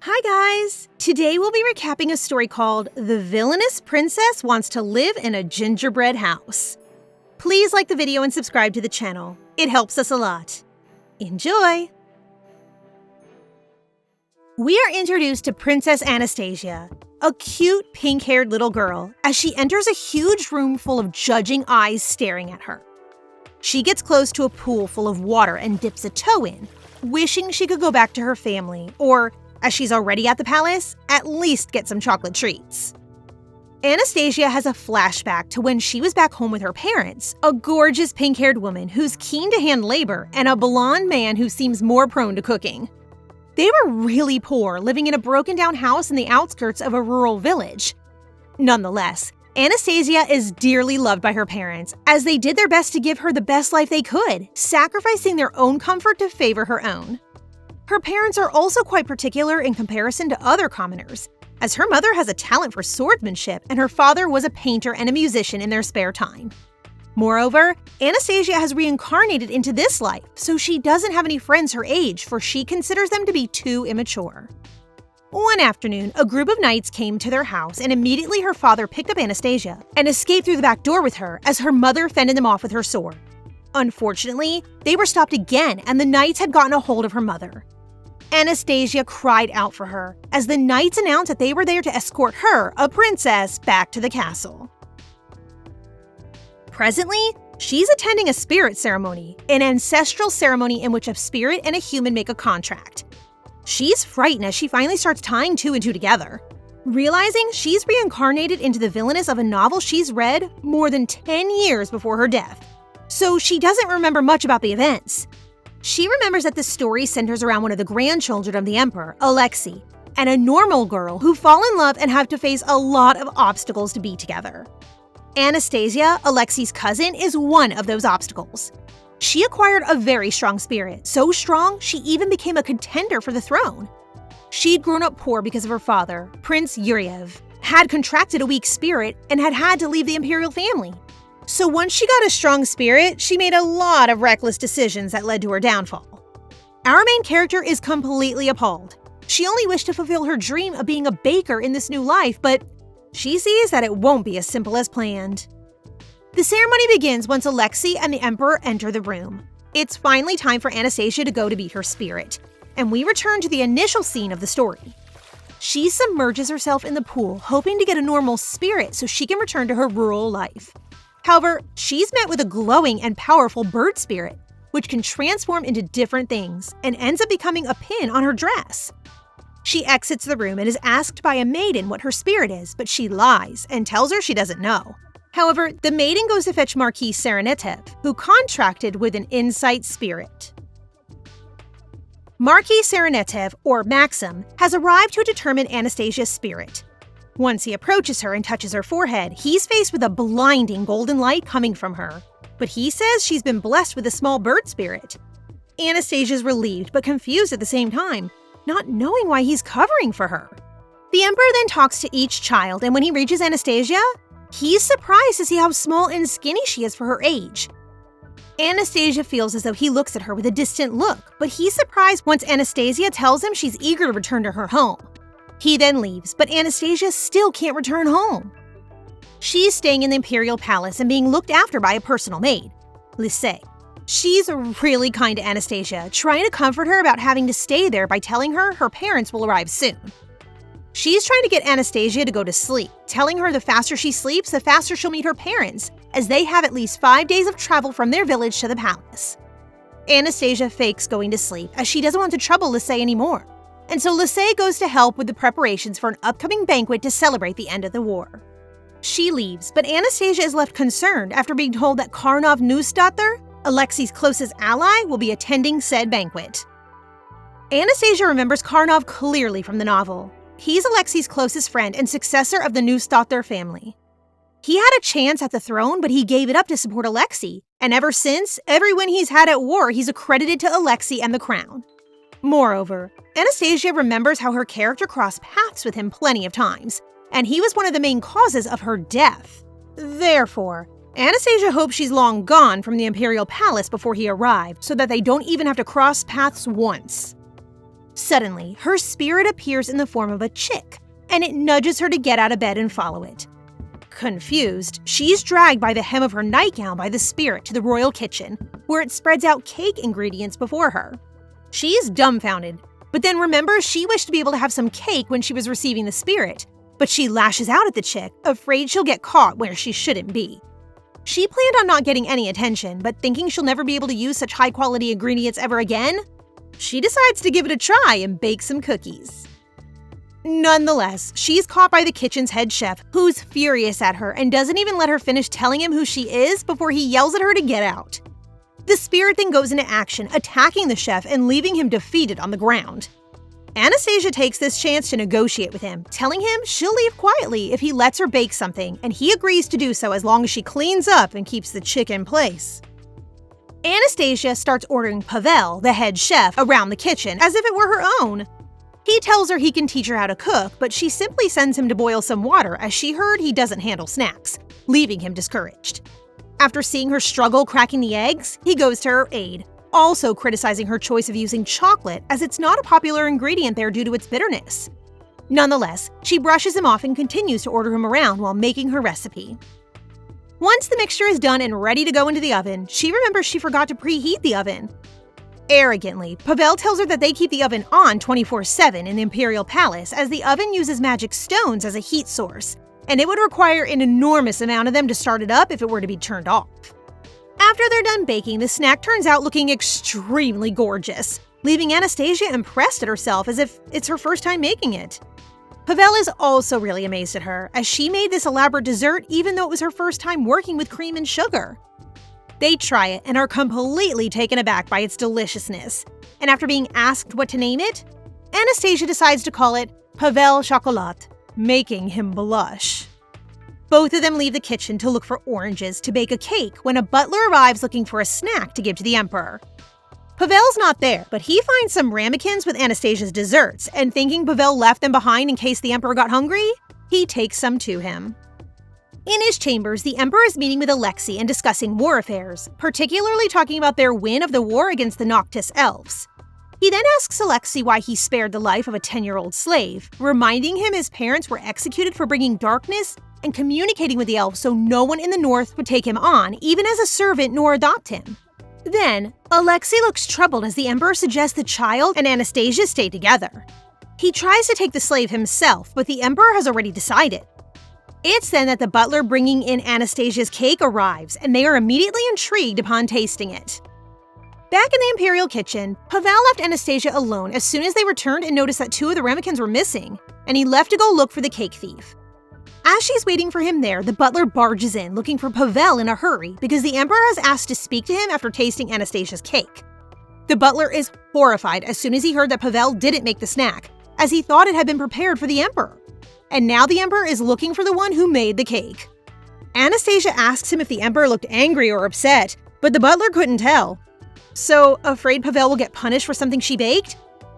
Hi guys! Today we'll be recapping a story called The Villainous Princess Wants to Live in a Gingerbread House. Please like the video and subscribe to the channel. It helps us a lot. Enjoy! We are introduced to Princess Anastasia, a cute pink-haired little girl, as she enters a huge room full of judging eyes staring at her. She gets close to a pool full of water and dips a toe in, wishing she could go back to her family, or as she's already at the palace, at least get some chocolate treats. Anastasia has a flashback to when she was back home with her parents, a gorgeous pink-haired woman who's keen to hand labor and a blonde man who seems more prone to cooking. They were really poor, living in a broken-down house in the outskirts of a rural village. Nonetheless, Anastasia is dearly loved by her parents, as they did their best to give her the best life they could, sacrificing their own comfort to favor her own. Her parents are also quite particular in comparison to other commoners, as her mother has a talent for swordsmanship and her father was a painter and a musician in their spare time. Moreover, Anastasia has reincarnated into this life, so she doesn't have any friends her age, for she considers them to be too immature. One afternoon, a group of knights came to their house, and immediately her father picked up Anastasia and escaped through the back door with her as her mother fended them off with her sword. Unfortunately, they were stopped again, and the knights had gotten a hold of her mother. Anastasia cried out for her, as the knights announced that they were there to escort her, a princess, back to the castle. Presently, she's attending a spirit ceremony, an ancestral ceremony in which a spirit and a human make a contract. She's frightened as she finally starts tying two and two together, realizing she's reincarnated into the villainess of a novel she's read more than 10 years before her death, so she doesn't remember much about the events. She remembers that the story centers around one of the grandchildren of the emperor, Alexei, and a normal girl who fall in love and have to face a lot of obstacles to be together. Anastasia, Alexei's cousin, is one of those obstacles. She acquired a very strong spirit, so strong she even became a contender for the throne. She'd grown up poor because of her father, Prince Yuriev, had contracted a weak spirit and had had to leave the imperial family. So once she got a strong spirit, she made a lot of reckless decisions that led to her downfall. Our main character is completely appalled. She only wished to fulfill her dream of being a baker in this new life, but she sees that it won't be as simple as planned. The ceremony begins once Alexei and the emperor enter the room. It's finally time for Anastasia to go to meet her spirit, and we return to the initial scene of the story. She submerges herself in the pool, hoping to get a normal spirit so she can return to her rural life. However, she's met with a glowing and powerful bird spirit, which can transform into different things and ends up becoming a pin on her dress. She exits the room and is asked by a maiden what her spirit is, but she lies and tells her she doesn't know. However, the maiden goes to fetch Marquis Serenetev, who contracted with an insight spirit. Marquis Serenetev, or Maxim, has arrived to determine Anastasia's spirit. Once he approaches her and touches her forehead, he's faced with a blinding golden light coming from her. But he says she's been blessed with a small bird spirit. Anastasia's relieved but confused at the same time, not knowing why he's covering for her. The emperor then talks to each child, and when he reaches Anastasia, he's surprised to see how small and skinny she is for her age. Anastasia feels as though he looks at her with a distant look, but he's surprised once Anastasia tells him she's eager to return to her home. He then leaves, but Anastasia still can't return home. She's staying in the imperial palace and being looked after by a personal maid, Lise. She's really kind to Anastasia, trying to comfort her about having to stay there by telling her her parents will arrive soon. She's trying to get Anastasia to go to sleep, telling her the faster she sleeps, the faster she'll meet her parents, as they have at least 5 days of travel from their village to the palace. Anastasia fakes going to sleep, as she doesn't want to trouble Lise anymore. And so Lise goes to help with the preparations for an upcoming banquet to celebrate the end of the war. She leaves, but Anastasia is left concerned after being told that Karnov Neustadter, Alexei's closest ally, will be attending said banquet. Anastasia remembers Karnov clearly from the novel. He's Alexei's closest friend and successor of the Neustadter family. He had a chance at the throne, but he gave it up to support Alexei, and ever since, every win he's had at war, he's accredited to Alexei and the crown. Moreover, Anastasia remembers how her character crossed paths with him plenty of times, and he was one of the main causes of her death. Therefore, Anastasia hopes she's long gone from the imperial palace before he arrived, so that they don't even have to cross paths once. Suddenly, her spirit appears in the form of a chick, and it nudges her to get out of bed and follow it. Confused, she's dragged by the hem of her nightgown by the spirit to the royal kitchen, where it spreads out cake ingredients before her. She's dumbfounded, but then remembers she wished to be able to have some cake when she was receiving the spirit, but she lashes out at the chick, afraid she'll get caught where she shouldn't be. She planned on not getting any attention, but thinking she'll never be able to use such high-quality ingredients ever again, she decides to give it a try and bake some cookies. Nonetheless, she's caught by the kitchen's head chef, who's furious at her and doesn't even let her finish telling him who she is before he yells at her to get out. The spirit then goes into action, attacking the chef and leaving him defeated on the ground. Anastasia takes this chance to negotiate with him, telling him she'll leave quietly if he lets her bake something, and he agrees to do so as long as she cleans up and keeps the chick in place. Anastasia starts ordering Pavel, the head chef, around the kitchen as if it were her own. He tells her he can teach her how to cook, but she simply sends him to boil some water as she heard he doesn't handle snacks, leaving him discouraged. After seeing her struggle cracking the eggs, he goes to her aid, also criticizing her choice of using chocolate as it's not a popular ingredient there due to its bitterness. Nonetheless, she brushes him off and continues to order him around while making her recipe. Once the mixture is done and ready to go into the oven, she remembers she forgot to preheat the oven. Arrogantly, Pavel tells her that they keep the oven on 24/7 in the imperial palace as the oven uses magic stones as a heat source, and it would require an enormous amount of them to start it up if it were to be turned off. After they're done baking, the snack turns out looking extremely gorgeous, leaving Anastasia impressed at herself as if it's her first time making it. Pavel is also really amazed at her, as she made this elaborate dessert even though it was her first time working with cream and sugar. They try it and are completely taken aback by its deliciousness, and after being asked what to name it, Anastasia decides to call it Pavel Chocolat, making him blush. Both of them leave the kitchen to look for oranges to bake a cake when a butler arrives looking for a snack to give to the emperor. Pavel's not there, but he finds some ramekins with Anastasia's desserts, and thinking Pavel left them behind in case the emperor got hungry, he takes some to him. In his chambers, the emperor is meeting with Alexei and discussing war affairs, particularly talking about their win of the war against the Noctis elves. He then asks Alexei why he spared the life of a 10-year-old slave, reminding him his parents were executed for bringing darkness and communicating with the elves so no one in the north would take him on, even as a servant, nor adopt him. Then, Alexei looks troubled as the emperor suggests the child and Anastasia stay together. He tries to take the slave himself, but the emperor has already decided. It's then that the butler bringing in Anastasia's cake arrives, and they are immediately intrigued upon tasting it. Back in the imperial kitchen, Pavel left Anastasia alone as soon as they returned and noticed that 2 of the ramekins were missing, and he left to go look for the cake thief. As she's waiting for him there, the butler barges in looking for Pavel in a hurry because the emperor has asked to speak to him after tasting Anastasia's cake. The butler is horrified as soon as he heard that Pavel didn't make the snack, as he thought it had been prepared for the emperor. And now the emperor is looking for the one who made the cake. Anastasia asks him if the emperor looked angry or upset, but the butler couldn't tell. So, afraid Pavel will get punished for something she baked,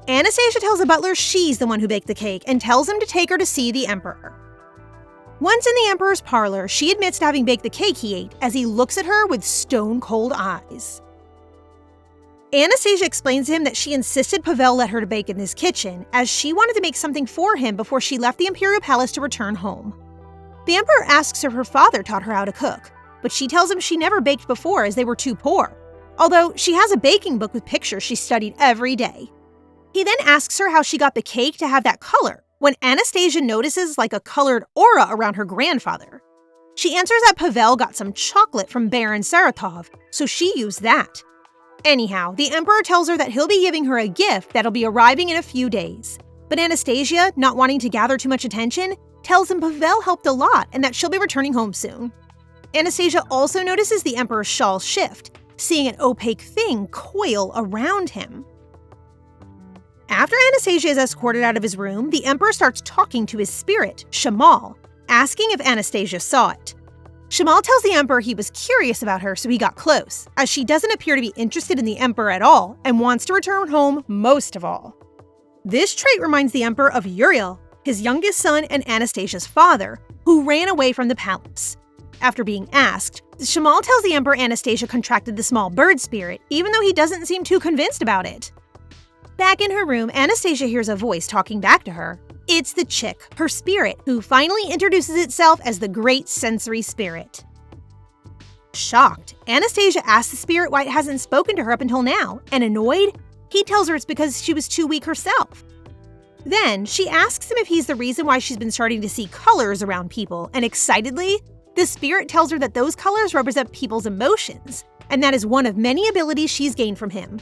Anastasia tells the butler she's the one who baked the cake and tells him to take her to see the emperor. Once in the emperor's parlor, she admits to having baked the cake he ate as he looks at her with stone-cold eyes. Anastasia explains to him that she insisted Pavel let her to bake in this kitchen, as she wanted to make something for him before she left the imperial palace to return home. The emperor asks if her father taught her how to cook, but she tells him she never baked before as they were too poor, although she has a baking book with pictures she studied every day. He then asks her how she got the cake to have that color, when Anastasia notices like a colored aura around her grandfather. She answers that Pavel got some chocolate from Baron Saratov, so she used that. Anyhow, the emperor tells her that he'll be giving her a gift that'll be arriving in a few days. But Anastasia, not wanting to gather too much attention, tells him Pavel helped a lot and that she'll be returning home soon. Anastasia also notices the emperor's shawl shift, seeing an opaque thing coil around him. After Anastasia is escorted out of his room, the emperor starts talking to his spirit, Shamal, asking if Anastasia saw it. Shamal tells the emperor he was curious about her, so he got close, as she doesn't appear to be interested in the emperor at all and wants to return home most of all. This trait reminds the emperor of Uriel, his youngest son and Anastasia's father, who ran away from the palace. After being asked, Shamal tells the emperor Anastasia contracted the small bird spirit, even though he doesn't seem too convinced about it. Back in her room, Anastasia hears a voice talking back to her. It's the chick, her spirit, who finally introduces itself as the Great Sensory Spirit. Shocked, Anastasia asks the spirit why it hasn't spoken to her up until now, and annoyed, he tells her it's because she was too weak herself. Then, she asks him if he's the reason why she's been starting to see colors around people, and excitedly, the spirit tells her that those colors represent people's emotions, and that is one of many abilities she's gained from him.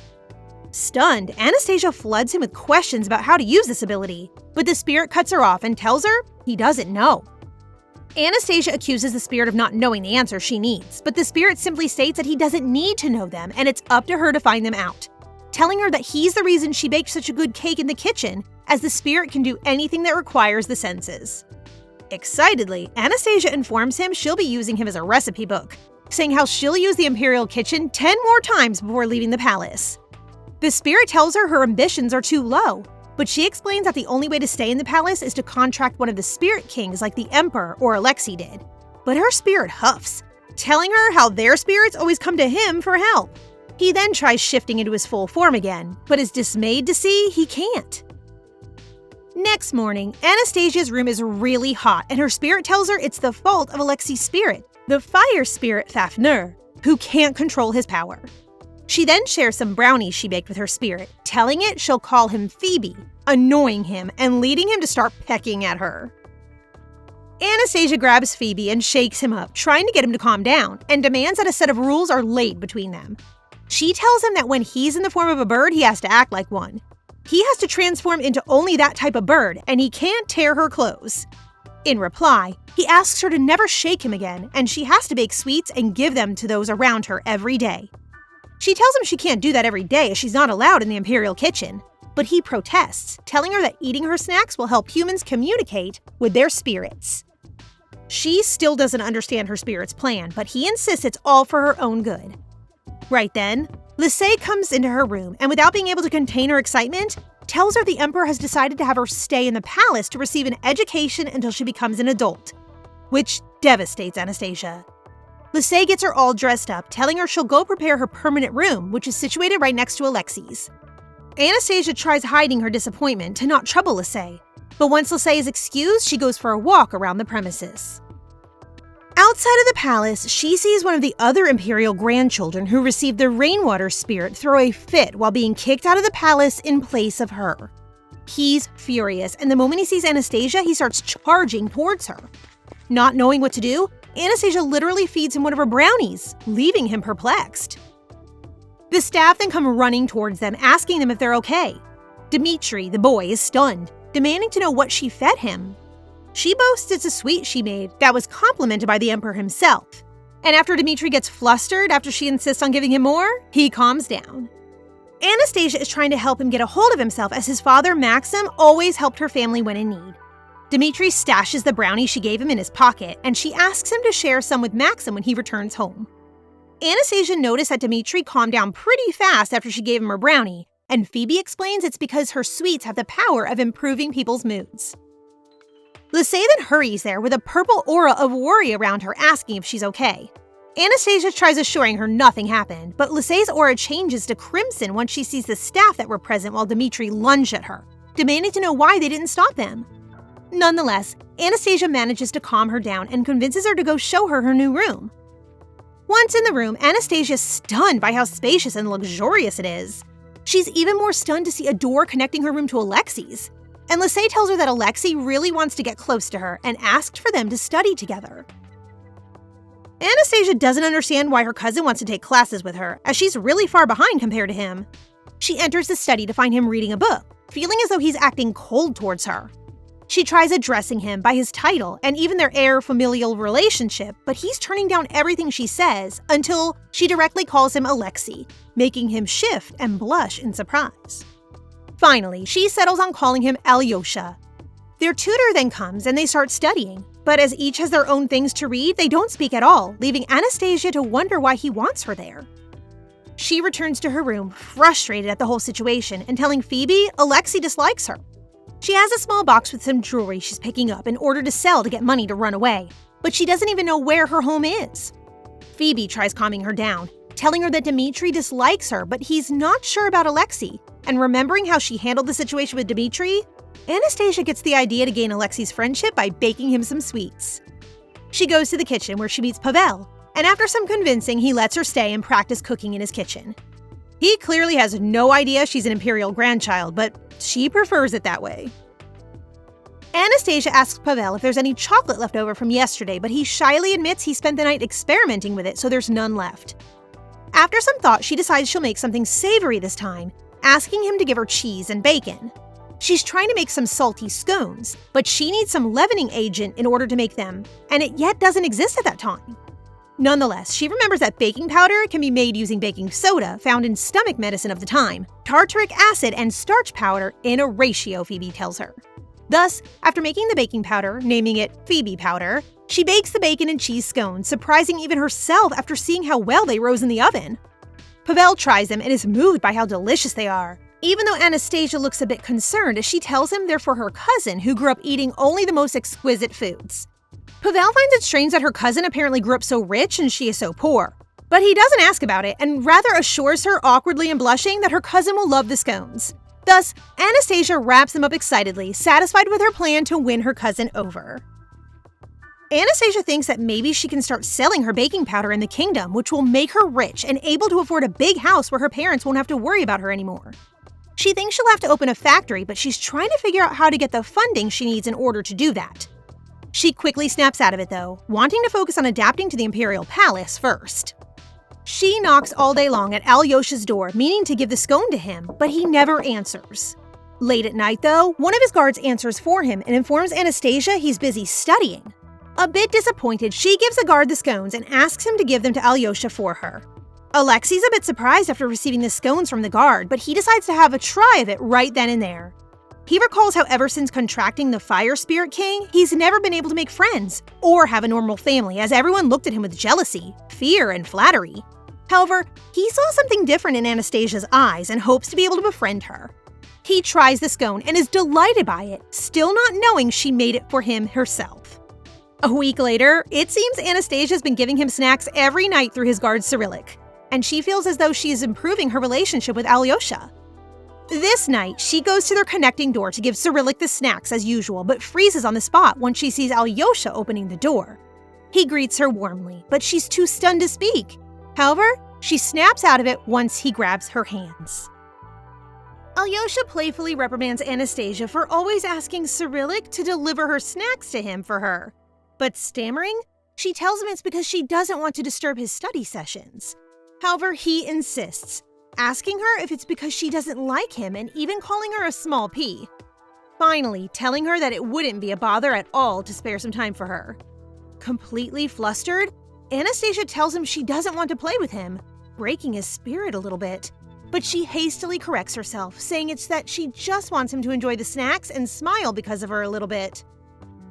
Stunned, Anastasia floods him with questions about how to use this ability, but the spirit cuts her off and tells her he doesn't know. Anastasia accuses the spirit of not knowing the answer she needs, but the spirit simply states that he doesn't need to know them and it's up to her to find them out, telling her that he's the reason she baked such a good cake in the kitchen, as the spirit can do anything that requires the senses. Excitedly, Anastasia informs him she'll be using him as a recipe book, saying how she'll use the imperial kitchen 10 more times before leaving the palace. The spirit tells her her ambitions are too low, but she explains that the only way to stay in the palace is to contract one of the spirit kings like the emperor or Alexei did. But her spirit huffs, telling her how their spirits always come to him for help. He then tries shifting into his full form again, but is dismayed to see he can't. Next morning, Anastasia's room is really hot and her spirit tells her it's the fault of Alexei's spirit, the fire spirit Fafnir, who can't control his power. She then shares some brownies she baked with her spirit, telling it she'll call him Phoebe, annoying him and leading him to start pecking at her. Anastasia grabs Phoebe and shakes him up, trying to get him to calm down, and demands that a set of rules are laid between them. She tells him that when he's in the form of a bird, he has to act like one. He has to transform into only that type of bird, and he can't tear her clothes. In reply, he asks her to never shake him again, and she has to bake sweets and give them to those around her every day. She tells him she can't do that every day as she's not allowed in the imperial kitchen, but he protests, telling her that eating her snacks will help humans communicate with their spirits. She still doesn't understand her spirit's plan, but he insists it's all for her own good. Right then, Lisey comes into her room and without being able to contain her excitement, tells her the emperor has decided to have her stay in the palace to receive an education until she becomes an adult, which devastates Anastasia. Lisey gets her all dressed up, telling her she'll go prepare her permanent room, which is situated right next to Alexei's. Anastasia tries hiding her disappointment to not trouble Lisey, but once Lisey is excused, she goes for a walk around the premises. Outside of the palace, she sees one of the other imperial grandchildren who received the rainwater spirit throw a fit while being kicked out of the palace in place of her. He's furious, and the moment he sees Anastasia, he starts charging towards her. Not knowing what to do, Anastasia literally feeds him one of her brownies, leaving him perplexed. The staff then come running towards them, asking them if they're okay. Dmitri, the boy, is stunned, demanding to know what she fed him. She boasts it's a sweet she made that was complimented by the emperor himself. And after Dmitri gets flustered after she insists on giving him more, he calms down. Anastasia is trying to help him get a hold of himself as his father, Maxim, always helped her family when in need. Dmitri stashes the brownie she gave him in his pocket, and she asks him to share some with Maxim when he returns home. Anastasia noticed that Dmitri calmed down pretty fast after she gave him her brownie, and Phoebe explains it's because her sweets have the power of improving people's moods. Lisey then hurries there with a purple aura of worry around her, asking if she's okay. Anastasia tries assuring her nothing happened, but Lisey's aura changes to crimson once she sees the staff that were present while Dmitri lunged at her, demanding to know why they didn't stop them. Nonetheless, Anastasia manages to calm her down and convinces her to go show her new room. Once in the room, Anastasia's stunned by how spacious and luxurious it is. She's even more stunned to see a door connecting her room to Alexei's. And Lisey tells her that Alexei really wants to get close to her and asked for them to study together. Anastasia doesn't understand why her cousin wants to take classes with her, as she's really far behind compared to him. She enters the study to find him reading a book, feeling as though he's acting cold towards her. She tries addressing him by his title and even their heir familial relationship, but he's turning down everything she says until she directly calls him Alexei, making him shift and blush in surprise. Finally, she settles on calling him Alyosha. Their tutor then comes and they start studying, but as each has their own things to read, they don't speak at all, leaving Anastasia to wonder why he wants her there. She returns to her room, frustrated at the whole situation, and telling Phoebe Alexei dislikes her. She has a small box with some jewelry she's picking up in order to sell to get money to run away, but she doesn't even know where her home is. Phoebe tries calming her down, telling her that Dmitri dislikes her, but he's not sure about Alexei, and remembering how she handled the situation with Dmitri, Anastasia gets the idea to gain Alexei's friendship by baking him some sweets. She goes to the kitchen where she meets Pavel, and after some convincing, he lets her stay and practice cooking in his kitchen. He clearly has no idea she's an imperial grandchild, but she prefers it that way. Anastasia asks Pavel if there's any chocolate left over from yesterday, but he shyly admits he spent the night experimenting with it, so there's none left. After some thought, she decides she'll make something savory this time, asking him to give her cheese and bacon. She's trying to make some salty scones, but she needs some leavening agent in order to make them, and it yet doesn't exist at that time. Nonetheless, she remembers that baking powder can be made using baking soda found in stomach medicine of the time, tartaric acid, and starch powder in a ratio, Phoebe tells her. Thus, after making the baking powder, naming it Phoebe powder, she bakes the bacon and cheese scones, surprising even herself after seeing how well they rose in the oven. Pavel tries them and is moved by how delicious they are, even though Anastasia looks a bit concerned as she tells him they're for her cousin who grew up eating only the most exquisite foods. Pavel finds it strange that her cousin apparently grew up so rich and she is so poor, but he doesn't ask about it and rather assures her awkwardly and blushing that her cousin will love the scones. Thus, Anastasia wraps them up excitedly, satisfied with her plan to win her cousin over. Anastasia thinks that maybe she can start selling her baking powder in the kingdom, which will make her rich and able to afford a big house where her parents won't have to worry about her anymore. She thinks she'll have to open a factory, but she's trying to figure out how to get the funding she needs in order to do that. She quickly snaps out of it though, wanting to focus on adapting to the imperial palace first. She knocks all day long at Alyosha's door, meaning to give the scone to him, but he never answers. Late at night though, one of his guards answers for him and informs Anastasia he's busy studying. A bit disappointed, she gives the guard the scones and asks him to give them to Alyosha for her. Alexei's a bit surprised after receiving the scones from the guard, but he decides to have a try of it right then and there. He recalls how ever since contracting the Fire Spirit King, he's never been able to make friends or have a normal family, as everyone looked at him with jealousy, fear, and flattery. However, he saw something different in Anastasia's eyes and hopes to be able to befriend her. He tries the scone and is delighted by it, still not knowing she made it for him herself. A week later, it seems Anastasia's been giving him snacks every night through his guard Cyrillic, and she feels as though she is improving her relationship with Alyosha. This night, she goes to their connecting door to give Cyrillic the snacks as usual, but freezes on the spot when she sees Alyosha opening the door. He greets her warmly, but she's too stunned to speak. However, she snaps out of it once he grabs her hands. Alyosha playfully reprimands Anastasia for always asking Cyrillic to deliver her snacks to him for her. But stammering, she tells him it's because she doesn't want to disturb his study sessions. However, he insists, asking her if it's because she doesn't like him and even calling her a small p. Finally, telling her that it wouldn't be a bother at all to spare some time for her. Completely flustered, Anastasia tells him she doesn't want to play with him, breaking his spirit a little bit. But she hastily corrects herself, saying it's that she just wants him to enjoy the snacks and smile because of her a little bit.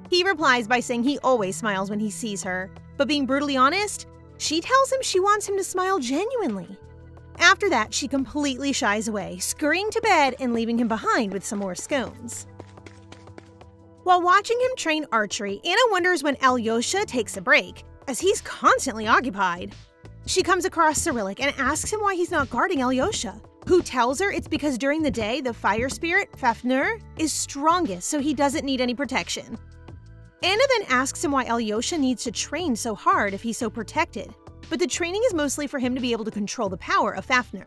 He replies by saying he always smiles when he sees her, but being brutally honest, she tells him she wants him to smile genuinely. After that, she completely shies away, scurrying to bed and leaving him behind with some more scones. While watching him train archery, Anna wonders when Alyosha takes a break, as he's constantly occupied. She comes across Cyrillic and asks him why he's not guarding Alyosha, who tells her it's because during the day, the fire spirit, Fafnir, is strongest, so he doesn't need any protection. Anna then asks him why Alyosha needs to train so hard if he's so protected, but the training is mostly for him to be able to control the power of Fafnir.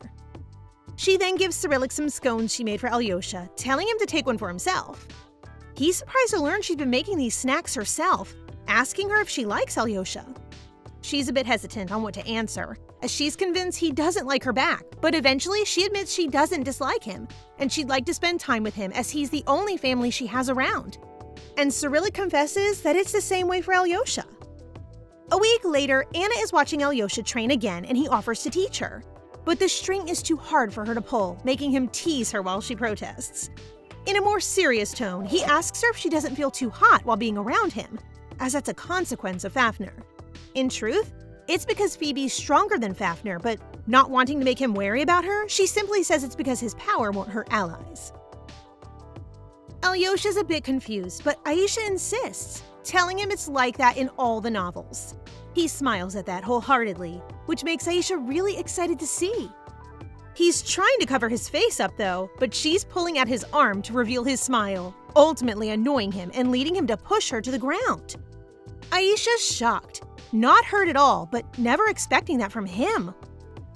She then gives Cyrillic some scones she made for Alyosha, telling him to take one for himself. He's surprised to learn she's been making these snacks herself, asking her if she likes Alyosha. She's a bit hesitant on what to answer, as she's convinced he doesn't like her back, but eventually she admits she doesn't dislike him, and she'd like to spend time with him as he's the only family she has around. And Cyrillic confesses that it's the same way for Alyosha. A week later, Anna is watching Alyosha train again and he offers to teach her. But the string is too hard for her to pull, making him tease her while she protests. In a more serious tone, he asks her if she doesn't feel too hot while being around him, as that's a consequence of Fafnir. In truth, it's because Phoebe's stronger than Fafnir, but not wanting to make him wary about her, she simply says it's because his power won't hurt allies. Alyosha's a bit confused, but Aisha insists, telling him it's like that in all the novels. He smiles at that wholeheartedly, which makes Aisha really excited to see. He's trying to cover his face up though, but she's pulling at his arm to reveal his smile, ultimately annoying him and leading him to push her to the ground. Aisha's shocked, not hurt at all, but never expecting that from him.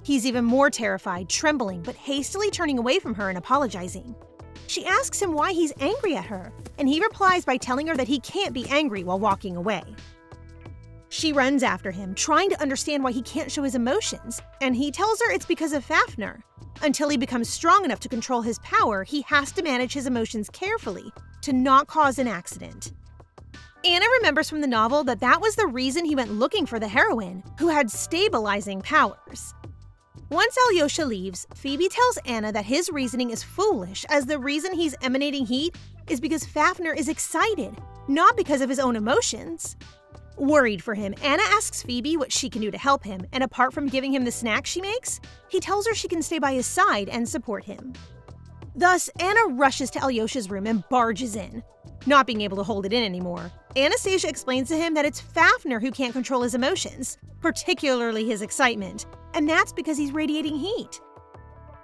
He's even more terrified, trembling, but hastily turning away from her and apologizing. She asks him why he's angry at her, and he replies by telling her that he can't be angry while walking away. She runs after him, trying to understand why he can't show his emotions, and he tells her it's because of Fafnir. Until he becomes strong enough to control his power, he has to manage his emotions carefully to not cause an accident. Anna remembers from the novel that was the reason he went looking for the heroine, who had stabilizing powers. Once Alyosha leaves, Phoebe tells Anna that his reasoning is foolish, as the reason he's emanating heat is because Fafnir is excited, not because of his own emotions. Worried for him, Anna asks Phoebe what she can do to help him, and apart from giving him the snack she makes, he tells her she can stay by his side and support him. Thus, Anna rushes to Alyosha's room and barges in. Not being able to hold it in anymore, Anastasia explains to him that it's Fafnir who can't control his emotions, particularly his excitement, and that's because he's radiating heat.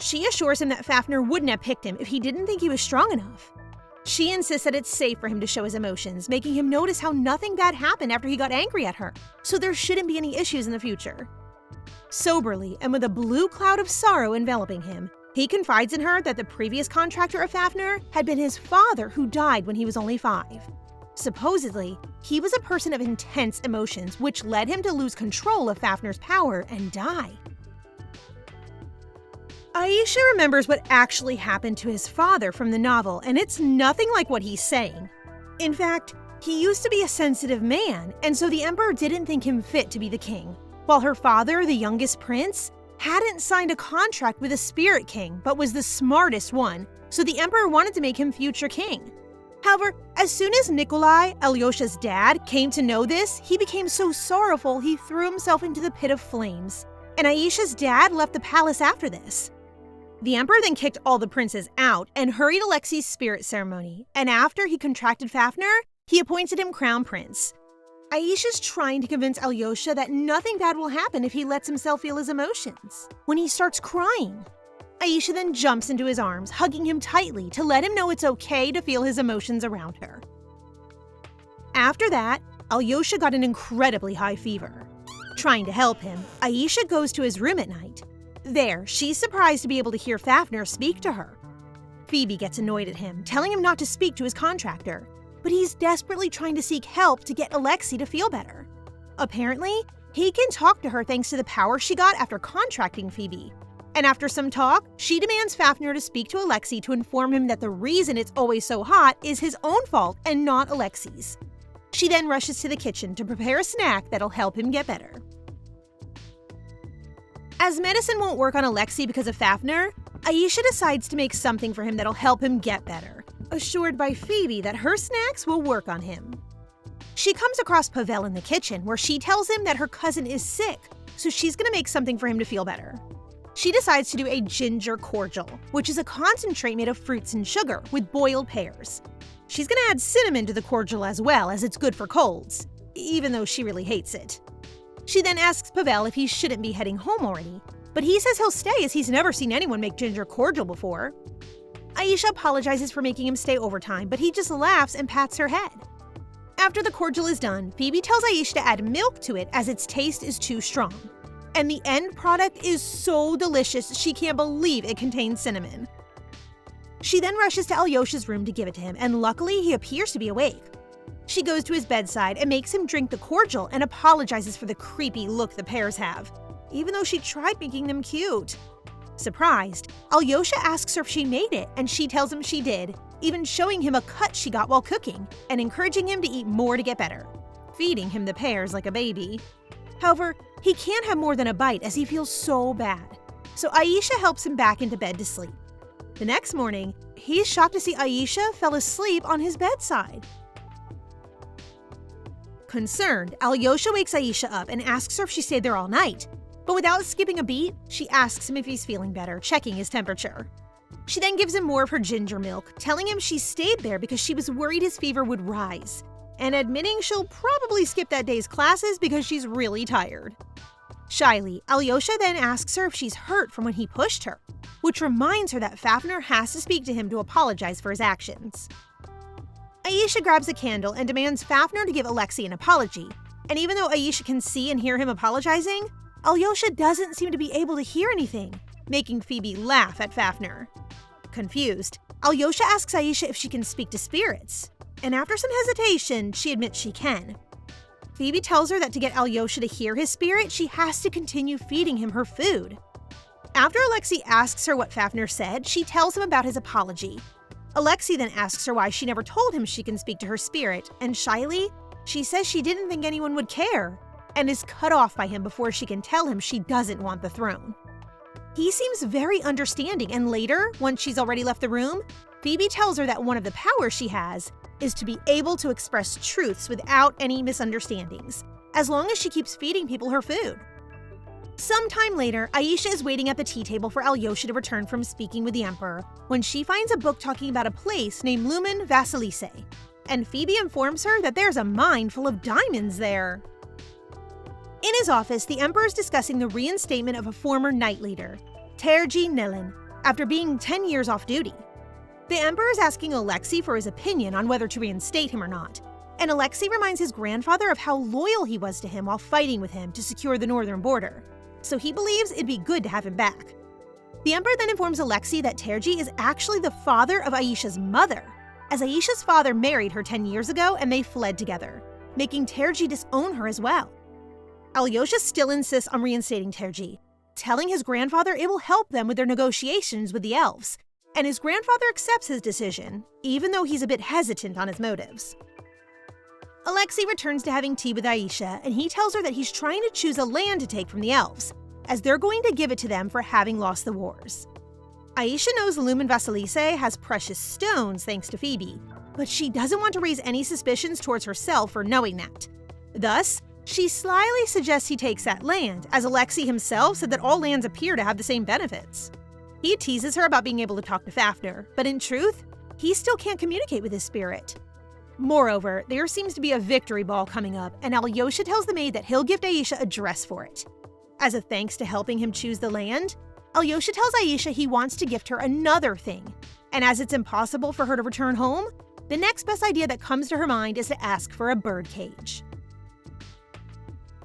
She assures him that Fafnir wouldn't have picked him if he didn't think he was strong enough. She insists that it's safe for him to show his emotions, making him notice how nothing bad happened after he got angry at her, so there shouldn't be any issues in the future. Soberly, and with a blue cloud of sorrow enveloping him, he confides in her that the previous contractor of Fafnir had been his father who died when he was only 5. Supposedly, he was a person of intense emotions, which led him to lose control of Fafnir's power and die. Aisha remembers what actually happened to his father from the novel, and it's nothing like what he's saying. In fact, he used to be a sensitive man, and so the emperor didn't think him fit to be the king, while her father, the youngest prince, hadn't signed a contract with a spirit king, but was the smartest one, so the emperor wanted to make him future king. However, as soon as Nikolai, Alyosha's dad, came to know this, he became so sorrowful he threw himself into the pit of flames, and Aisha's dad left the palace after this. The emperor then kicked all the princes out and hurried Alexei's spirit ceremony, and after he contracted Fafnir, he appointed him crown prince. Aisha's trying to convince Alyosha that nothing bad will happen if he lets himself feel his emotions. When he starts crying, Aisha then jumps into his arms, hugging him tightly to let him know it's okay to feel his emotions around her. After that, Alyosha got an incredibly high fever. Trying to help him, Aisha goes to his room at night. There, she's surprised to be able to hear Fafnir speak to her. Phoebe gets annoyed at him, telling him not to speak to his contractor, but he's desperately trying to seek help to get Alexei to feel better. Apparently, he can talk to her thanks to the power she got after contracting Phoebe. And after some talk, she demands Fafnir to speak to Alexei to inform him that the reason it's always so hot is his own fault and not Alexei's. She then rushes to the kitchen to prepare a snack that'll help him get better. As medicine won't work on Alexei because of Fafnir, Aisha decides to make something for him that'll help him get better, assured by Phoebe that her snacks will work on him. She comes across Pavel in the kitchen, where she tells him that her cousin is sick, so she's gonna make something for him to feel better. She decides to do a ginger cordial, which is a concentrate made of fruits and sugar with boiled pears. She's gonna add cinnamon to the cordial as well, as it's good for colds, even though she really hates it. She then asks Pavel if he shouldn't be heading home already, but he says he'll stay as he's never seen anyone make ginger cordial before. Aisha apologizes for making him stay overtime, but he just laughs and pats her head. After the cordial is done, Phoebe tells Aisha to add milk to it as its taste is too strong. And the end product is so delicious she can't believe it contains cinnamon. She then rushes to Alyosha's room to give it to him, and luckily he appears to be awake. She goes to his bedside and makes him drink the cordial and apologizes for the creepy look the pears have, even though she tried making them cute. Surprised, Alyosha asks her if she made it, and she tells him she did, even showing him a cut she got while cooking and encouraging him to eat more to get better, feeding him the pears like a baby. However, he can't have more than a bite as he feels so bad, so Aisha helps him back into bed to sleep. The next morning, he's shocked to see Aisha fell asleep on his bedside. Concerned, Alyosha wakes Aisha up and asks her if she stayed there all night, but without skipping a beat, she asks him if he's feeling better, checking his temperature. She then gives him more of her ginger milk, telling him she stayed there because she was worried his fever would rise, and admitting she'll probably skip that day's classes because she's really tired. Shyly, Alyosha then asks her if she's hurt from when he pushed her, which reminds her that Fafnir has to speak to him to apologize for his actions. Aisha grabs a candle and demands Fafnir to give Alexei an apology, and even though Aisha can see and hear him apologizing, Alyosha doesn't seem to be able to hear anything, making Phoebe laugh at Fafnir. Confused, Alyosha asks Aisha if she can speak to spirits, and after some hesitation, she admits she can. Phoebe tells her that to get Alyosha to hear his spirit, she has to continue feeding him her food. After Alexei asks her what Fafnir said, she tells him about his apology. Alexei then asks her why she never told him she can speak to her spirit, and shyly, she says she didn't think anyone would care, and is cut off by him before she can tell him she doesn't want the throne. He seems very understanding, and later, once she's already left the room, Phoebe tells her that one of the powers she has is to be able to express truths without any misunderstandings, as long as she keeps feeding people her food. Sometime later, Aisha is waiting at the tea table for Alyosha to return from speaking with the Emperor when she finds a book talking about a place named Lumen Vasilise, and Phoebe informs her that there's a mine full of diamonds there. In his office, the Emperor is discussing the reinstatement of a former knight leader, Terji Nilin, after being 10 years off duty. The Emperor is asking Alexei for his opinion on whether to reinstate him or not, and Alexei reminds his grandfather of how loyal he was to him while fighting with him to secure the northern border, so he believes it'd be good to have him back. The Emperor then informs Alexei that Terji is actually the father of Aisha's mother, as Aisha's father married her 10 years ago and they fled together, making Terji disown her as well. Alyosha still insists on reinstating Terji, telling his grandfather it will help them with their negotiations with the elves, and his grandfather accepts his decision, even though he's a bit hesitant on his motives. Alexei returns to having tea with Aisha, and he tells her that he's trying to choose a land to take from the elves, as they're going to give it to them for having lost the wars. Aisha knows Lumen Vasilise has precious stones thanks to Phoebe, but she doesn't want to raise any suspicions towards herself for knowing that. Thus, she slyly suggests he takes that land, as Alexei himself said that all lands appear to have the same benefits. He teases her about being able to talk to Fafnir, but in truth, he still can't communicate with his spirit. Moreover, there seems to be a victory ball coming up, and Alyosha tells the maid that he'll gift Aisha a dress for it. As a thanks to helping him choose the land, Alyosha tells Aisha he wants to gift her another thing, and as it's impossible for her to return home, the next best idea that comes to her mind is to ask for a birdcage.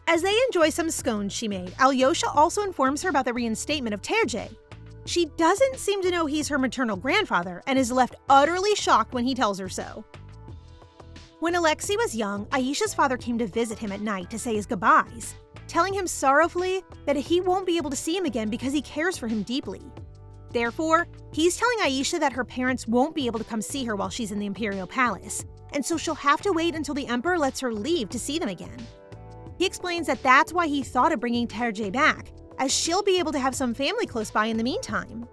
As they enjoy some scones she made, Alyosha also informs her about the reinstatement of Terje. She doesn't seem to know he's her maternal grandfather and is left utterly shocked when he tells her so. When Alexei was young, Aisha's father came to visit him at night to say his goodbyes, telling him sorrowfully that he won't be able to see him again because he cares for him deeply. Therefore, he's telling Aisha that her parents won't be able to come see her while she's in the imperial palace, and so she'll have to wait until the emperor lets her leave to see them again. He explains that that's why he thought of bringing Terje back, as she'll be able to have some family close by in the meantime.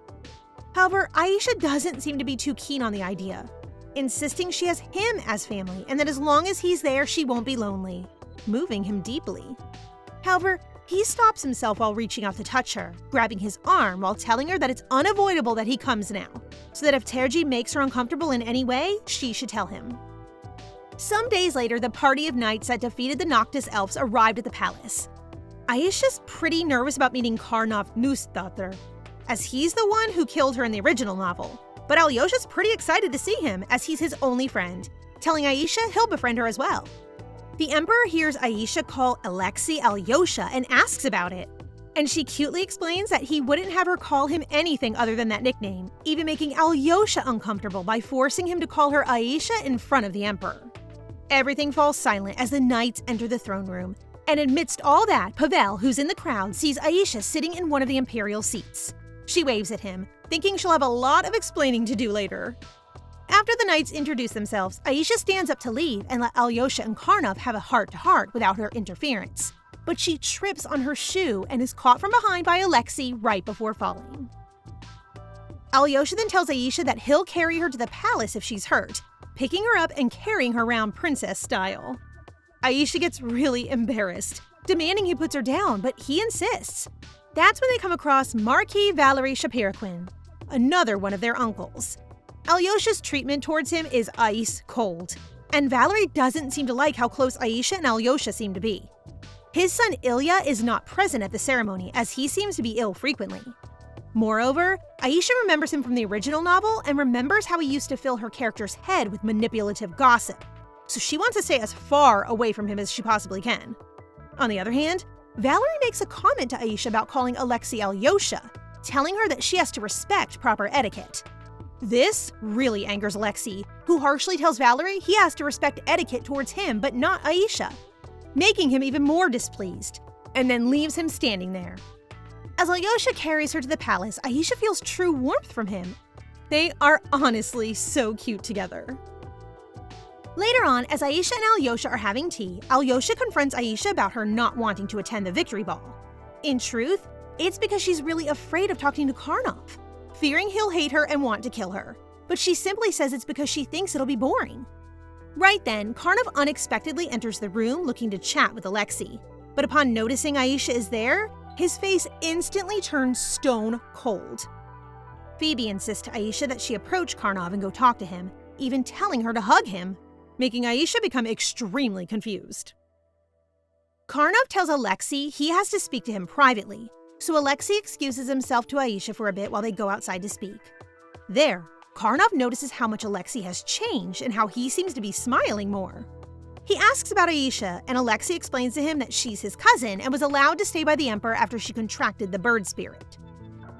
However, Aisha doesn't seem to be too keen on the idea, insisting she has him as family and that as long as he's there, she won't be lonely, moving him deeply. However, he stops himself while reaching out to touch her, grabbing his arm while telling her that it's unavoidable that he comes now, so that if Terji makes her uncomfortable in any way, she should tell him. Some days later, the party of knights that defeated the Noctis elves arrived at the palace. Aisha's pretty nervous about meeting Karnov Nusdatter, as he's the one who killed her in the original novel, but Alyosha's pretty excited to see him as he's his only friend, telling Aisha he'll befriend her as well. The Emperor hears Aisha call Alexei Alyosha and asks about it, and she cutely explains that he wouldn't have her call him anything other than that nickname, even making Alyosha uncomfortable by forcing him to call her Aisha in front of the Emperor. Everything falls silent as the knights enter the throne room, and amidst all that, Pavel, who's in the crowd, sees Aisha sitting in one of the imperial seats. She waves at him, thinking she'll have a lot of explaining to do later. After the knights introduce themselves, Aisha stands up to leave and let Alyosha and Karnov have a heart-to-heart without her interference. But she trips on her shoe and is caught from behind by Alexei right before falling. Alyosha then tells Aisha that he'll carry her to the palace if she's hurt, picking her up and carrying her around princess style. Aisha gets really embarrassed, demanding he puts her down, but he insists. That's when they come across Marquis Valery Shapiraquin, another one of their uncles. Alyosha's treatment towards him is ice cold, and Valery doesn't seem to like how close Aisha and Alyosha seem to be. His son Ilya is not present at the ceremony as he seems to be ill frequently. Moreover, Aisha remembers him from the original novel and remembers how he used to fill her character's head with manipulative gossip, so she wants to stay as far away from him as she possibly can. On the other hand, Valerie makes a comment to Aisha about calling Alexei Alyosha, telling her that she has to respect proper etiquette. This really angers Alexei, who harshly tells Valerie he has to respect etiquette towards him but not Aisha, making him even more displeased, and then leaves him standing there. As Alyosha carries her to the palace, Aisha feels true warmth from him. They are honestly so cute together. Later on, as Aisha and Alyosha are having tea, Alyosha confronts Aisha about her not wanting to attend the victory ball. In truth, it's because she's really afraid of talking to Karnov, fearing he'll hate her and want to kill her. But she simply says it's because she thinks it'll be boring. Right then, Karnov unexpectedly enters the room looking to chat with Alexei. But upon noticing Aisha is there, his face instantly turns stone cold. Phoebe insists to Aisha that she approach Karnov and go talk to him, even telling her to hug him, making Aisha become extremely confused. Karnov tells Alexei he has to speak to him privately, so Alexei excuses himself to Aisha for a bit while they go outside to speak. There, Karnov notices how much Alexei has changed and how he seems to be smiling more. He asks about Aisha, and Alexei explains to him that she's his cousin and was allowed to stay by the Emperor after she contracted the bird spirit.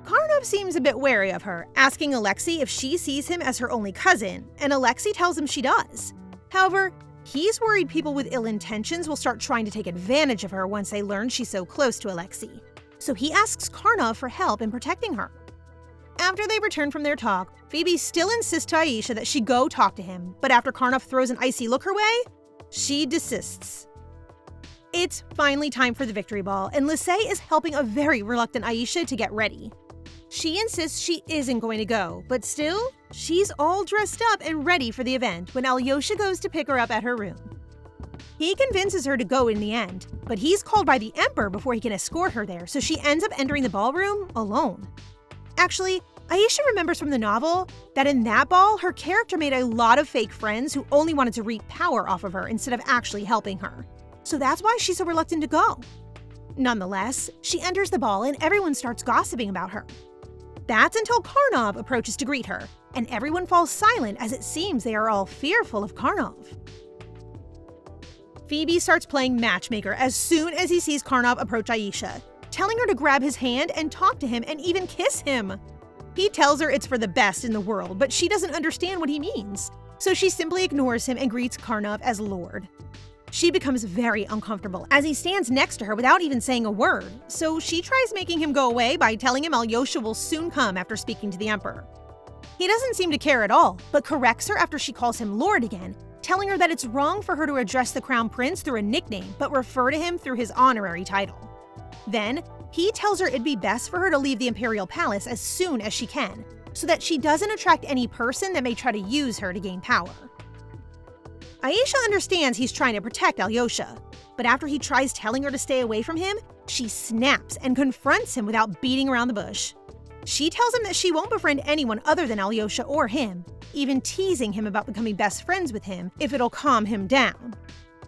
Karnov seems a bit wary of her, asking Alexei if she sees him as her only cousin, and Alexei tells him she does. However, he's worried people with ill intentions will start trying to take advantage of her once they learn she's so close to Alexei, so he asks Karnov for help in protecting her. After they return from their talk, Phoebe still insists to Aisha that she go talk to him, but after Karnov throws an icy look her way, she desists. It's finally time for the victory ball, and Lisey is helping a very reluctant Aisha to get ready. She insists she isn't going to go, but still, she's all dressed up and ready for the event when Alyosha goes to pick her up at her room. He convinces her to go in the end, but he's called by the Emperor before he can escort her there, so she ends up entering the ballroom alone. Actually, Aisha remembers from the novel that in that ball, her character made a lot of fake friends who only wanted to reap power off of her instead of actually helping her. So that's why she's so reluctant to go. Nonetheless, she enters the ball and everyone starts gossiping about her. That's until Karnov approaches to greet her, and everyone falls silent as it seems they are all fearful of Karnov. Phoebe starts playing matchmaker as soon as he sees Karnov approach Aisha, telling her to grab his hand and talk to him and even kiss him. He tells her it's for the best in the world, but she doesn't understand what he means, so she simply ignores him and greets Karnov as Lord. She becomes very uncomfortable as he stands next to her without even saying a word, so she tries making him go away by telling him Alyosha will soon come after speaking to the Emperor. He doesn't seem to care at all, but corrects her after she calls him Lord again, telling her that it's wrong for her to address the Crown Prince through a nickname, but refer to him through his honorary title. Then, he tells her it'd be best for her to leave the Imperial Palace as soon as she can, so that she doesn't attract any person that may try to use her to gain power. Aisha understands he's trying to protect Alyosha, but after he tries telling her to stay away from him, she snaps and confronts him without beating around the bush. She tells him that she won't befriend anyone other than Alyosha or him, even teasing him about becoming best friends with him if it'll calm him down.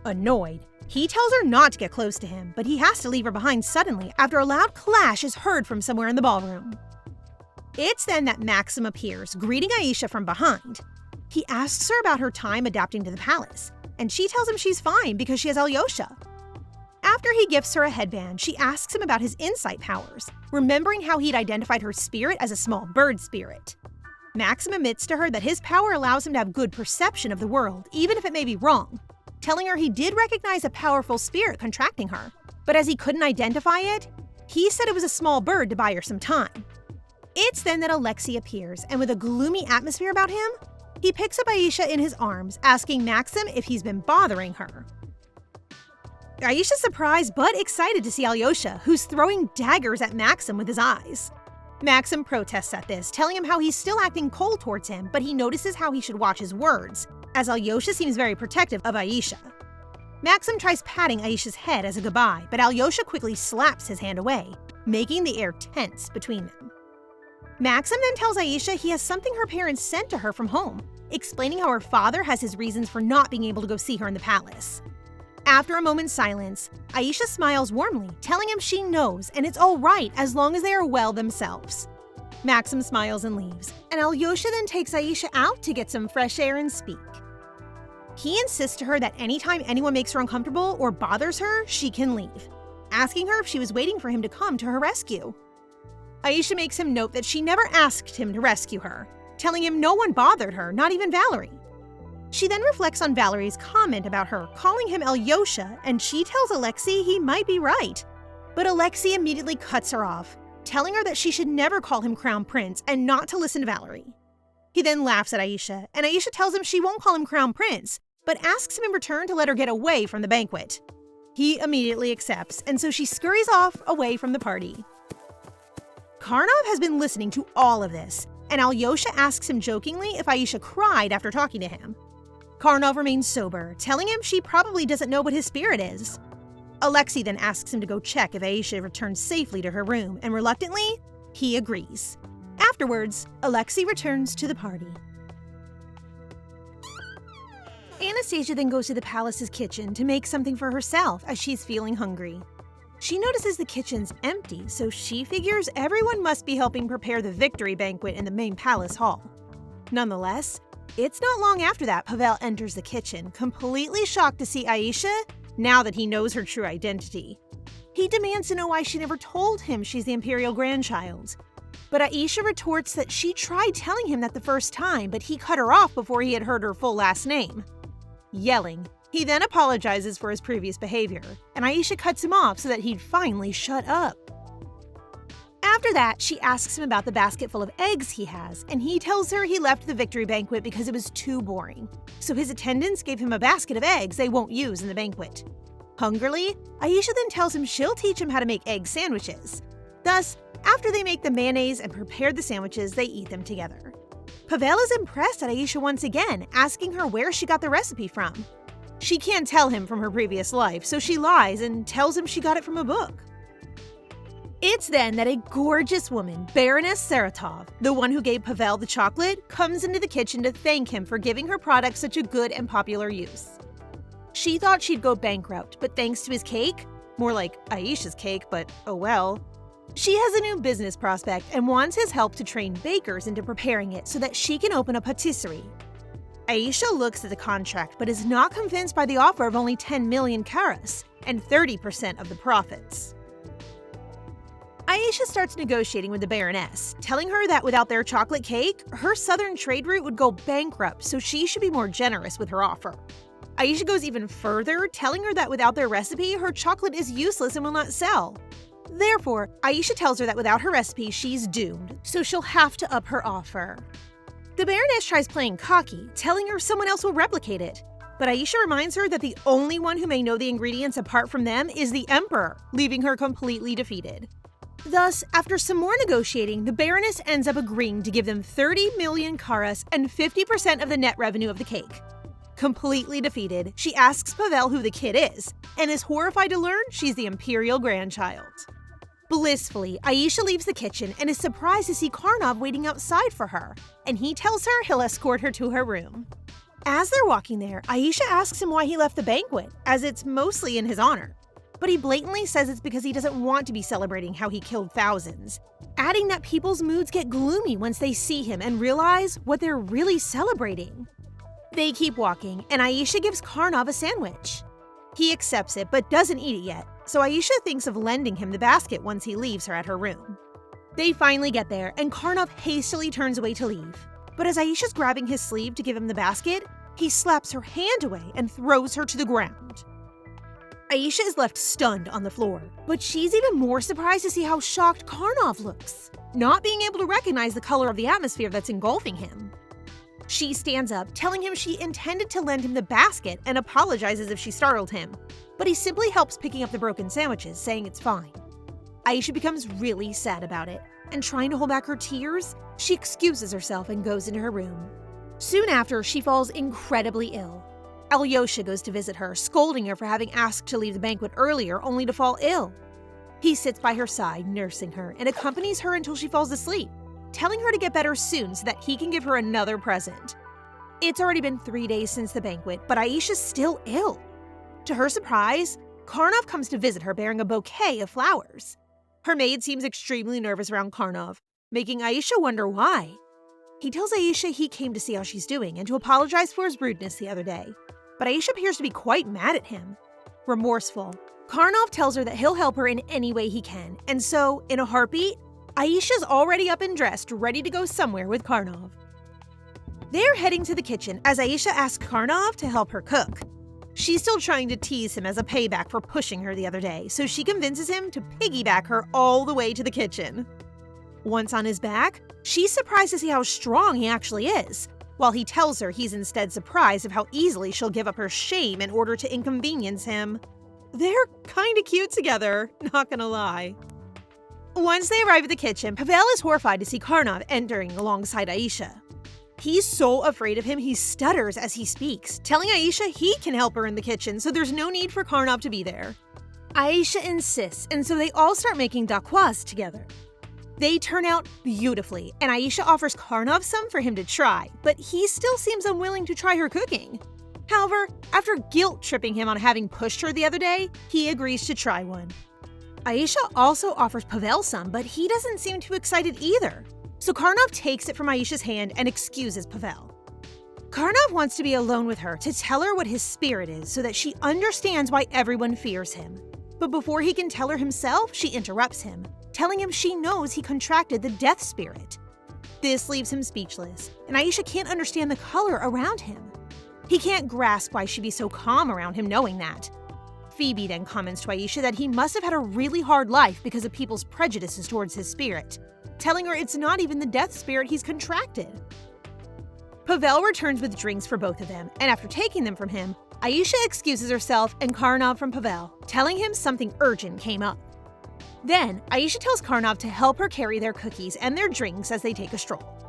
Annoyed, he tells her not to get close to him, but he has to leave her behind suddenly after a loud clash is heard from somewhere in the ballroom. It's then that Maxim appears, greeting Aisha from behind. He asks her about her time adapting to the palace, and she tells him she's fine because she has Alyosha. After he gifts her a headband, she asks him about his insight powers, remembering how he'd identified her spirit as a small bird spirit. Maxim admits to her that his power allows him to have good perception of the world, even if it may be wrong, telling her he did recognize a powerful spirit contracting her, but as he couldn't identify it, he said it was a small bird to buy her some time. It's then that Alexei appears, and with a gloomy atmosphere about him, he picks up Aisha in his arms, asking Maxim if he's been bothering her. Aisha's surprised but excited to see Alyosha, who's throwing daggers at Maxim with his eyes. Maxim protests at this, telling him how he's still acting cold towards him, but he notices how he should watch his words, as Alyosha seems very protective of Aisha. Maxim tries patting Aisha's head as a goodbye, but Alyosha quickly slaps his hand away, making the air tense between them. Maxim then tells Aisha he has something her parents sent to her from home, explaining how her father has his reasons for not being able to go see her in the palace. After a moment's silence, Aisha smiles warmly, telling him she knows and it's all right as long as they are well themselves. Maxim smiles and leaves, and Alyosha then takes Aisha out to get some fresh air and speak. He insists to her that anytime anyone makes her uncomfortable or bothers her, she can leave, asking her if she was waiting for him to come to her rescue. Aisha makes him note that she never asked him to rescue her, telling him no one bothered her, not even Valerie. She then reflects on Valerie's comment about her calling him Alyosha, and she tells Alexei he might be right. But Alexei immediately cuts her off, telling her that she should never call him Crown Prince and not to listen to Valerie. He then laughs at Aisha, and Aisha tells him she won't call him Crown Prince, but asks him in return to let her get away from the banquet. He immediately accepts, and so she scurries off away from the party. Karnov has been listening to all of this, and Alyosha asks him jokingly if Aisha cried after talking to him. Karnov remains sober, telling him she probably doesn't know what his spirit is. Alexei then asks him to go check if Aisha returns safely to her room, and reluctantly, he agrees. Afterwards, Alexei returns to the party. Anastasia then goes to the palace's kitchen to make something for herself as she's feeling hungry. She notices the kitchen's empty, so she figures everyone must be helping prepare the victory banquet in the main palace hall. Nonetheless, it's not long after that Pavel enters the kitchen, completely shocked to see Aisha now that he knows her true identity. He demands to know why she never told him she's the imperial grandchild. But Aisha retorts that she tried telling him that the first time, but he cut her off before he had heard her full last name. Yelling, he then apologizes for his previous behavior, and Aisha cuts him off so that he'd finally shut up. After that, she asks him about the basket full of eggs he has, and he tells her he left the victory banquet because it was too boring. So his attendants gave him a basket of eggs they won't use in the banquet. Hungrily, Aisha then tells him she'll teach him how to make egg sandwiches. Thus, after they make the mayonnaise and prepare the sandwiches, they eat them together. Pavel is impressed at Aisha once again, asking her where she got the recipe from. She can't tell him from her previous life, so she lies and tells him she got it from a book. It's then that a gorgeous woman, Baroness Saratov, the one who gave Pavel the chocolate, comes into the kitchen to thank him for giving her product such a good and popular use. She thought she'd go bankrupt, but thanks to his cake, more like Aisha's cake, but oh well, she has a new business prospect and wants his help to train bakers into preparing it so that she can open a patisserie. Aisha looks at the contract but is not convinced by the offer of only 10 million karas and 30% of the profits. Aisha starts negotiating with the Baroness, telling her that without their chocolate cake, her southern trade route would go bankrupt, so she should be more generous with her offer. Aisha goes even further, telling her that without their recipe, her chocolate is useless and will not sell. Therefore, Aisha tells her that without her recipe, she's doomed, so she'll have to up her offer. The Baroness tries playing cocky, telling her someone else will replicate it. But Aisha reminds her that the only one who may know the ingredients apart from them is the Emperor, leaving her completely defeated. Thus, after some more negotiating, the Baroness ends up agreeing to give them 30 million karas and 50% of the net revenue of the cake. Completely defeated, she asks Pavel who the kid is, and is horrified to learn she's the imperial grandchild. Blissfully, Aisha leaves the kitchen and is surprised to see Karnov waiting outside for her, and he tells her he'll escort her to her room. As they're walking there, Aisha asks him why he left the banquet, as it's mostly in his honor. But he blatantly says it's because he doesn't want to be celebrating how he killed thousands, adding that people's moods get gloomy once they see him and realize what they're really celebrating. They keep walking, and Aisha gives Karnov a sandwich. He accepts it, but doesn't eat it yet, so Aisha thinks of lending him the basket once he leaves her at her room. They finally get there, and Karnov hastily turns away to leave. But as Aisha's grabbing his sleeve to give him the basket, he slaps her hand away and throws her to the ground. Aisha is left stunned on the floor, but she's even more surprised to see how shocked Karnov looks, not being able to recognize the color of the atmosphere that's engulfing him. She stands up, telling him she intended to lend him the basket and apologizes if she startled him, but he simply helps picking up the broken sandwiches, saying it's fine. Aisha becomes really sad about it, and trying to hold back her tears, she excuses herself and goes into her room. Soon after, she falls incredibly ill. Alyosha goes to visit her, scolding her for having asked to leave the banquet earlier only to fall ill. He sits by her side, nursing her, and accompanies her until she falls asleep, telling her to get better soon so that he can give her another present. It's already been 3 days since the banquet, but Aisha's still ill. To her surprise, Karnov comes to visit her bearing a bouquet of flowers. Her maid seems extremely nervous around Karnov, making Aisha wonder why. He tells Aisha he came to see how she's doing and to apologize for his rudeness the other day, but Aisha appears to be quite mad at him. Remorseful, Karnov tells her that he'll help her in any way he can, and so, in a heartbeat, Aisha's already up and dressed, ready to go somewhere with Karnov. They're heading to the kitchen as Aisha asks Karnov to help her cook. She's still trying to tease him as a payback for pushing her the other day, so she convinces him to piggyback her all the way to the kitchen. Once on his back, she's surprised to see how strong he actually is, while he tells her he's instead surprised of how easily she'll give up her shame in order to inconvenience him. They're kinda cute together, not gonna lie. Once they arrive at the kitchen, Pavel is horrified to see Karnov entering alongside Aisha. He's so afraid of him he stutters as he speaks, telling Aisha he can help her in the kitchen so there's no need for Karnov to be there. Aisha insists, and so they all start making dakwas together. They turn out beautifully, and Aisha offers Karnov some for him to try, but he still seems unwilling to try her cooking. However, after guilt-tripping him on having pushed her the other day, he agrees to try one. Aisha also offers Pavel some, but he doesn't seem too excited either. So Karnov takes it from Aisha's hand and excuses Pavel. Karnov wants to be alone with her to tell her what his spirit is so that she understands why everyone fears him. But before he can tell her himself, she interrupts him, telling him she knows he contracted the death spirit. This leaves him speechless, and Aisha can't understand the color around him. He can't grasp why she'd be so calm around him knowing that. Phoebe then comments to Aisha that he must have had a really hard life because of people's prejudices towards his spirit, telling her it's not even the death spirit he's contracted. Pavel returns with drinks for both of them, and after taking them from him, Aisha excuses herself and Karnov from Pavel, telling him something urgent came up. Then, Aisha tells Karnov to help her carry their cookies and their drinks as they take a stroll.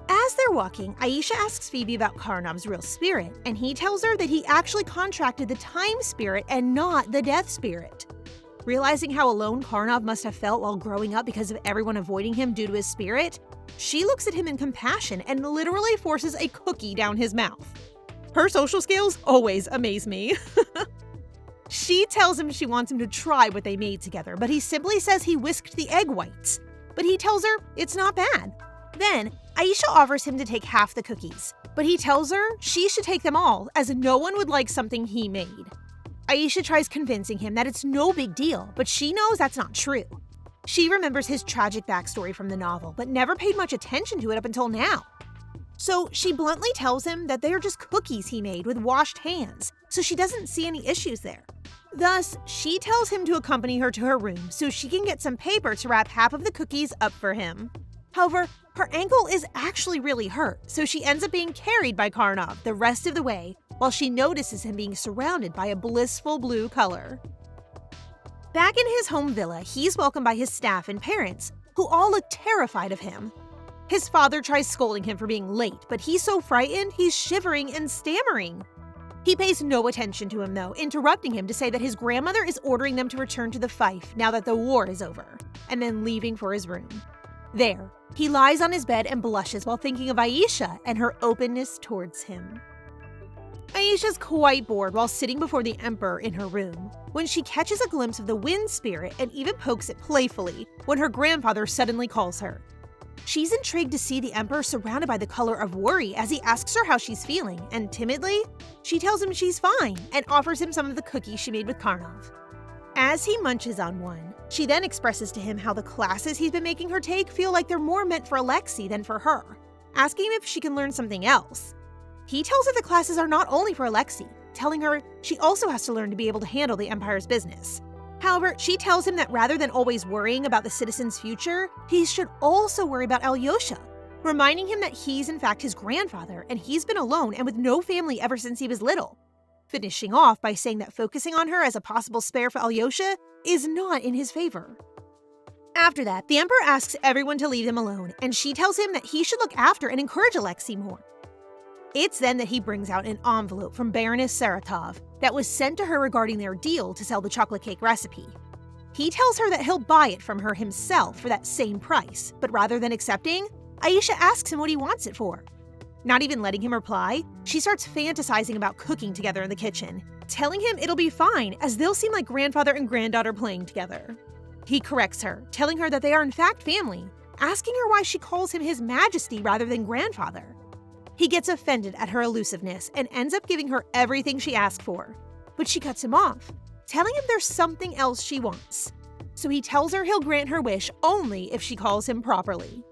As they're walking, Aisha asks Phoebe about Karnov's real spirit, and he tells her that he actually contracted the time spirit and not the death spirit. Realizing how alone Karnov must have felt while growing up because of everyone avoiding him due to his spirit, she looks at him in compassion and literally forces a cookie down his mouth. Her social skills always amaze me. She tells him she wants him to try what they made together, but he simply says he whisked the egg whites. But he tells her it's not bad. Then, Aisha offers him to take half the cookies, but he tells her she should take them all as no one would like something he made. Aisha tries convincing him that it's no big deal, but she knows that's not true. She remembers his tragic backstory from the novel, but never paid much attention to it up until now. So she bluntly tells him that they are just cookies he made with washed hands, so she doesn't see any issues there. Thus, she tells him to accompany her to her room so she can get some paper to wrap half of the cookies up for him. However, her ankle is actually really hurt, so she ends up being carried by Karnov the rest of the way while she notices him being surrounded by a blissful blue color. Back in his home villa, he's welcomed by his staff and parents, who all look terrified of him. His father tries scolding him for being late, but he's so frightened he's shivering and stammering. He pays no attention to him though, interrupting him to say that his grandmother is ordering them to return to the fief now that the war is over, and then leaving for his room. There, he lies on his bed and blushes while thinking of Aisha and her openness towards him. Aisha's quite bored while sitting before the Emperor in her room, when she catches a glimpse of the wind spirit and even pokes it playfully when her grandfather suddenly calls her. She's intrigued to see the Emperor surrounded by the color of worry as he asks her how she's feeling, and timidly, she tells him she's fine and offers him some of the cookies she made with Karnov. As he munches on one, she then expresses to him how the classes he's been making her take feel like they're more meant for Alexei than for her, asking him if she can learn something else. He tells her the classes are not only for Alexei, telling her she also has to learn to be able to handle the Empire's business. However, she tells him that rather than always worrying about the citizen's future, he should also worry about Alyosha, reminding him that he's in fact his grandfather and he's been alone and with no family ever since he was little. Finishing off by saying that focusing on her as a possible spare for Alyosha is not in his favor. After that, the Emperor asks everyone to leave him alone, and she tells him that he should look after and encourage Alexei more. It's then that he brings out an envelope from Baroness Saratov that was sent to her regarding their deal to sell the chocolate cake recipe. He tells her that he'll buy it from her himself for that same price, but rather than accepting, Aisha asks him what he wants it for. Not even letting him reply, she starts fantasizing about cooking together in the kitchen, telling him it'll be fine as they'll seem like grandfather and granddaughter playing together. He corrects her, telling her that they are in fact family, asking her why she calls him His Majesty rather than grandfather. He gets offended at her elusiveness and ends up giving her everything she asked for, but she cuts him off, telling him there's something else she wants. So he tells her he'll grant her wish only if she calls him properly.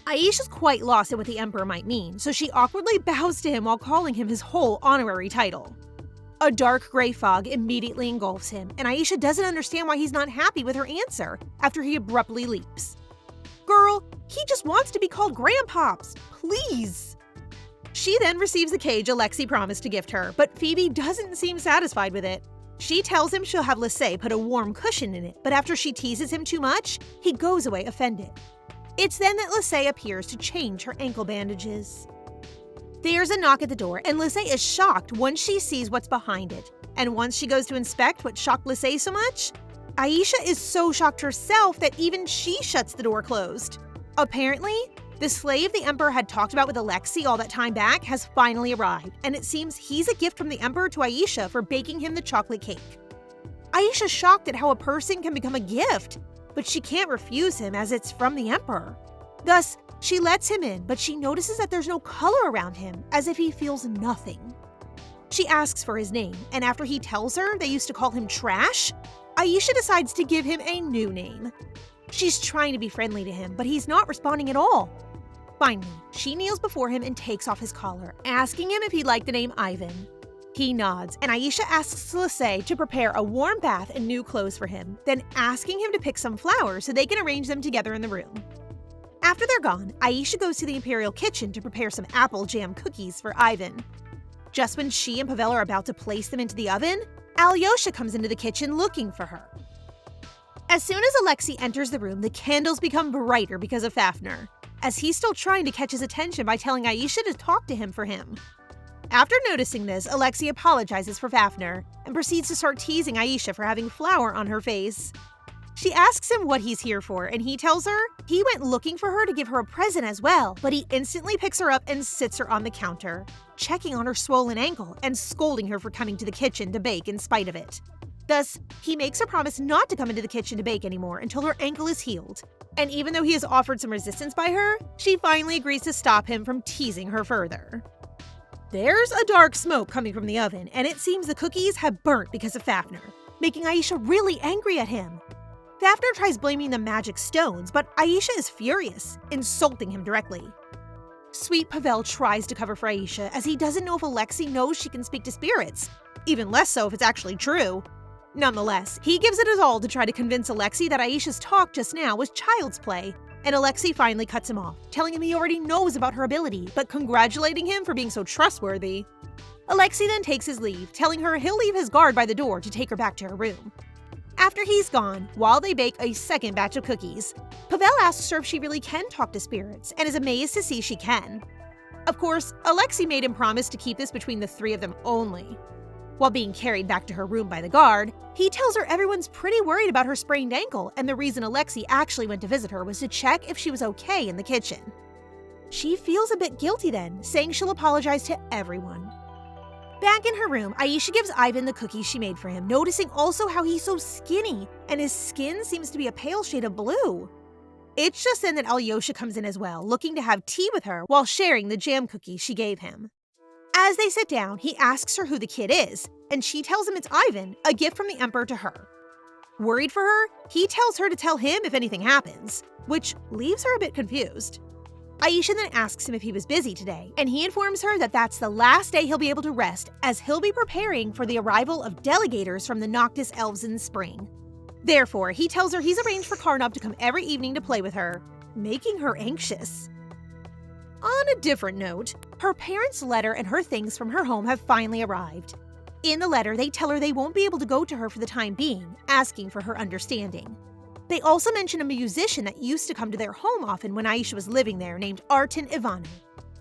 Aisha's quite lost at what the Emperor might mean, so she awkwardly bows to him while calling him his whole honorary title. A dark gray fog immediately engulfs him, and Aisha doesn't understand why he's not happy with her answer after he abruptly leaps. Girl, he just wants to be called Grandpops, please! She then receives the cage Alexei promised to gift her, but Phoebe doesn't seem satisfied with it. She tells him she'll have Lissay put a warm cushion in it, but after she teases him too much, he goes away offended. It's then that Lissay appears to change her ankle bandages. There's a knock at the door, and Lissay is shocked once she sees what's behind it. And once she goes to inspect what shocked Lissay so much, Aisha is so shocked herself that even she shuts the door closed. Apparently, the slave the Emperor had talked about with Alexei all that time back has finally arrived, and it seems he's a gift from the Emperor to Aisha for baking him the chocolate cake. Aisha's shocked at how a person can become a gift, but she can't refuse him as it's from the Emperor. Thus, she lets him in, but she notices that there's no color around him, as if he feels nothing. She asks for his name, and after he tells her they used to call him Trash, Aisha decides to give him a new name. She's trying to be friendly to him, but he's not responding at all. Finally, she kneels before him and takes off his collar, asking him if he'd like the name Ivan. He nods, and Aisha asks Lissay to prepare a warm bath and new clothes for him, then asking him to pick some flowers so they can arrange them together in the room. After they're gone, Aisha goes to the imperial kitchen to prepare some apple jam cookies for Ivan. Just when she and Pavel are about to place them into the oven, Alyosha comes into the kitchen looking for her. As soon as Alexei enters the room, the candles become brighter because of Fafnir, as he's still trying to catch his attention by telling Aisha to talk to him for him. After noticing this, Alexei apologizes for Fafnir and proceeds to start teasing Aisha for having flour on her face. She asks him what he's here for, and he tells her he went looking for her to give her a present as well, but he instantly picks her up and sits her on the counter, checking on her swollen ankle and scolding her for coming to the kitchen to bake in spite of it. Thus, he makes her promise not to come into the kitchen to bake anymore until her ankle is healed. And even though he has offered some resistance by her, she finally agrees to stop him from teasing her further. There's a dark smoke coming from the oven, and it seems the cookies have burnt because of Fafnir, making Aisha really angry at him. Fafnir tries blaming the magic stones, but Aisha is furious, insulting him directly. Sweet Pavel tries to cover for Aisha as he doesn't know if Alexei knows she can speak to spirits, even less so if it's actually true. Nonetheless, he gives it his all to try to convince Alexei that Aisha's talk just now was child's play, and Alexei finally cuts him off, telling him he already knows about her ability, but congratulating him for being so trustworthy. Alexei then takes his leave, telling her he'll leave his guard by the door to take her back to her room. After he's gone, while they bake a second batch of cookies, Pavel asks her if she really can talk to spirits, and is amazed to see she can. Of course, Alexei made him promise to keep this between the three of them only. While being carried back to her room by the guard, he tells her everyone's pretty worried about her sprained ankle, and the reason Alexei actually went to visit her was to check if she was okay in the kitchen. She feels a bit guilty then, saying she'll apologize to everyone. Back in her room, Aisha gives Ivan the cookies she made for him, noticing also how he's so skinny, and his skin seems to be a pale shade of blue. It's just then that Alyosha comes in as well, looking to have tea with her while sharing the jam cookies she gave him. As they sit down, he asks her who the kid is, and she tells him it's Ivan, a gift from the Emperor to her. Worried for her, he tells her to tell him if anything happens, which leaves her a bit confused. Aisha then asks him if he was busy today, and he informs her that that's the last day he'll be able to rest, as he'll be preparing for the arrival of delegators from the Noctis Elves in spring. Therefore, he tells her he's arranged for Karnov to come every evening to play with her, making her anxious. On a different note, her parents' letter and her things from her home have finally arrived. In the letter, they tell her they won't be able to go to her for the time being, asking for her understanding. They also mention a musician that used to come to their home often when Aisha was living there named Arten Ivanov,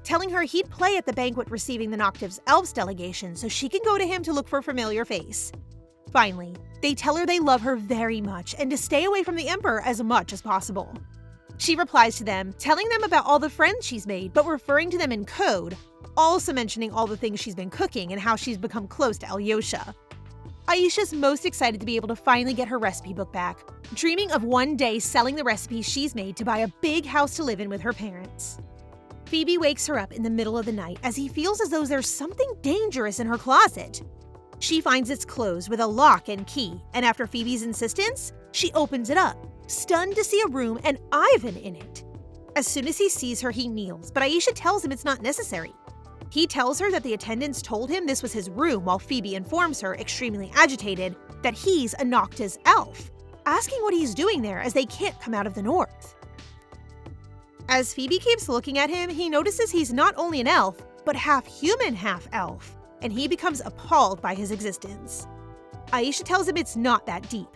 telling her he'd play at the banquet receiving the Noctis Elves delegation so she can go to him to look for a familiar face. Finally, they tell her they love her very much and to stay away from the Emperor as much as possible. She replies to them, telling them about all the friends she's made, but referring to them in code, also mentioning all the things she's been cooking and how she's become close to Alyosha. Aisha's most excited to be able to finally get her recipe book back, dreaming of one day selling the recipes she's made to buy a big house to live in with her parents. Phoebe wakes her up in the middle of the night as he feels as though there's something dangerous in her closet. She finds it's closed with a lock and key, and after Phoebe's insistence, she opens it up, stunned to see a room and Ivan in it. As soon as he sees her, he kneels, but Aisha tells him it's not necessary. He tells her that the attendants told him this was his room, while Phoebe informs her, extremely agitated, that he's a Noctis elf, asking what he's doing there as they can't come out of the north. As Phoebe keeps looking at him, he notices he's not only an elf, but half human, half elf, and he becomes appalled by his existence. Aisha tells him it's not that deep,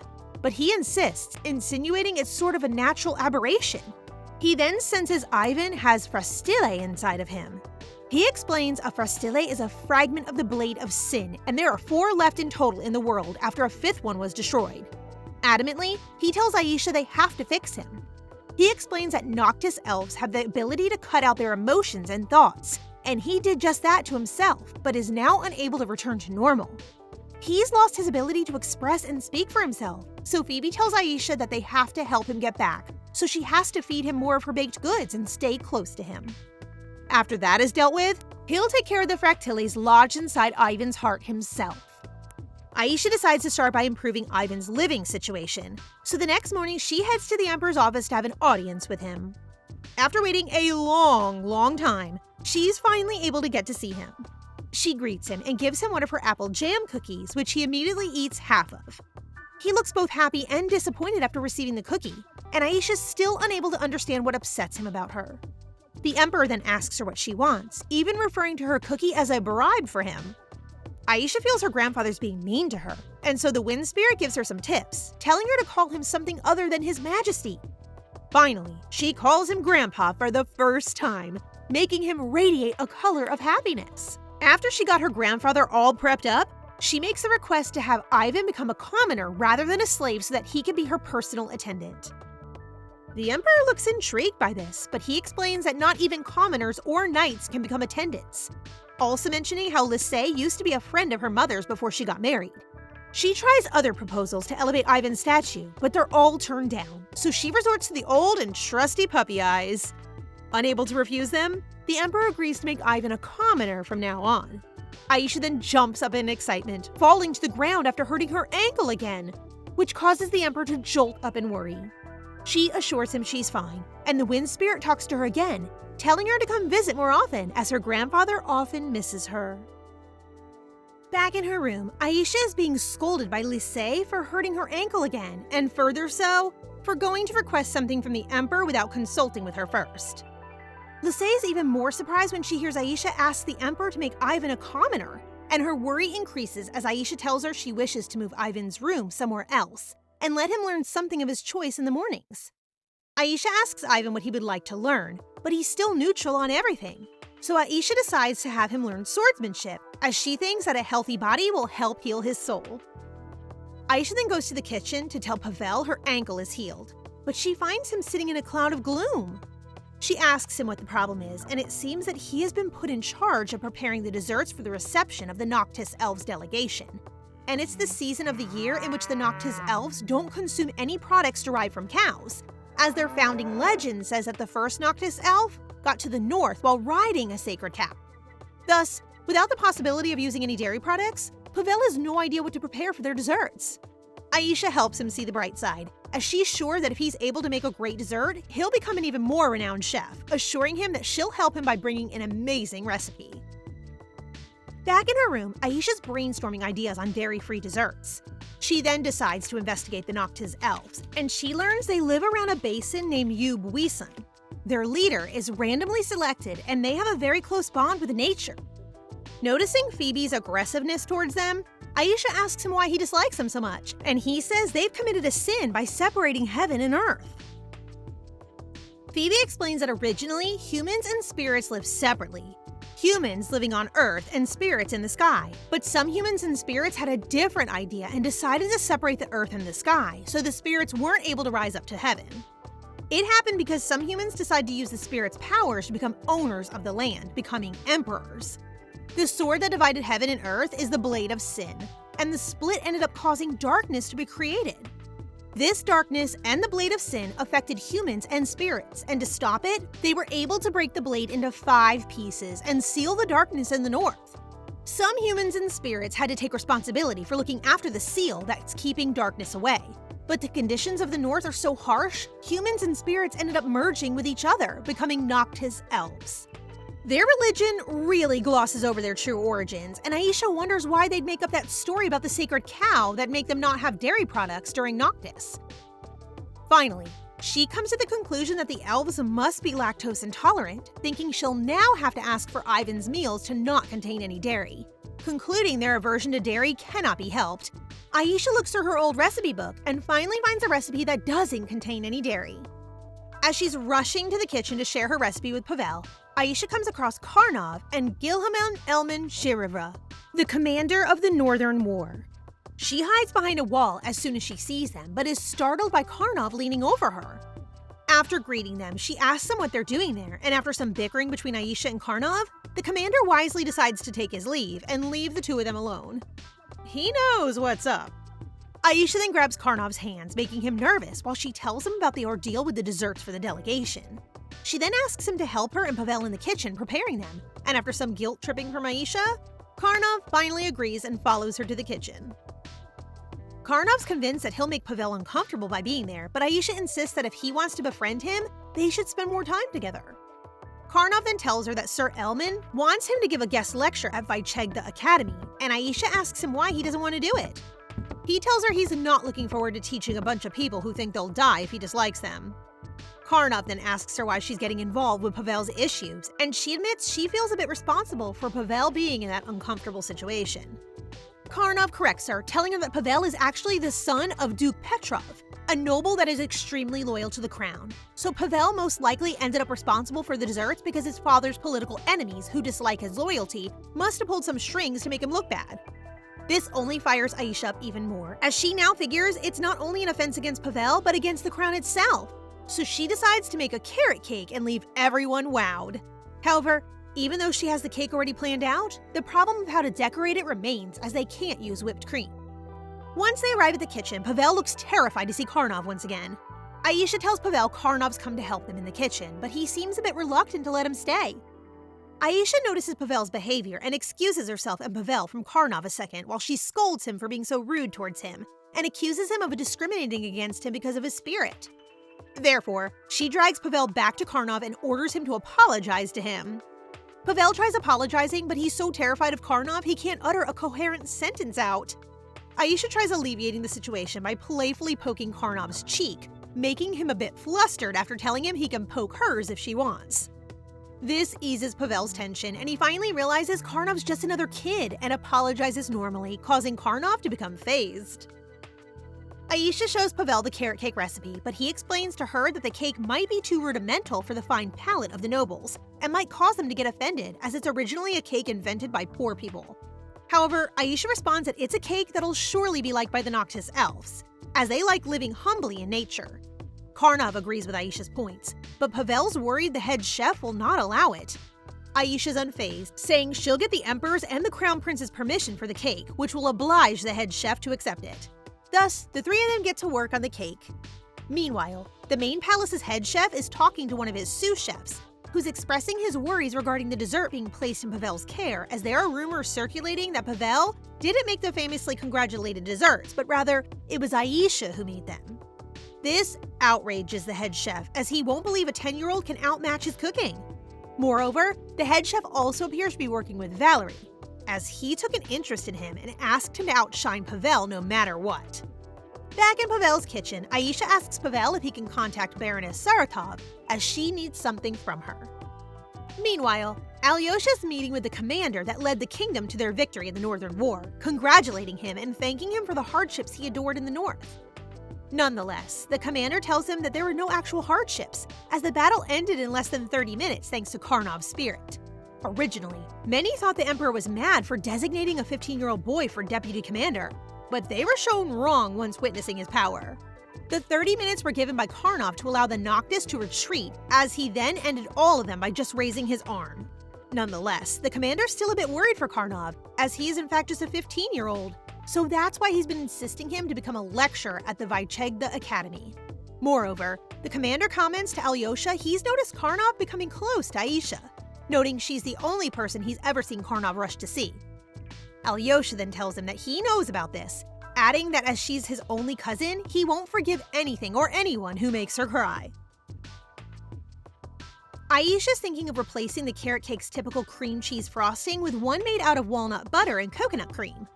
but he insists, insinuating it's sort of a natural aberration. He then senses Ivan has frastille inside of him. He explains a frastille is a fragment of the blade of sin, and there are 4 left in total in the world after a 5th one was destroyed. Adamantly, he tells Aisha they have to fix him. He explains that Noctis elves have the ability to cut out their emotions and thoughts, and he did just that to himself, but is now unable to return to normal. He's lost his ability to express and speak for himself, so Phoebe tells Aisha that they have to help him get back, so she has to feed him more of her baked goods and stay close to him. After that is dealt with, he'll take care of the fractilles lodged inside Ivan's heart himself. Aisha decides to start by improving Ivan's living situation, so the next morning she heads to the Emperor's office to have an audience with him. After waiting a long time, she's finally able to get to see him. She greets him and gives him one of her apple jam cookies, which he immediately eats half of. He looks both happy and disappointed after receiving the cookie, and Aisha's still unable to understand what upsets him about her. The Emperor then asks her what she wants, even referring to her cookie as a bribe for him. Aisha feels her grandfather's being mean to her, and so the Wind Spirit gives her some tips, telling her to call him something other than His Majesty. Finally, she calls him Grandpa for the first time, making him radiate a color of happiness. After she got her grandfather all prepped up, she makes a request to have Ivan become a commoner rather than a slave so that he can be her personal attendant. The Emperor looks intrigued by this, but he explains that not even commoners or knights can become attendants, also mentioning how Lisey used to be a friend of her mother's before she got married. She tries other proposals to elevate Ivan's statue, but they're all turned down, so she resorts to the old and trusty puppy eyes. Unable to refuse them, the Emperor agrees to make Ivan a commoner from now on. Aisha then jumps up in excitement, falling to the ground after hurting her ankle again, which causes the Emperor to jolt up in worry. She assures him she's fine, and the Wind Spirit talks to her again, telling her to come visit more often as her grandfather often misses her. Back in her room, Aisha is being scolded by Lisey for hurting her ankle again, and further so, for going to request something from the Emperor without consulting with her first. Lisey is even more surprised when she hears Aisha ask the Emperor to make Ivan a commoner, and her worry increases as Aisha tells her she wishes to move Ivan's room somewhere else, and let him learn something of his choice in the mornings. Aisha asks Ivan what he would like to learn, but he's still neutral on everything. So Aisha decides to have him learn swordsmanship, as she thinks that a healthy body will help heal his soul. Aisha then goes to the kitchen to tell Pavel her ankle is healed, but she finds him sitting in a cloud of gloom. She asks him what the problem is, and it seems that he has been put in charge of preparing the desserts for the reception of the Noctis Elves delegation. And it's the season of the year in which the Noctis Elves don't consume any products derived from cows, as their founding legend says that the first Noctis Elf got to the north while riding a sacred cow. Thus, without the possibility of using any dairy products, Pavel has no idea what to prepare for their desserts. Aisha helps him see the bright side, as she's sure that if he's able to make a great dessert, he'll become an even more renowned chef, assuring him that she'll help him by bringing an amazing recipe. Back in her room, Aisha's brainstorming ideas on dairy-free desserts. She then decides to investigate the Noctis Elves, and she learns they live around a basin named Yub-Wisan. Their leader is randomly selected, and they have a very close bond with nature. Noticing Phoebe's aggressiveness towards them, Aisha asks him why he dislikes them so much, and he says they've committed a sin by separating heaven and earth. Phoebe explains that originally, humans and spirits live separately. Humans living on Earth and spirits in the sky. But some humans and spirits had a different idea and decided to separate the Earth and the sky, so the spirits weren't able to rise up to heaven. It happened because some humans decided to use the spirit's powers to become owners of the land, becoming emperors. The sword that divided heaven and earth is the blade of sin, and the split ended up causing darkness to be created. This darkness and the blade of sin affected humans and spirits, and to stop it, they were able to break the blade into 5 pieces and seal the darkness in the north. Some humans and spirits had to take responsibility for looking after the seal that's keeping darkness away. But the conditions of the north are so harsh, humans and spirits ended up merging with each other, becoming Noctis elves. Their religion really glosses over their true origins, and Aisha wonders why they'd make up that story about the sacred cow that make them not have dairy products during Noctis. Finally, she comes to the conclusion that the elves must be lactose intolerant, thinking she'll now have to ask for Ivan's meals to not contain any dairy. Concluding their aversion to dairy cannot be helped, Aisha looks through her old recipe book and finally finds a recipe that doesn't contain any dairy. As she's rushing to the kitchen to share her recipe with Pavel, Aisha comes across Karnov and Gilhaman Elman Shirivra, the commander of the Northern War. She hides behind a wall as soon as she sees them, but is startled by Karnov leaning over her. After greeting them, she asks them what they're doing there, and after some bickering between Aisha and Karnov, the commander wisely decides to take his leave and leave the two of them alone. He knows what's up. Aisha then grabs Karnov's hands, making him nervous while she tells him about the ordeal with the desserts for the delegation. She then asks him to help her and Pavel in the kitchen preparing them, and after some guilt-tripping from Aisha, Karnov finally agrees and follows her to the kitchen. Karnov's convinced that he'll make Pavel uncomfortable by being there, but Aisha insists that if he wants to befriend him, they should spend more time together. Karnov then tells her that Sir Elman wants him to give a guest lecture at Vychegda Academy, and Aisha asks him why he doesn't want to do it. He tells her he's not looking forward to teaching a bunch of people who think they'll die if he dislikes them. Karnov then asks her why she's getting involved with Pavel's issues, and she admits she feels a bit responsible for Pavel being in that uncomfortable situation. Karnov corrects her, telling her that Pavel is actually the son of Duke Petrov, a noble that is extremely loyal to the crown. So Pavel most likely ended up responsible for the desserts because his father's political enemies, who dislike his loyalty, must have pulled some strings to make him look bad. This only fires Aisha up even more, as she now figures it's not only an offense against Pavel, but against the crown itself. So she decides to make a carrot cake and leave everyone wowed. However, even though she has the cake already planned out, the problem of how to decorate it remains, as they can't use whipped cream. Once they arrive at the kitchen, Pavel looks terrified to see Karnov once again. Aisha tells Pavel Karnov's come to help them in the kitchen, but he seems a bit reluctant to let him stay. Aisha notices Pavel's behavior and excuses herself and Pavel from Karnov a second while she scolds him for being so rude towards him and accuses him of discriminating against him because of his spirit. Therefore, she drags Pavel back to Karnov and orders him to apologize to him. Pavel tries apologizing, but he's so terrified of Karnov he can't utter a coherent sentence out. Aisha tries alleviating the situation by playfully poking Karnov's cheek, making him a bit flustered after telling him he can poke hers if she wants. This eases Pavel's tension, and he finally realizes Karnov's just another kid and apologizes normally, causing Karnov to become phased. Aisha shows Pavel the carrot cake recipe, but he explains to her that the cake might be too rudimental for the fine palate of the nobles, and might cause them to get offended as it's originally a cake invented by poor people. However, Aisha responds that it's a cake that'll surely be liked by the Noctis elves, as they like living humbly in nature. Karnov agrees with Aisha's points, but Pavel's worried the head chef will not allow it. Aisha's unfazed, saying she'll get the Emperor's and the Crown Prince's permission for the cake, which will oblige the head chef to accept it. Thus, the three of them get to work on the cake. Meanwhile, the main palace's head chef is talking to one of his sous chefs, who's expressing his worries regarding the dessert being placed in Pavel's care, as there are rumors circulating that Pavel didn't make the famously congratulated desserts, but rather, it was Aisha who made them. This outrages the head chef, as he won't believe a 10-year-old can outmatch his cooking. Moreover, the head chef also appears to be working with Valerie, as he took an interest in him and asked him to outshine Pavel no matter what. Back in Pavel's kitchen, Aisha asks Pavel if he can contact Baroness Saratov, as she needs something from her. Meanwhile, Alyosha's meeting with the commander that led the kingdom to their victory in the Northern War, congratulating him and thanking him for the hardships he endured in the north. Nonetheless, the commander tells him that there were no actual hardships, as the battle ended in less than 30 minutes thanks to Karnov's spirit. Originally, many thought the Emperor was mad for designating a 15-year-old boy for deputy commander, but they were shown wrong once witnessing his power. The 30 minutes were given by Karnov to allow the Noctis to retreat, as he then ended all of them by just raising his arm. Nonetheless, the commander's still a bit worried for Karnov, as he is in fact just a 15-year-old, so that's why he's been insisting him to become a lecturer at the Vychegda Academy. Moreover, the commander comments to Alyosha he's noticed Karnov becoming close to Aisha, noting she's the only person he's ever seen Karnov rush to see. Alyosha then tells him that he knows about this, adding that as she's his only cousin, he won't forgive anything or anyone who makes her cry. Aisha's thinking of replacing the carrot cake's typical cream cheese frosting with one made out of walnut butter and coconut cream.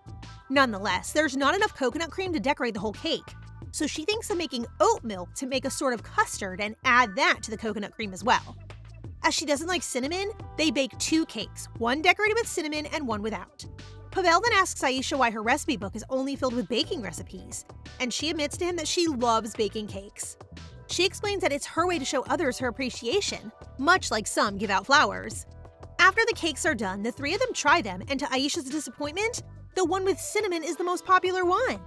Nonetheless, there's not enough coconut cream to decorate the whole cake, so she thinks of making oat milk to make a sort of custard and add that to the coconut cream as well. As she doesn't like cinnamon, they bake 2 cakes, one decorated with cinnamon and one without. Pavel then asks Aisha why her recipe book is only filled with baking recipes, and she admits to him that she loves baking cakes. She explains that it's her way to show others her appreciation, much like some give out flowers. After the cakes are done, the 3 of them try them, and to Aisha's disappointment, the one with cinnamon is the most popular one.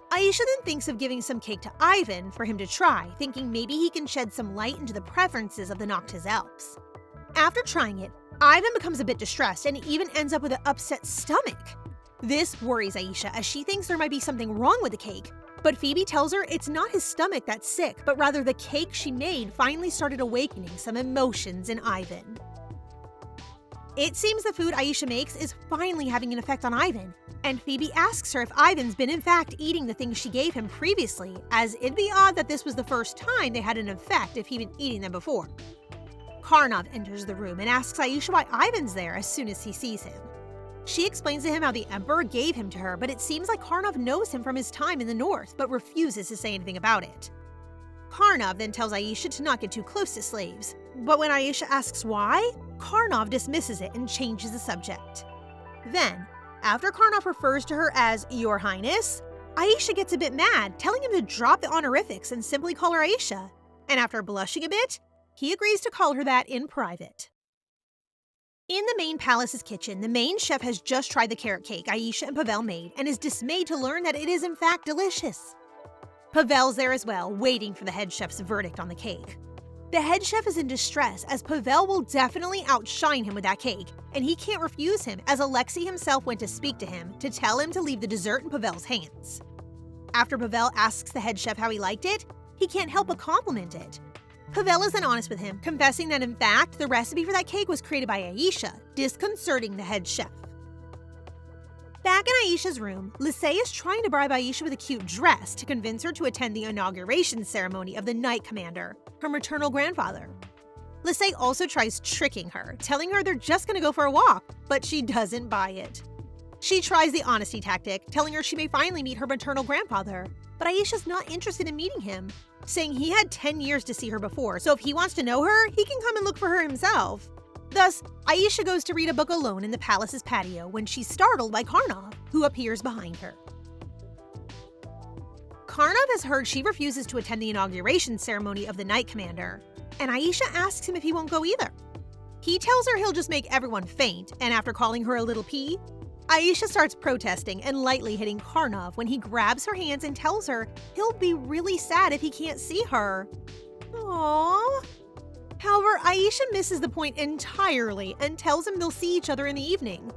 Aisha then thinks of giving some cake to Ivan for him to try, thinking maybe he can shed some light into the preferences of the Noctis elves. After trying it, Ivan becomes a bit distressed and even ends up with an upset stomach. This worries Aisha as she thinks there might be something wrong with the cake, but Phoebe tells her it's not his stomach that's sick, but rather the cake she made finally started awakening some emotions in Ivan. It seems the food Aisha makes is finally having an effect on Ivan, and Phoebe asks her if Ivan's been in fact eating the things she gave him previously, as it'd be odd that this was the first time they had an effect if he'd been eating them before. Karnov enters the room and asks Aisha why Ivan's there as soon as he sees him. She explains to him how the Emperor gave him to her, but it seems like Karnov knows him from his time in the north, but refuses to say anything about it. Karnov then tells Aisha to not get too close to slaves, but when Aisha asks why, Karnov dismisses it and changes the subject. Then, after Karnov refers to her as Your Highness, Aisha gets a bit mad, telling him to drop the honorifics and simply call her Aisha, and after blushing a bit, he agrees to call her that in private. In the main palace's kitchen, the main chef has just tried the carrot cake Aisha and Pavel made and is dismayed to learn that it is in fact delicious. Pavel's there as well, waiting for the head chef's verdict on the cake. The head chef is in distress as Pavel will definitely outshine him with that cake, and he can't refuse him as Alexei himself went to speak to him to tell him to leave the dessert in Pavel's hands. After Pavel asks the head chef how he liked it, he can't help but compliment it. Pavel is then honest with him, confessing that in fact the recipe for that cake was created by Aisha, disconcerting the head chef. Back in Aisha's room, Lisey is trying to bribe Aisha with a cute dress to convince her to attend the inauguration ceremony of the Knight Commander, her maternal grandfather. Lisey also tries tricking her, telling her they're just going to go for a walk, but she doesn't buy it. She tries the honesty tactic, telling her she may finally meet her maternal grandfather, but Aisha's not interested in meeting him, saying he had 10 years to see her before, so if he wants to know her, he can come and look for her himself. Thus, Aisha goes to read a book alone in the palace's patio when she's startled by Karnov, who appears behind her. Karnov has heard she refuses to attend the inauguration ceremony of the Knight Commander, and Aisha asks him if he won't go either. He tells her he'll just make everyone faint, and after calling her a little pea, Aisha starts protesting and lightly hitting Karnov when he grabs her hands and tells her he'll be really sad if he can't see her. Aww. However, Aisha misses the point entirely and tells him they'll see each other in the evening.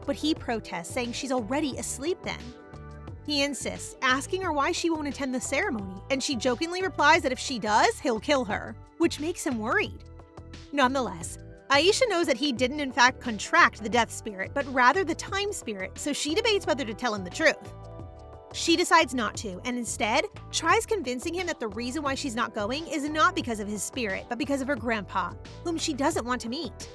But he protests, saying she's already asleep then. He insists, asking her why she won't attend the ceremony, and she jokingly replies that if she does, he'll kill her, which makes him worried. Nonetheless, Aisha knows that he didn't in fact contract the death spirit, but rather the time spirit, so she debates whether to tell him the truth. She decides not to, and instead tries convincing him that the reason why she's not going is not because of his spirit, but because of her grandpa, whom she doesn't want to meet.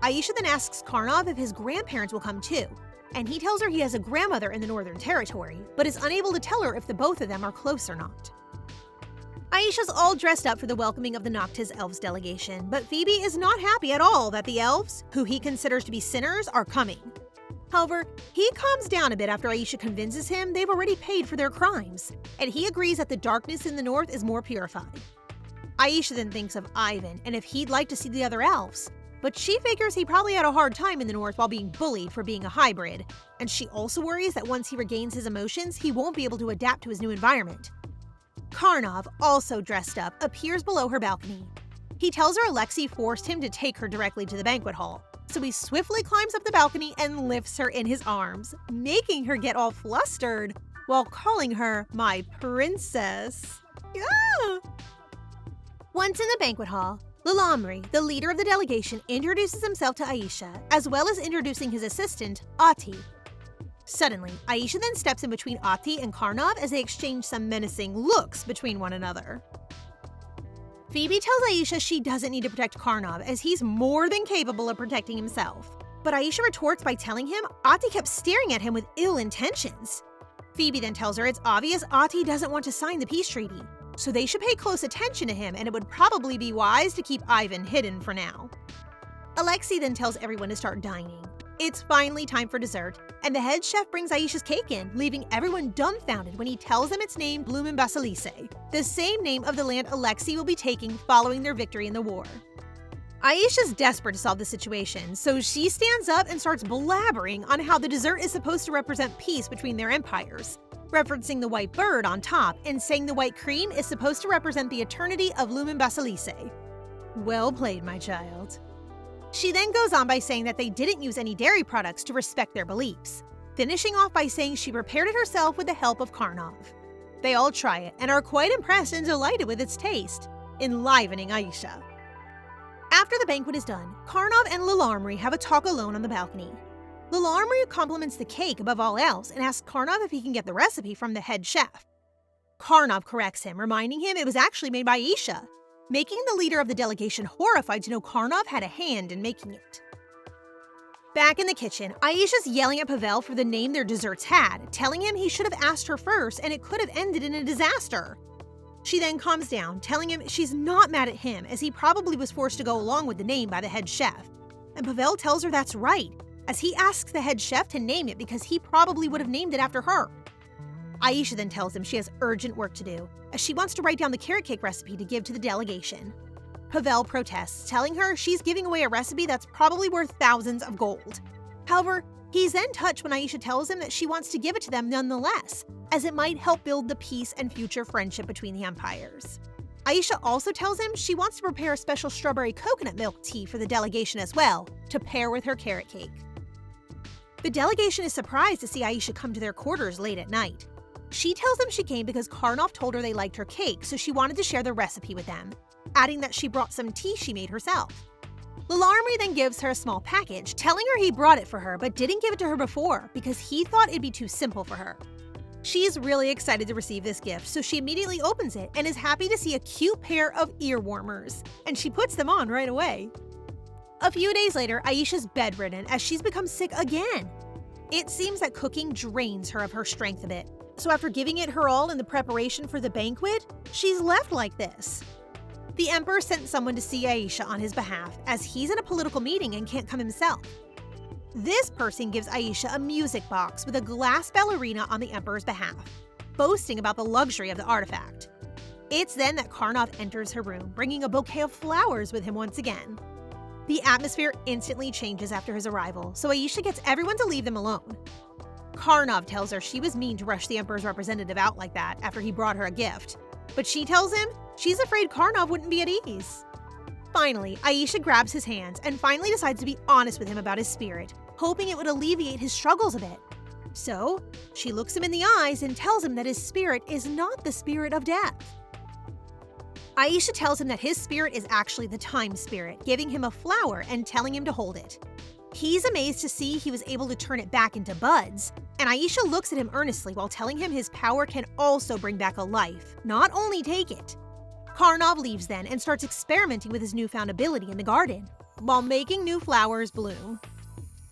Aisha then asks Karnov if his grandparents will come too, and he tells her he has a grandmother in the Northern Territory, but is unable to tell her if the both of them are close or not. Aisha's all dressed up for the welcoming of the Noctis Elves delegation, but Phoebe is not happy at all that the elves, who he considers to be sinners, are coming. However, he calms down a bit after Aisha convinces him they've already paid for their crimes, and he agrees that the darkness in the north is more purified. Aisha then thinks of Ivan and if he'd like to see the other elves, but she figures he probably had a hard time in the north while being bullied for being a hybrid, and she also worries that once he regains his emotions, he won't be able to adapt to his new environment. Karnov, also dressed up, appears below her balcony. He tells her Alexei forced him to take her directly to the banquet hall, so he swiftly climbs up the balcony and lifts her in his arms, making her get all flustered while calling her my princess. Yeah. Once in the banquet hall, Lilamri, the leader of the delegation, introduces himself to Aisha, as well as introducing his assistant, Ati. Suddenly, Aisha then steps in between Ati and Karnov as they exchange some menacing looks between one another. Phoebe tells Aisha she doesn't need to protect Karnov as he's more than capable of protecting himself. But Aisha retorts by telling him Ati kept staring at him with ill intentions. Phoebe then tells her it's obvious Ati doesn't want to sign the peace treaty, so they should pay close attention to him and it would probably be wise to keep Ivan hidden for now. Alexei then tells everyone to start dining. It's finally time for dessert, and the head chef brings Aisha's cake in, leaving everyone dumbfounded when he tells them it's named Blumen Basilise, the same name of the land Alexei will be taking following their victory in the war. Aisha's desperate to solve the situation, so she stands up and starts blabbering on how the dessert is supposed to represent peace between their empires, referencing the white bird on top and saying the white cream is supposed to represent the eternity of Lumen Basilise. Well played, my child. She then goes on by saying that they didn't use any dairy products to respect their beliefs, finishing off by saying she prepared it herself with the help of Karnov. They all try it and are quite impressed and delighted with its taste, enlivening Aisha. After the banquet is done, Karnov and Lilamri have a talk alone on the balcony. Lilamri compliments the cake above all else and asks Karnov if he can get the recipe from the head chef. Karnov corrects him, reminding him it was actually made by Aisha, making the leader of the delegation horrified to know Karnov had a hand in making it. Back in the kitchen, Aisha's yelling at Pavel for the name their desserts had, telling him he should have asked her first and it could have ended in a disaster. She then calms down, telling him she's not mad at him as he probably was forced to go along with the name by the head chef. And Pavel tells her that's right, as he asks the head chef to name it because he probably would have named it after her. Aisha then tells him she has urgent work to do, as she wants to write down the carrot cake recipe to give to the delegation. Pavel protests, telling her she's giving away a recipe that's probably worth thousands of gold. However, he's then touched when Aisha tells him that she wants to give it to them nonetheless, as it might help build the peace and future friendship between the empires. Aisha also tells him she wants to prepare a special strawberry coconut milk tea for the delegation as well, to pair with her carrot cake. The delegation is surprised to see Aisha come to their quarters late at night. She tells them she came because Karnov told her they liked her cake, so she wanted to share the recipe with them, adding that she brought some tea she made herself. Lilamri then gives her a small package, telling her he brought it for her but didn't give it to her before because he thought it'd be too simple for her. She's really excited to receive this gift, so she immediately opens it and is happy to see a cute pair of ear warmers, and she puts them on right away. A few days later, Aisha's bedridden as she's become sick again. It seems that cooking drains her of her strength a bit, so after giving it her all in the preparation for the banquet, she's left like this. The emperor sent someone to see Aisha on his behalf, as he's in a political meeting and can't come himself. This person gives Aisha a music box with a glass ballerina on the emperor's behalf, boasting about the luxury of the artifact. It's then that Karnov enters her room, bringing a bouquet of flowers with him once again. The atmosphere instantly changes after his arrival, so Aisha gets everyone to leave them alone. Karnov tells her she was mean to rush the emperor's representative out like that after he brought her a gift, but she tells him she's afraid Karnov wouldn't be at ease. Finally, Aisha grabs his hands and finally decides to be honest with him about his spirit, hoping it would alleviate his struggles a bit. So, she looks him in the eyes and tells him that his spirit is not the spirit of death. Aisha tells him that his spirit is actually the time spirit, giving him a flower and telling him to hold it. He's amazed to see he was able to turn it back into buds, and Aisha looks at him earnestly while telling him his power can also bring back a life, not only take it. Karnov leaves then and starts experimenting with his newfound ability in the garden, while making new flowers bloom.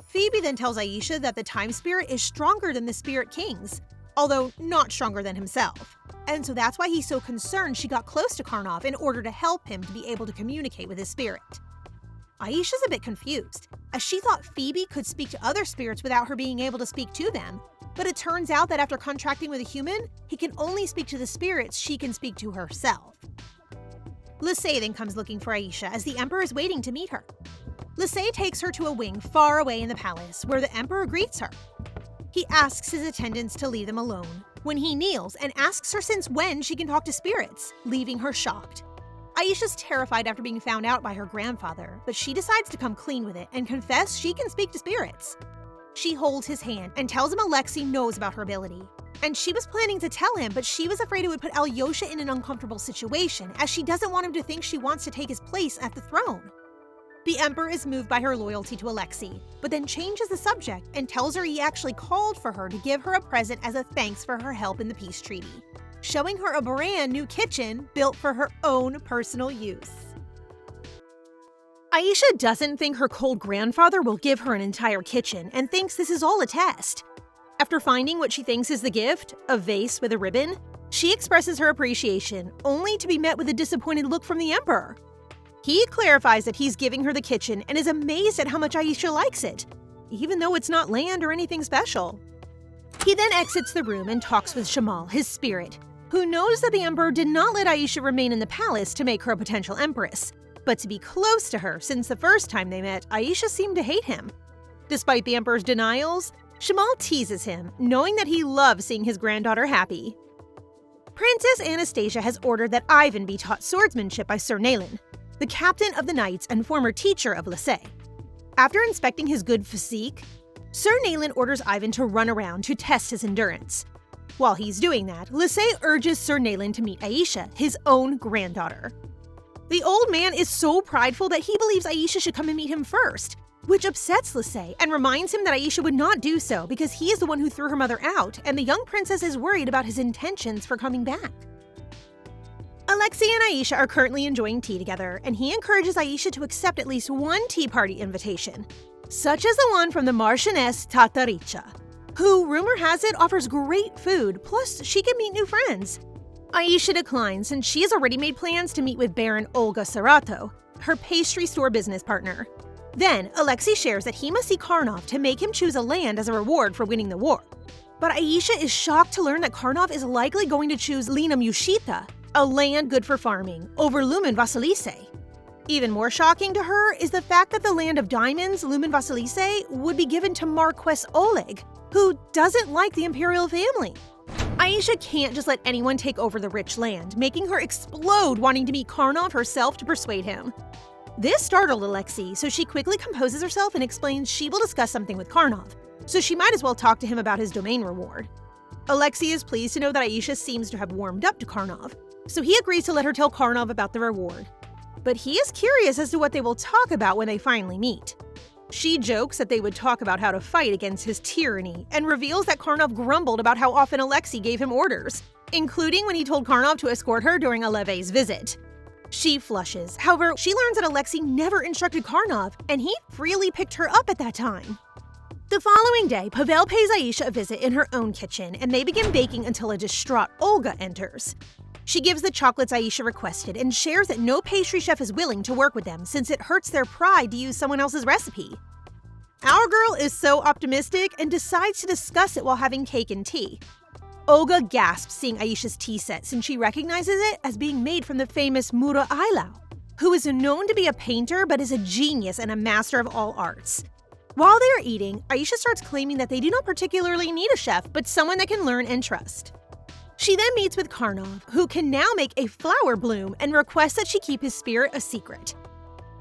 Phoebe then tells Aisha that the time spirit is stronger than the spirit kings, although not stronger than himself, and so that's why he's so concerned she got close to Karnov in order to help him to be able to communicate with his spirit. Aisha's a bit confused, as she thought Phoebe could speak to other spirits without her being able to speak to them, but it turns out that after contracting with a human, he can only speak to the spirits she can speak to herself. Lisay then comes looking for Aisha as the emperor is waiting to meet her. Lisay takes her to a wing far away in the palace, where the emperor greets her. He asks his attendants to leave them alone, when he kneels and asks her since when she can talk to spirits, leaving her shocked. Aisha's terrified after being found out by her grandfather, but she decides to come clean with it and confess she can speak to spirits. She holds his hand and tells him Alexei knows about her ability. And she was planning to tell him, but she was afraid it would put Alyosha in an uncomfortable situation, as she doesn't want him to think she wants to take his place at the throne. The Emperor is moved by her loyalty to Alexei, but then changes the subject and tells her he actually called for her to give her a present as a thanks for her help in the peace treaty, showing her a brand new kitchen built for her own personal use. Aisha doesn't think her cold grandfather will give her an entire kitchen and thinks this is all a test. After finding what she thinks is the gift, a vase with a ribbon, she expresses her appreciation, only to be met with a disappointed look from the Emperor. He clarifies that he's giving her the kitchen and is amazed at how much Aisha likes it, even though it's not land or anything special. He then exits the room and talks with Shamal, his spirit, who knows that the Emperor did not let Aisha remain in the palace to make her a potential empress, but to be close to her since the first time they met, Aisha seemed to hate him. Despite the Emperor's denials, Shamal teases him, knowing that he loves seeing his granddaughter happy. Princess Anastasia has ordered that Ivan be taught swordsmanship by Sir Nayland, the captain of the knights and former teacher of Lisey. After inspecting his good physique, Sir Nayland orders Ivan to run around to test his endurance. While he's doing that, Lisey urges Sir Nayland to meet Aisha, his own granddaughter. The old man is so prideful that he believes Aisha should come and meet him first, which upsets Lisey and reminds him that Aisha would not do so because he is the one who threw her mother out and the young princess is worried about his intentions for coming back. Alexei and Aisha are currently enjoying tea together, and he encourages Aisha to accept at least one tea party invitation, such as the one from the Marchioness Tataricha, who, rumor has it, offers great food, plus she can meet new friends. Aisha declines since she has already made plans to meet with Baron Olga Sarato, her pastry store business partner. Then, Alexei shares that he must see Karnov to make him choose a land as a reward for winning the war. But Aisha is shocked to learn that Karnov is likely going to choose Lina Mushita, a land good for farming, over Lumen Vasilise. Even more shocking to her is the fact that the land of diamonds, Lumen Vasilise, would be given to Marquess Oleg, who doesn't like the imperial family. Aisha can't just let anyone take over the rich land, making her explode wanting to meet Karnov herself to persuade him. This startled Alexei, so she quickly composes herself and explains she will discuss something with Karnov, so she might as well talk to him about his domain reward. Alexei is pleased to know that Aisha seems to have warmed up to Karnov, so he agrees to let her tell Karnov about the reward. But he is curious as to what they will talk about when they finally meet. She jokes that they would talk about how to fight against his tyranny and reveals that Karnov grumbled about how often Alexei gave him orders, including when he told Karnov to escort her during Alevei's visit. She flushes. However, she learns that Alexei never instructed Karnov, and he freely picked her up at that time. The following day, Pavel pays Aisha a visit in her own kitchen, and they begin baking until a distraught Olga enters. She gives the chocolates Aisha requested and shares that no pastry chef is willing to work with them since it hurts their pride to use someone else's recipe. Our girl is so optimistic and decides to discuss it while having cake and tea. Olga gasps seeing Aisha's tea set since she recognizes it as being made from the famous Mura Ailao, who is known to be a painter but is a genius and a master of all arts. While they are eating, Aisha starts claiming that they do not particularly need a chef, but someone they can learn and trust. She then meets with Karnov, who can now make a flower bloom and requests that she keep his spirit a secret.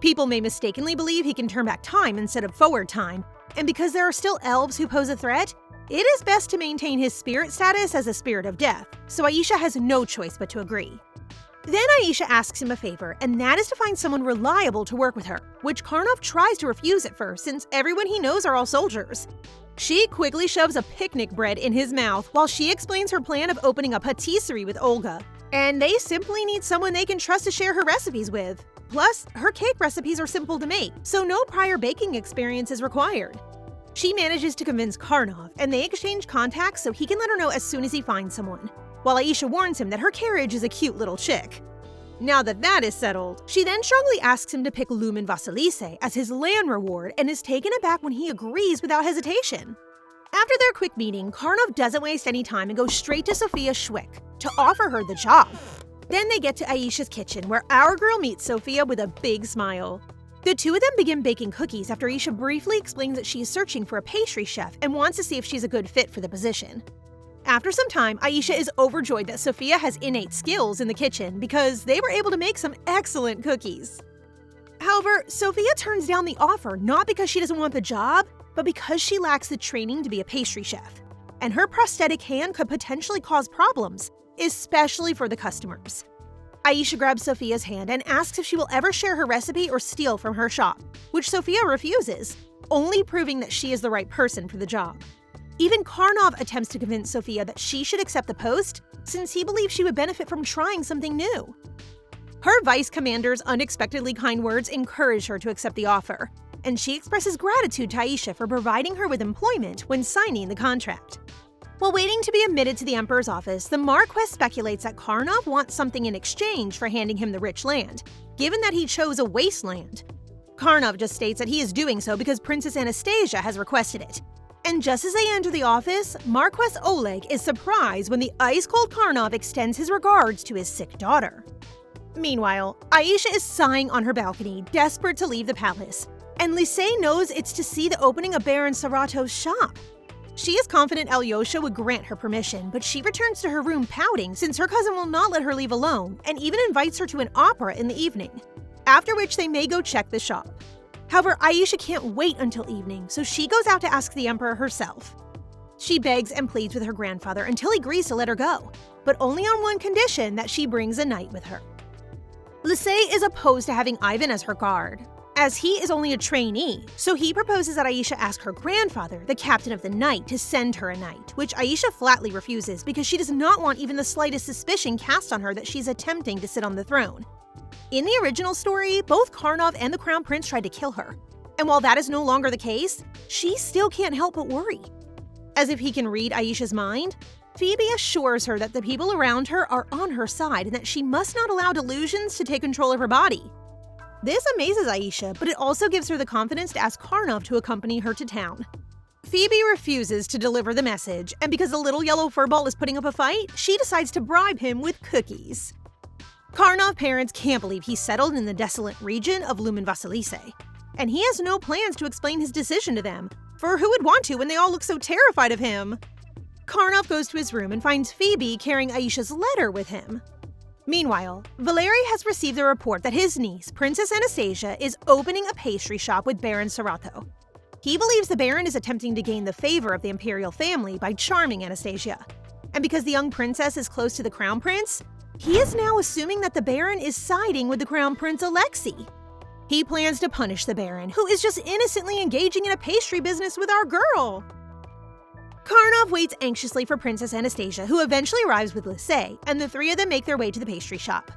People may mistakenly believe he can turn back time instead of forward time, and because there are still elves who pose a threat, it is best to maintain his spirit status as a spirit of death, so Aisha has no choice but to agree. Then Aisha asks him a favor, and that is to find someone reliable to work with her, which Karnov tries to refuse at first since everyone he knows are all soldiers. She quickly shoves a picnic bread in his mouth while she explains her plan of opening a patisserie with Olga, and they simply need someone they can trust to share her recipes with. Plus, her cake recipes are simple to make, so no prior baking experience is required. She manages to convince Karnov, and they exchange contacts so he can let her know as soon as he finds someone, while Aisha warns him that her carriage is a cute little chick. Now that that is settled, she then strongly asks him to pick Lumen Vasilise as his land reward and is taken aback when he agrees without hesitation. After their quick meeting, Karnov doesn't waste any time and goes straight to Sophia Schwick to offer her the job. Then they get to Aisha's kitchen, where our girl meets Sophia with a big smile. The two of them begin baking cookies after Aisha briefly explains that she is searching for a pastry chef and wants to see if she's a good fit for the position. After some time, Aisha is overjoyed that Sophia has innate skills in the kitchen because they were able to make some excellent cookies. However, Sophia turns down the offer not because she doesn't want the job, but because she lacks the training to be a pastry chef. And her prosthetic hand could potentially cause problems, especially for the customers. Aisha grabs Sophia's hand and asks if she will ever share her recipe or steal from her shop, which Sophia refuses, only proving that she is the right person for the job. Even Karnov attempts to convince Sophia that she should accept the post, since he believes she would benefit from trying something new. Her vice commander's unexpectedly kind words encourage her to accept the offer, and she expresses gratitude to Aisha for providing her with employment when signing the contract. While waiting to be admitted to the Emperor's office, the Marquess speculates that Karnov wants something in exchange for handing him the rich land, given that he chose a wasteland. Karnov just states that he is doing so because Princess Anastasia has requested it. And just as they enter the office, Marquess Oleg is surprised when the ice-cold Karnov extends his regards to his sick daughter. Meanwhile, Aisha is sighing on her balcony, desperate to leave the palace, and Lisey knows it's to see the opening of Baron Sarato's shop. She is confident Alyosha would grant her permission, but she returns to her room pouting since her cousin will not let her leave alone and even invites her to an opera in the evening, after which they may go check the shop. However, Aisha can't wait until evening, so she goes out to ask the Emperor herself. She begs and pleads with her grandfather until he agrees to let her go, but only on one condition, that she brings a knight with her. Lisey is opposed to having Ivan as her guard, as he is only a trainee, so he proposes that Aisha ask her grandfather, the captain of the knight, to send her a knight, which Aisha flatly refuses because she does not want even the slightest suspicion cast on her that she's attempting to sit on the throne. In the original story, both Karnov and the Crown Prince tried to kill her, and while that is no longer the case, she still can't help but worry. As if he can read Aisha's mind, Phoebe assures her that the people around her are on her side and that she must not allow delusions to take control of her body. This amazes Aisha, but it also gives her the confidence to ask Karnov to accompany her to town. Phoebe refuses to deliver the message, and because the little yellow furball is putting up a fight, she decides to bribe him with cookies. Karnov parents can't believe he's settled in the desolate region of Lumen Vasilise, and he has no plans to explain his decision to them, for who would want to when they all look so terrified of him? Karnov goes to his room and finds Phoebe carrying Aisha's letter with him. Meanwhile, Valery has received a report that his niece, Princess Anastasia, is opening a pastry shop with Baron Sarato. He believes the Baron is attempting to gain the favor of the imperial family by charming Anastasia. And because the young princess is close to the Crown Prince, he is now assuming that the Baron is siding with the Crown Prince Alexei. He plans to punish the Baron, who is just innocently engaging in a pastry business with our girl. Karnov waits anxiously for Princess Anastasia, who eventually arrives with Lisey, and the three of them make their way to the pastry shop.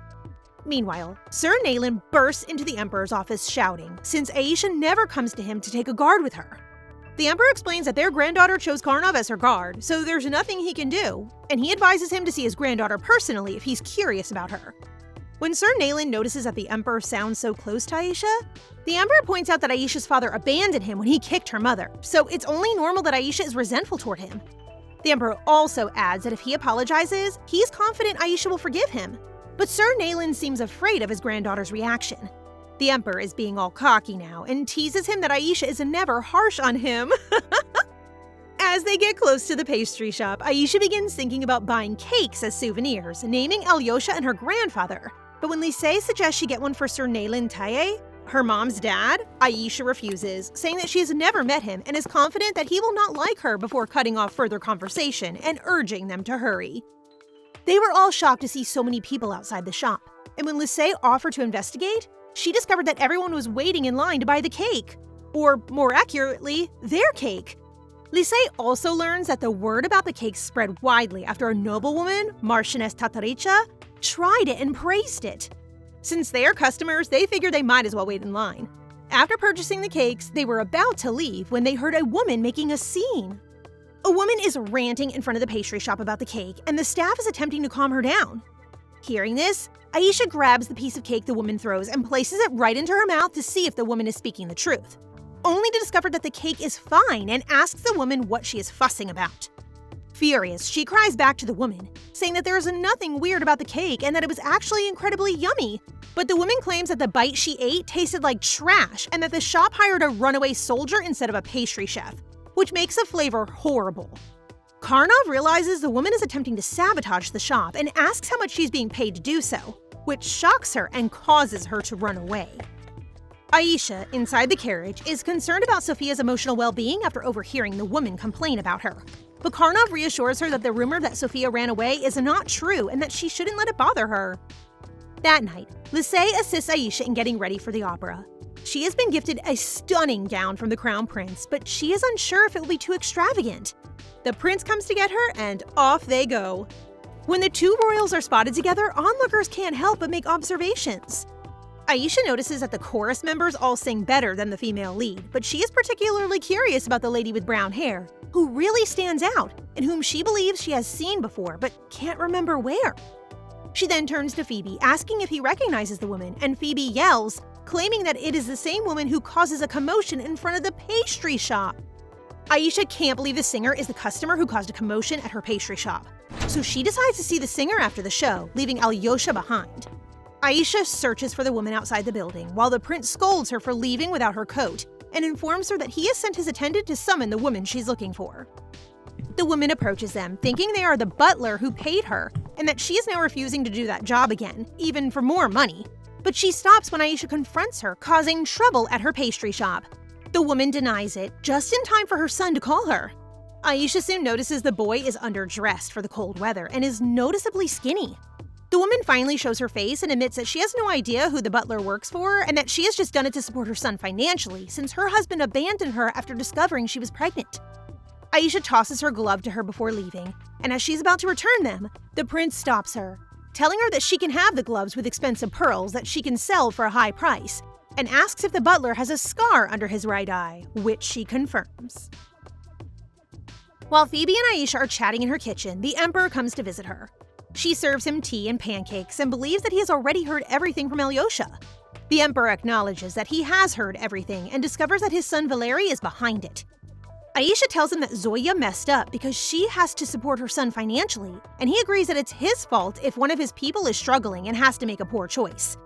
Meanwhile, Sir Nayland bursts into the Emperor's office shouting, since Aisha never comes to him to take a guard with her. The Emperor explains that their granddaughter chose Karnov as her guard, so there's nothing he can do, and he advises him to see his granddaughter personally if he's curious about her. When Sir Nayland notices that the Emperor sounds so close to Aisha, the Emperor points out that Aisha's father abandoned him when he kicked her mother, so it's only normal that Aisha is resentful toward him. The Emperor also adds that if he apologizes, he's confident Aisha will forgive him, but Sir Nayland seems afraid of his granddaughter's reaction. The Emperor is being all cocky now and teases him that Aisha is never harsh on him. As they get close to the pastry shop, Aisha begins thinking about buying cakes as souvenirs, naming Alyosha and her grandfather. But when Lisey suggests she get one for Sir Nayland Taye, her mom's dad, Aisha refuses, saying that she has never met him and is confident that he will not like her before cutting off further conversation and urging them to hurry. They were all shocked to see so many people outside the shop, and when Lisey offered to investigate, she discovered that everyone was waiting in line to buy the cake, or more accurately, their cake. Lisey also learns that the word about the cake spread widely after a noblewoman, Marchioness Tataricha, tried it and praised it. Since they are customers, they figured they might as well wait in line. After purchasing the cakes, they were about to leave when they heard a woman making a scene. A woman is ranting in front of the pastry shop about the cake, and the staff is attempting to calm her down. Hearing this, Aisha grabs the piece of cake the woman throws and places it right into her mouth to see if the woman is speaking the truth, only to discover that the cake is fine and asks the woman what she is fussing about. Furious, she cries back to the woman, saying that there is nothing weird about the cake and that it was actually incredibly yummy, But the woman claims that the bite she ate tasted like trash and that the shop hired a runaway soldier instead of a pastry chef, which makes the flavor horrible. Karnov realizes the woman is attempting to sabotage the shop and asks how much she's being paid to do so, which shocks her and causes her to run away. Aisha, inside the carriage, is concerned about Sophia's emotional well-being after overhearing the woman complain about her. But Karnov reassures her that the rumor that Sophia ran away is not true and that she shouldn't let it bother her. That night, Lisey assists Aisha in getting ready for the opera. She has been gifted a stunning gown from the crown prince, but she is unsure if it will be too extravagant. The prince comes to get her, and off they go. When the two royals are spotted together, onlookers can't help but make observations. Aisha notices that the chorus members all sing better than the female lead, but she is particularly curious about the lady with brown hair, who really stands out and whom she believes she has seen before but can't remember where. She then turns to Phoebe, asking if he recognizes the woman, and Phoebe yells, claiming that it is the same woman who causes a commotion in front of the pastry shop. Aisha can't believe the singer is the customer who caused a commotion at her pastry shop, so she decides to see the singer after the show, leaving Alyosha behind. Aisha searches for the woman outside the building, while the prince scolds her for leaving without her coat and informs her that he has sent his attendant to summon the woman she's looking for. The woman approaches them, thinking they are the butler who paid her, and that she is now refusing to do that job again, even for more money. But she stops when Aisha confronts her, causing trouble at her pastry shop. The woman denies it, just in time for her son to call her. Aisha soon notices the boy is underdressed for the cold weather and is noticeably skinny. The woman finally shows her face and admits that she has no idea who the butler works for and that she has just done it to support her son financially since her husband abandoned her after discovering she was pregnant. Aisha tosses her glove to her before leaving, and as she's about to return them, the prince stops her, telling her that she can have the gloves with expensive pearls that she can sell for a high price, and asks if the butler has a scar under his right eye, which she confirms. While Phoebe and Aisha are chatting in her kitchen, the emperor comes to visit her. She serves him tea and pancakes and believes that he has already heard everything from Alyosha. The emperor acknowledges that he has heard everything and discovers that his son Valery is behind it. Aisha tells him that Zoya messed up because she has to support her son financially, and he agrees that it's his fault if one of his people is struggling and has to make a poor choice.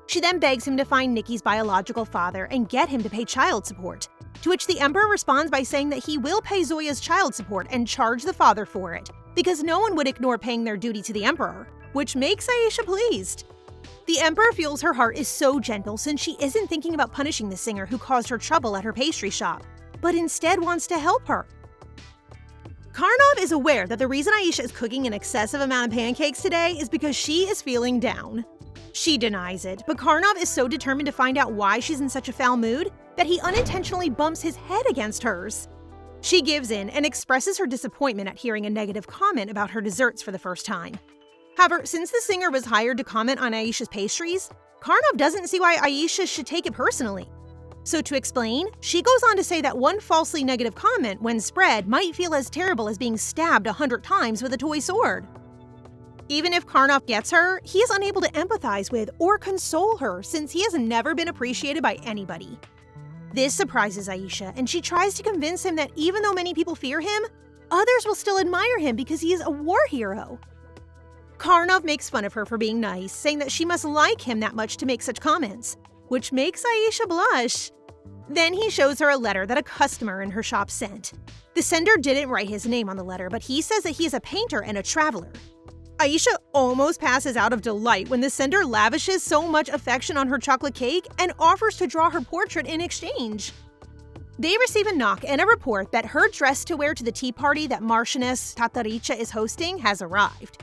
She then begs him to find Nikki's biological father and get him to pay child support, to which the emperor responds by saying that he will pay Zoya's child support and charge the father for it, because no one would ignore paying their duty to the emperor, which makes Aisha pleased. The emperor feels her heart is so gentle since she isn't thinking about punishing the singer who caused her trouble at her pastry shop, but instead wants to help her. Karnov is aware that the reason Aisha is cooking an excessive amount of pancakes today is because she is feeling down. She denies it, but Karnov is so determined to find out why she's in such a foul mood that he unintentionally bumps his head against hers. She gives in and expresses her disappointment at hearing a negative comment about her desserts for the first time. However, since the singer was hired to comment on Aisha's pastries, Karnov doesn't see why Aisha should take it personally. So to explain, she goes on to say that one falsely negative comment, when spread, might feel as terrible as being stabbed 100 times with a toy sword. Even if Karnov gets her, he is unable to empathize with or console her since he has never been appreciated by anybody. This surprises Aisha, and she tries to convince him that even though many people fear him, others will still admire him because he is a war hero. Karnov makes fun of her for being nice, saying that she must like him that much to make such comments, which makes Aisha blush. Then he shows her a letter that a customer in her shop sent. The sender didn't write his name on the letter, but he says that he is a painter and a traveler. Aisha almost passes out of delight when the sender lavishes so much affection on her chocolate cake and offers to draw her portrait in exchange. They receive a knock and a report that her dress to wear to the tea party that Marchioness Tataricha is hosting has arrived.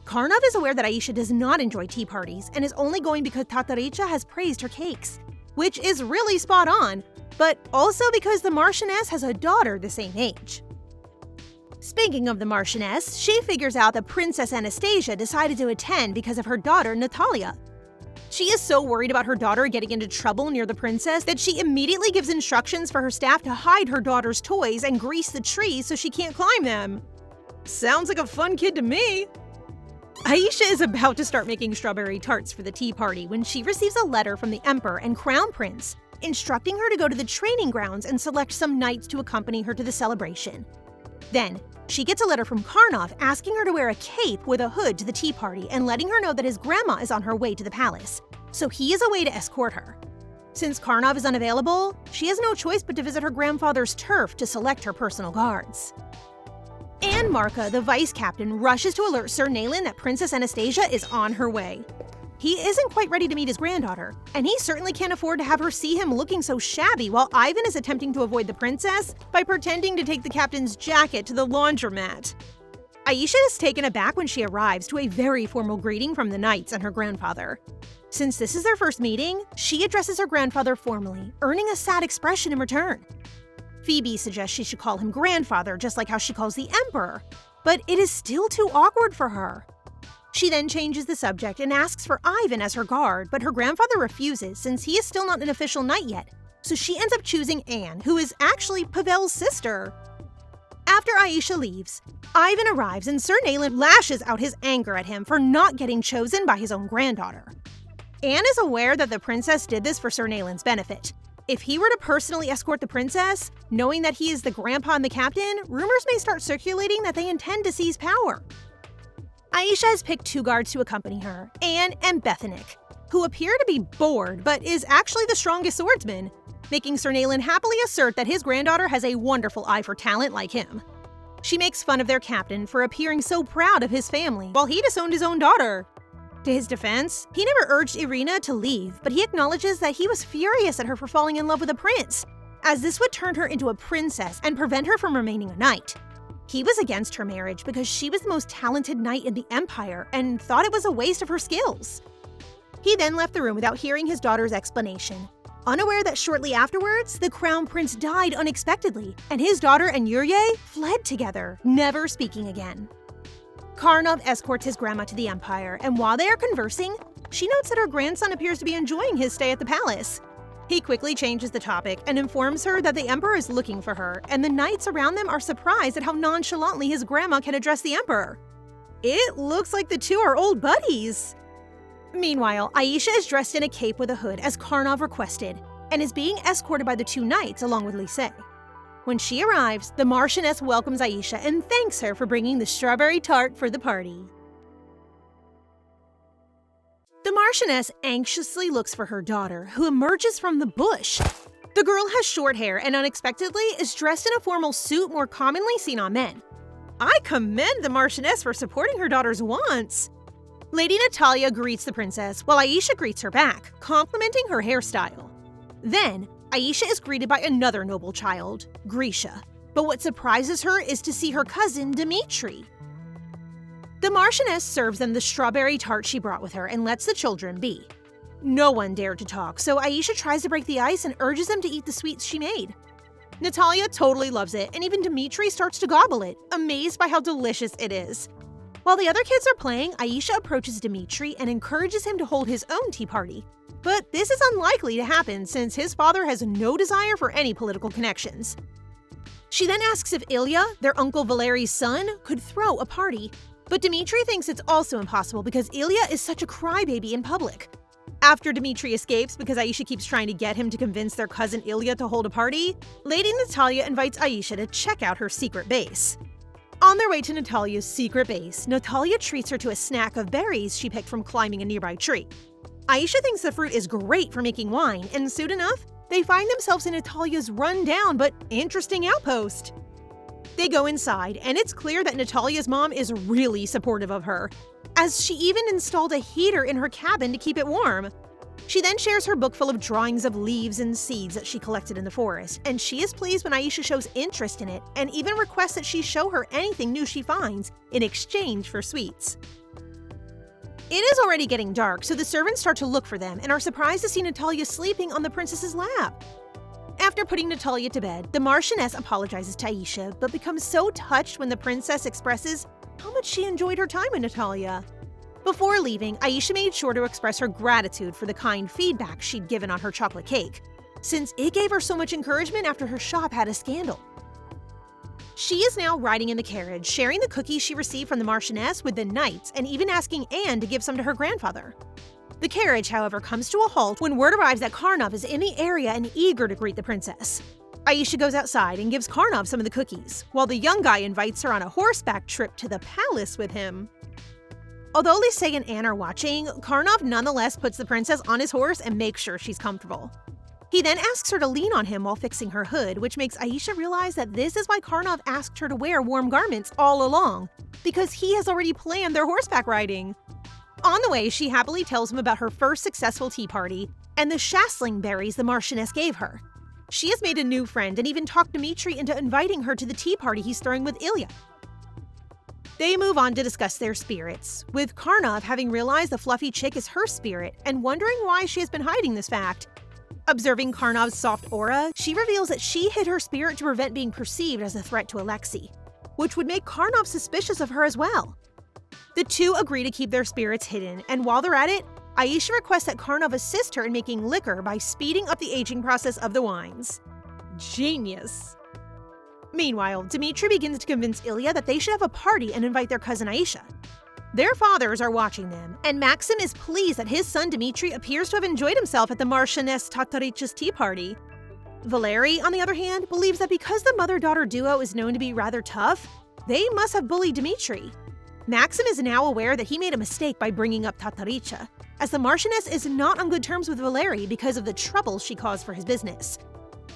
Karnov is aware that Aisha does not enjoy tea parties and is only going because Tataricha has praised her cakes, which is really spot on, but also because the Marchioness has a daughter the same age. Speaking of the Marchioness, she figures out that Princess Anastasia decided to attend because of her daughter Natalia. She is so worried about her daughter getting into trouble near the princess that she immediately gives instructions for her staff to hide her daughter's toys and grease the trees so she can't climb them. Sounds like a fun kid to me. Aisha is about to start making strawberry tarts for the tea party when she receives a letter from the emperor and crown prince, instructing her to go to the training grounds and select some knights to accompany her to the celebration. Then, she gets a letter from Karnov asking her to wear a cape with a hood to the tea party and letting her know that his grandma is on her way to the palace, so he is away to escort her. Since Karnov is unavailable, she has no choice but to visit her grandfather's turf to select her personal guards. And Marka, the vice captain, rushes to alert Sir Nayland that Princess Anastasia is on her way. He isn't quite ready to meet his granddaughter, and he certainly can't afford to have her see him looking so shabby while Ivan is attempting to avoid the princess by pretending to take the captain's jacket to the laundromat. Aisha is taken aback when she arrives to a very formal greeting from the knights and her grandfather. Since this is their first meeting, she addresses her grandfather formally, earning a sad expression in return. Phoebe suggests she should call him grandfather just like how she calls the emperor, but it is still too awkward for her. She then changes the subject and asks for Ivan as her guard, but her grandfather refuses since he is still not an official knight yet, so she ends up choosing Anne, who is actually Pavel's sister. After Aisha leaves, Ivan arrives and Sir Nayland lashes out his anger at him for not getting chosen by his own granddaughter. Anne is aware that the princess did this for Sir Nayland's benefit. If he were to personally escort the princess, knowing that he is the grandpa and the captain, rumors may start circulating that they intend to seize power. Aisha has picked 2 guards to accompany her, Anne and Bethanic, who appear to be bored but is actually the strongest swordsman, making Sir Nayland happily assert that his granddaughter has a wonderful eye for talent like him. She makes fun of their captain for appearing so proud of his family while he disowned his own daughter. To his defense, he never urged Irina to leave, but he acknowledges that he was furious at her for falling in love with a prince, as this would turn her into a princess and prevent her from remaining a knight. He was against her marriage because she was the most talented knight in the empire and thought it was a waste of her skills. He then left the room without hearing his daughter's explanation, unaware that shortly afterwards, the crown prince died unexpectedly, and his daughter and Yurye fled together, never speaking again. Karnov escorts his grandma to the empire, and while they are conversing, she notes that her grandson appears to be enjoying his stay at the palace. He quickly changes the topic and informs her that the emperor is looking for her, and the knights around them are surprised at how nonchalantly his grandma can address the emperor. It looks like the 2 are old buddies. Meanwhile, Aisha is dressed in a cape with a hood as Karnov requested, and is being escorted by the 2 knights along with Lise. When she arrives, the Marchioness welcomes Aisha and thanks her for bringing the strawberry tart for the party. The Marchioness anxiously looks for her daughter, who emerges from the bush. The girl has short hair and unexpectedly is dressed in a formal suit more commonly seen on men. I commend the Marchioness for supporting her daughter's wants. Lady Natalia greets the princess, while Aisha greets her back, complimenting her hairstyle. Then, Aisha is greeted by another noble child, Grisha, but what surprises her is to see her cousin, Dmitri. The Marchioness serves them the strawberry tart she brought with her and lets the children be. No one dared to talk, so Aisha tries to break the ice and urges them to eat the sweets she made. Natalia totally loves it, and even Dmitri starts to gobble it, amazed by how delicious it is. While the other kids are playing, Aisha approaches Dmitri and encourages him to hold his own tea party. But this is unlikely to happen since his father has no desire for any political connections. She then asks if Ilya, their uncle Valeri's son, could throw a party. But Dmitri thinks it's also impossible because Ilya is such a crybaby in public. After Dmitri escapes because Aisha keeps trying to get him to convince their cousin Ilya to hold a party, Lady Natalia invites Aisha to check out her secret base. On their way to Natalia's secret base, Natalia treats her to a snack of berries she picked from climbing a nearby tree. Aisha thinks the fruit is great for making wine, and soon enough, they find themselves in Natalia's run-down but interesting outpost. They go inside, and it's clear that Natalia's mom is really supportive of her, as she even installed a heater in her cabin to keep it warm. She then shares her book full of drawings of leaves and seeds that she collected in the forest, and she is pleased when Aisha shows interest in it and even requests that she show her anything new she finds in exchange for sweets. It is already getting dark, so the servants start to look for them and are surprised to see Natalia sleeping on the princess's lap. After putting Natalia to bed, the Marchioness apologizes to Aisha, but becomes so touched when the princess expresses how much she enjoyed her time with Natalia. Before leaving, Aisha made sure to express her gratitude for the kind feedback she'd given on her chocolate cake, since it gave her so much encouragement after her shop had a scandal. She is now riding in the carriage, sharing the cookies she received from the Marchioness with the knights and even asking Anne to give some to her grandfather. The carriage, however, comes to a halt when word arrives that Karnov is in the area and eager to greet the princess. Aisha goes outside and gives Karnov some of the cookies, while the young guy invites her on a horseback trip to the palace with him. Although Lisey and Anne are watching, Karnov nonetheless puts the princess on his horse and makes sure she's comfortable. He then asks her to lean on him while fixing her hood, which makes Aisha realize that this is why Karnov asked her to wear warm garments all along, because he has already planned their horseback riding. On the way, she happily tells him about her first successful tea party and the shastling berries the Marchioness gave her. She has made a new friend and even talked Dmitri into inviting her to the tea party he's throwing with Ilya. They move on to discuss their spirits, with Karnov having realized the fluffy chick is her spirit and wondering why she has been hiding this fact. Observing Karnov's soft aura, she reveals that she hid her spirit to prevent being perceived as a threat to Alexei, which would make Karnov suspicious of her as well. The two agree to keep their spirits hidden, and while they're at it, Aisha requests that Karnov assist her in making liquor by speeding up the aging process of the wines. Genius! Meanwhile, Dmitri begins to convince Ilya that they should have a party and invite their cousin Aisha. Their fathers are watching them, and Maxim is pleased that his son Dmitri appears to have enjoyed himself at the Marchioness Tatarich's tea party. Valery, on the other hand, believes that because the mother-daughter duo is known to be rather tough, they must have bullied Dmitri. Maxim is now aware that he made a mistake by bringing up Tataricha, as the Marchioness is not on good terms with Valery because of the trouble she caused for his business.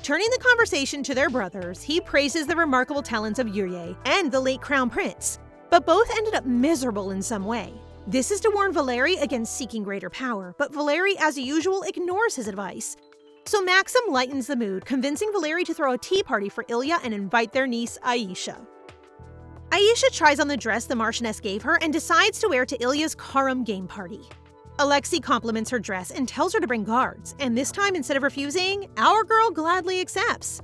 Turning the conversation to their brothers, he praises the remarkable talents of Yurie and the late Crown Prince, but both ended up miserable in some way. This is to warn Valery against seeking greater power, but Valery, as usual, ignores his advice. So Maxim lightens the mood, convincing Valery to throw a tea party for Ilya and invite their niece, Aisha. Aisha tries on the dress the Marchioness gave her and decides to wear to Ilya's Karam game party. Alexei compliments her dress and tells her to bring guards, and this time, instead of refusing, our girl gladly accepts.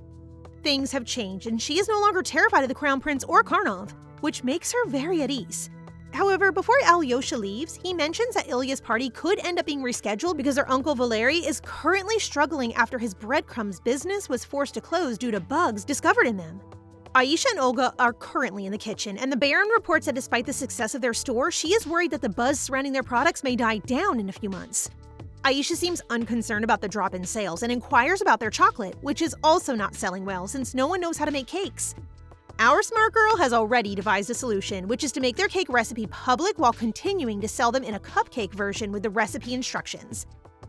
Things have changed, and she is no longer terrified of the Crown Prince or Karnov, which makes her very at ease. However, before Alyosha leaves, he mentions that Ilya's party could end up being rescheduled because her uncle Valery is currently struggling after his breadcrumbs business was forced to close due to bugs discovered in them. Aisha and Olga are currently in the kitchen, and the Baron reports that despite the success of their store, she is worried that the buzz surrounding their products may die down in a few months. Aisha seems unconcerned about the drop in sales and inquires about their chocolate, which is also not selling well since no one knows how to make cakes. Our smart girl has already devised a solution, which is to make their cake recipe public while continuing to sell them in a cupcake version with the recipe instructions.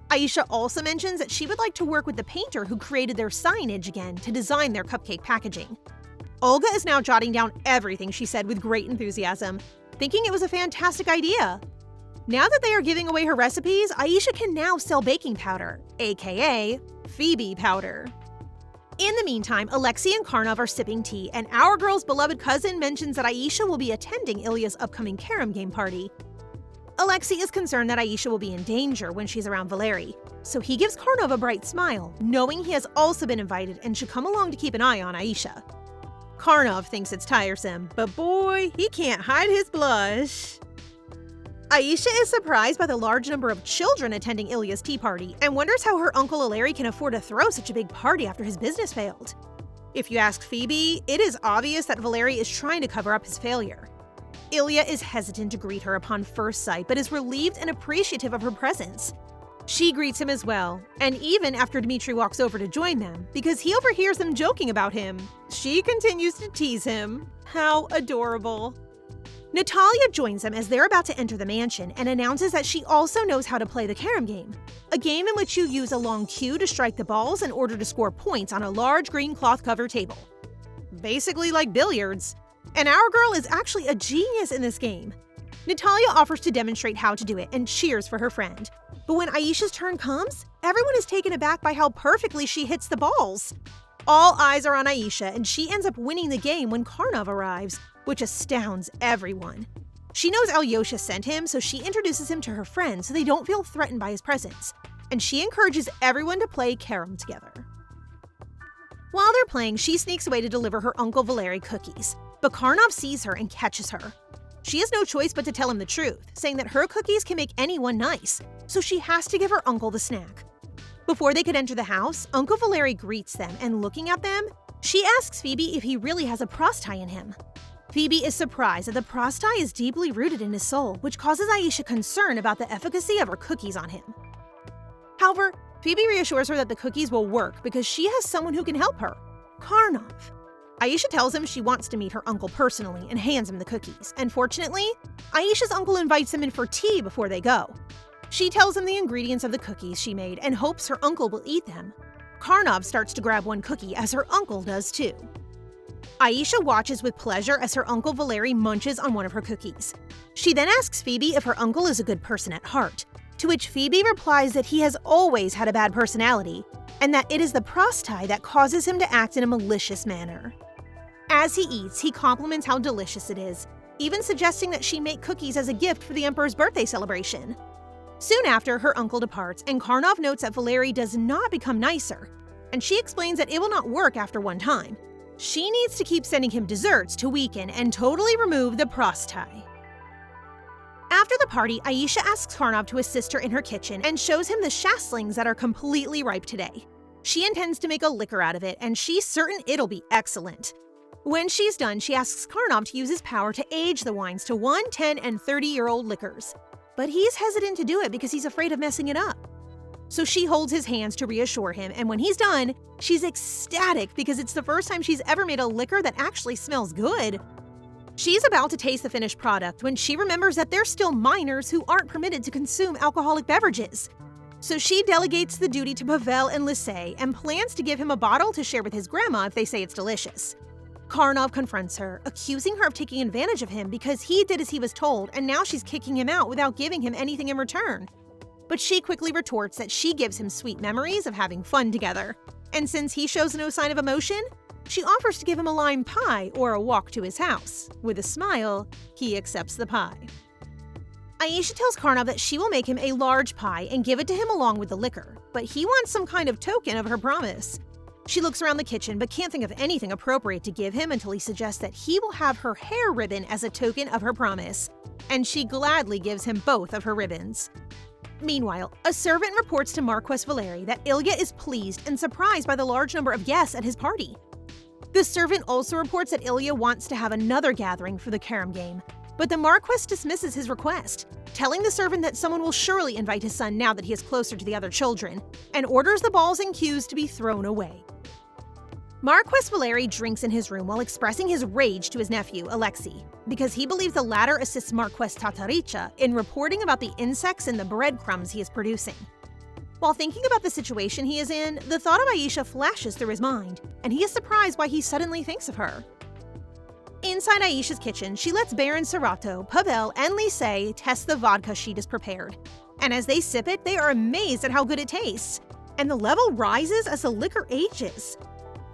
Aisha also mentions that she would like to work with the painter who created their signage again to design their cupcake packaging. Olga is now jotting down everything she said with great enthusiasm, thinking it was a fantastic idea. Now that they are giving away her recipes, Aisha can now sell baking powder, aka Phoebe powder. In the meantime, Alexei and Karnov are sipping tea, and our girl's beloved cousin mentions that Aisha will be attending Ilya's upcoming carom game party. Alexei is concerned that Aisha will be in danger when she's around Valery, so he gives Karnov a bright smile, knowing he has also been invited and should come along to keep an eye on Aisha. Karnov thinks it's tiresome, but boy, he can't hide his blush. Aisha is surprised by the large number of children attending Ilya's tea party and wonders how her uncle Valery can afford to throw such a big party after his business failed. If you ask Phoebe, it is obvious that Valery is trying to cover up his failure. Ilya is hesitant to greet her upon first sight, but is relieved and appreciative of her presence. She greets him as well, and even after Dmitri walks over to join them, because he overhears them joking about him, she continues to tease him. How adorable. Natalia joins them as they're about to enter the mansion and announces that she also knows how to play the carom game, a game in which you use a long cue to strike the balls in order to score points on a large green cloth cover table. Basically like billiards. And our girl is actually a genius in this game. Natalia offers to demonstrate how to do it and cheers for her friend. But when Aisha's turn comes, everyone is taken aback by how perfectly she hits the balls. All eyes are on Aisha, and she ends up winning the game when Karnov arrives, which astounds everyone. She knows Alyosha sent him, so she introduces him to her friends so they don't feel threatened by his presence, and she encourages everyone to play carom together. While they're playing, she sneaks away to deliver her uncle Valery cookies, but Karnov sees her and catches her. She has no choice but to tell him the truth, saying that her cookies can make anyone nice, so she has to give her uncle the snack. Before they could enter the house, Uncle Valery greets them, and looking at them, she asks Phoebe if he really has a prostai in him. Phoebe is surprised that the prostai is deeply rooted in his soul, which causes Aisha concern about the efficacy of her cookies on him. However, Phoebe reassures her that the cookies will work because she has someone who can help her, Karnov. Aisha tells him she wants to meet her uncle personally and hands him the cookies. And fortunately, Aisha's uncle invites him in for tea before they go. She tells him the ingredients of the cookies she made and hopes her uncle will eat them. Karnov starts to grab one cookie as her uncle does too. Aisha watches with pleasure as her uncle Valeri munches on one of her cookies. She then asks Phoebe if her uncle is a good person at heart, to which Phoebe replies that he has always had a bad personality, and that it is the prostai that causes him to act in a malicious manner. As he eats, he compliments how delicious it is, even suggesting that she make cookies as a gift for the Emperor's birthday celebration. Soon after, her uncle departs, and Karnov notes that Valeri does not become nicer, and she explains that it will not work after one time. She needs to keep sending him desserts to weaken and totally remove the prostai. After the party, Aisha asks Karnov to assist her in her kitchen and shows him the shaslings that are completely ripe today. She intends to make a liquor out of it, and she's certain it'll be excellent. When she's done, she asks Karnov to use his power to age the wines to 1, 10, and 30-year-old liquors. But he's hesitant to do it because he's afraid of messing it up. So she holds his hands to reassure him, and when he's done, she's ecstatic because it's the first time she's ever made a liquor that actually smells good. She's about to taste the finished product when she remembers that there's still minors who aren't permitted to consume alcoholic beverages. So she delegates the duty to Pavel and Lisey and plans to give him a bottle to share with his grandma if they say it's delicious. Karnov confronts her, accusing her of taking advantage of him because he did as he was told, and now she's kicking him out without giving him anything in return. But she quickly retorts that she gives him sweet memories of having fun together. And since he shows no sign of emotion, she offers to give him a lime pie or a walk to his house. With a smile, he accepts the pie. Aisha tells Karnov that she will make him a large pie and give it to him along with the liquor, but he wants some kind of token of her promise. She looks around the kitchen but can't think of anything appropriate to give him until he suggests that he will have her hair ribbon as a token of her promise, and she gladly gives him both of her ribbons. Meanwhile, a servant reports to Marquess Valeri that Ilya is pleased and surprised by the large number of guests at his party. The servant also reports that Ilya wants to have another gathering for the carom game, but the Marquess dismisses his request, telling the servant that someone will surely invite his son now that he is closer to the other children, and orders the balls and cues to be thrown away. Marquess Valeri drinks in his room while expressing his rage to his nephew, Alexei, because he believes the latter assists Marquess Tataricha in reporting about the insects in the breadcrumbs he is producing. While thinking about the situation he is in, the thought of Aisha flashes through his mind, and he is surprised why he suddenly thinks of her. Inside Aisha's kitchen, she lets Baron Serato, Pavel, and Lisey test the vodka sheet is prepared. And as they sip it, they are amazed at how good it tastes. And the level rises as the liquor ages.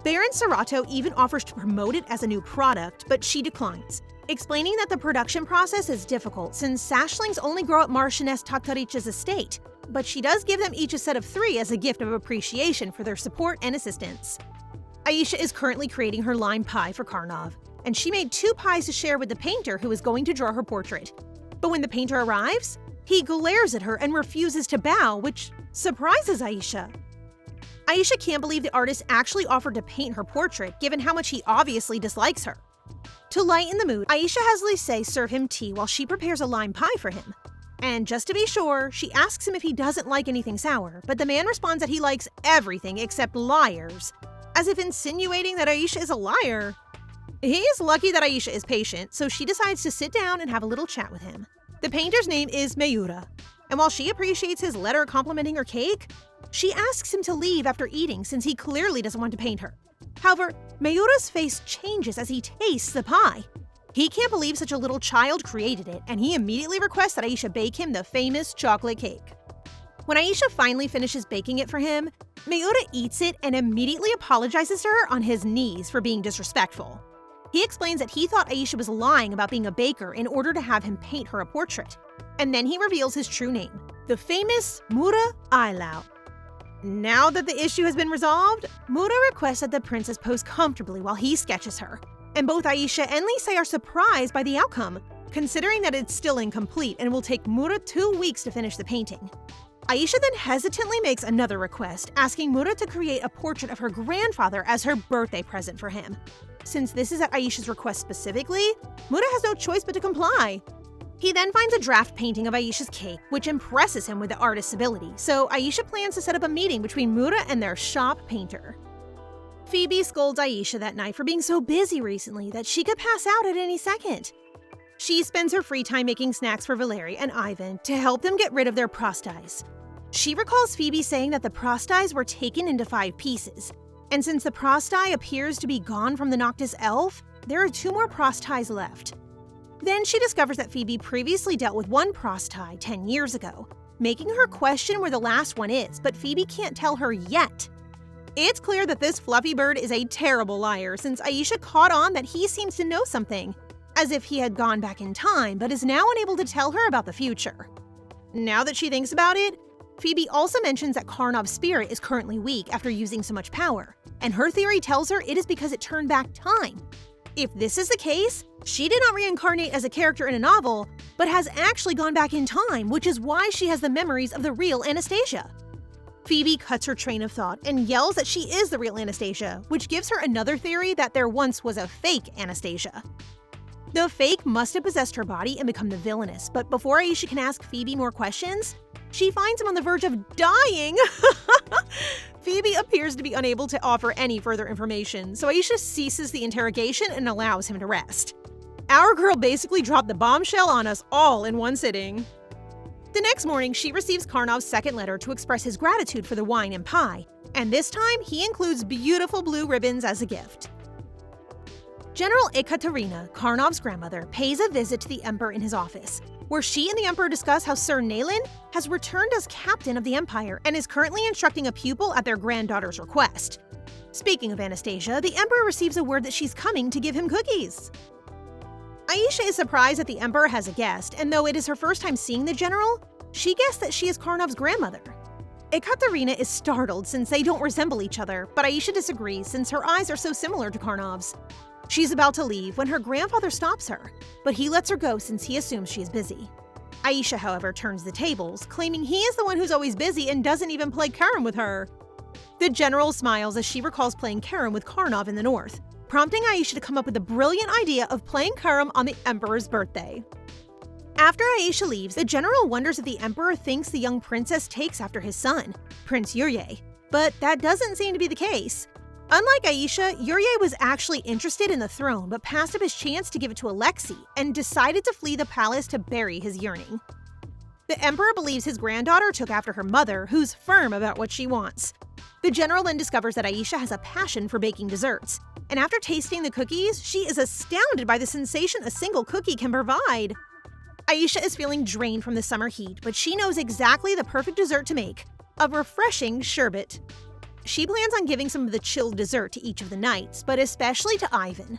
Baron Serato even offers to promote it as a new product, but she declines, explaining that the production process is difficult since sashlings only grow at Marchioness Tataricha's estate, but she does give them each a set of 3 as a gift of appreciation for their support and assistance. Aisha is currently creating her lime pie for Karnov, and she made 2 pies to share with the painter who is going to draw her portrait. But when the painter arrives, he glares at her and refuses to bow, which surprises Aisha. Aisha can't believe the artist actually offered to paint her portrait, given how much he obviously dislikes her. To lighten the mood, Aisha has Lisey serve him tea while she prepares a lime pie for him. And just to be sure, she asks him if he doesn't like anything sour, but the man responds that he likes everything except liars, as if insinuating that Aisha is a liar. He is lucky that Aisha is patient, so she decides to sit down and have a little chat with him. The painter's name is Mayura, and while she appreciates his letter complimenting her cake, she asks him to leave after eating since he clearly doesn't want to paint her. However, Mayura's face changes as he tastes the pie. He can't believe such a little child created it, and he immediately requests that Aisha bake him the famous chocolate cake. When Aisha finally finishes baking it for him, Mayura eats it and immediately apologizes to her on his knees for being disrespectful. He explains that he thought Aisha was lying about being a baker in order to have him paint her a portrait. And then he reveals his true name, the famous Mura Ailau. Now that the issue has been resolved, Mura requests that the princess pose comfortably while he sketches her, and both Aisha and Lisey are surprised by the outcome, considering that it's still incomplete and will take Mura 2 weeks to finish the painting. Aisha then hesitantly makes another request, asking Mura to create a portrait of her grandfather as her birthday present for him. Since this is at Aisha's request specifically, Mura has no choice but to comply. He then finds a draft painting of Aisha's cake, which impresses him with the artist's ability, so Aisha plans to set up a meeting between Mura and their shop painter. Phoebe scolds Aisha that night for being so busy recently that she could pass out at any second. She spends her free time making snacks for Valeri and Ivan to help them get rid of their pastries. She recalls Phoebe saying that the pastries were taken into 5 pieces, and since the pastry appears to be gone from the Noctis elf, there are 2 more pastries left. Then she discovers that Phoebe previously dealt with 1 pastry 10 years ago, making her question where the last one is, but Phoebe can't tell her yet. It's clear that this fluffy bird is a terrible liar since Aisha caught on that he seems to know something, as if he had gone back in time but is now unable to tell her about the future. Now that she thinks about it, Phoebe also mentions that Karnov's spirit is currently weak after using so much power, and her theory tells her it is because it turned back time. If this is the case, she did not reincarnate as a character in a novel, but has actually gone back in time, which is why she has the memories of the real Anastasia. Phoebe cuts her train of thought and yells that she is the real Anastasia, which gives her another theory that there once was a fake Anastasia. The fake must have possessed her body and become the villainess, but before Aisha can ask Phoebe more questions, she finds him on the verge of dying. Phoebe appears to be unable to offer any further information, so Aisha ceases the interrogation and allows him to rest. Our girl basically dropped the bombshell on us all in one sitting. The next morning, she receives Karnov's second letter to express his gratitude for the wine and pie, and this time he includes beautiful blue ribbons as a gift. General Ekaterina, Karnov's grandmother, pays a visit to the Emperor in his office, where she and the Emperor discuss how Sir Nayland has returned as captain of the Empire and is currently instructing a pupil at their granddaughter's request. Speaking of Anastasia, the Emperor receives a word that she's coming to give him cookies. Aisha is surprised that the Emperor has a guest, and though it is her first time seeing the general, she guessed that she is Karnov's grandmother. Ekaterina is startled since they don't resemble each other, but Aisha disagrees since her eyes are so similar to Karnov's. She's about to leave when her grandfather stops her, but he lets her go since he assumes she is busy. Aisha, however, turns the tables, claiming he is the one who's always busy and doesn't even play carom with her. The general smiles as she recalls playing carom with Karnov in the north, prompting Aisha to come up with the brilliant idea of playing carom on the Emperor's birthday. After Aisha leaves, the general wonders if the Emperor thinks the young princess takes after his son, Prince Yurye, but that doesn't seem to be the case. Unlike Aisha, Yurye was actually interested in the throne but passed up his chance to give it to Alexei and decided to flee the palace to bury his yearning. The Emperor believes his granddaughter took after her mother, who's firm about what she wants. The general then discovers that Aisha has a passion for baking desserts, and after tasting the cookies, she is astounded by the sensation a single cookie can provide. Aisha is feeling drained from the summer heat, but she knows exactly the perfect dessert to make, a refreshing sherbet. She plans on giving some of the chilled dessert to each of the knights, but especially to Ivan.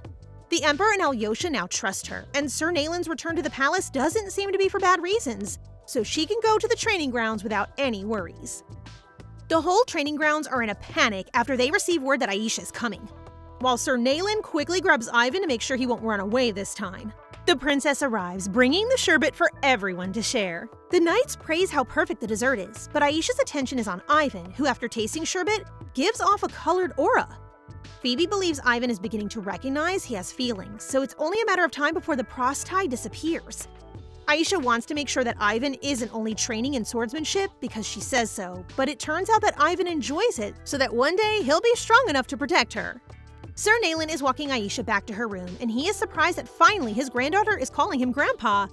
The Emperor and Alyosha now trust her, and Sir Nayland's return to the palace doesn't seem to be for bad reasons, so she can go to the training grounds without any worries. The whole training grounds are in a panic after they receive word that Aisha is coming, while Sir Nayland quickly grabs Ivan to make sure he won't run away this time. The princess arrives, bringing the sherbet for everyone to share. The knights praise how perfect the dessert is, but Aisha's attention is on Ivan, who after tasting sherbet, gives off a colored aura. Phoebe believes Ivan is beginning to recognize he has feelings, so it's only a matter of time before the pastry disappears. Aisha wants to make sure that Ivan isn't only training in swordsmanship because she says so, but it turns out that Ivan enjoys it so that one day he'll be strong enough to protect her. Sir Nayland is walking Aisha back to her room, and he is surprised that finally his granddaughter is calling him Grandpa.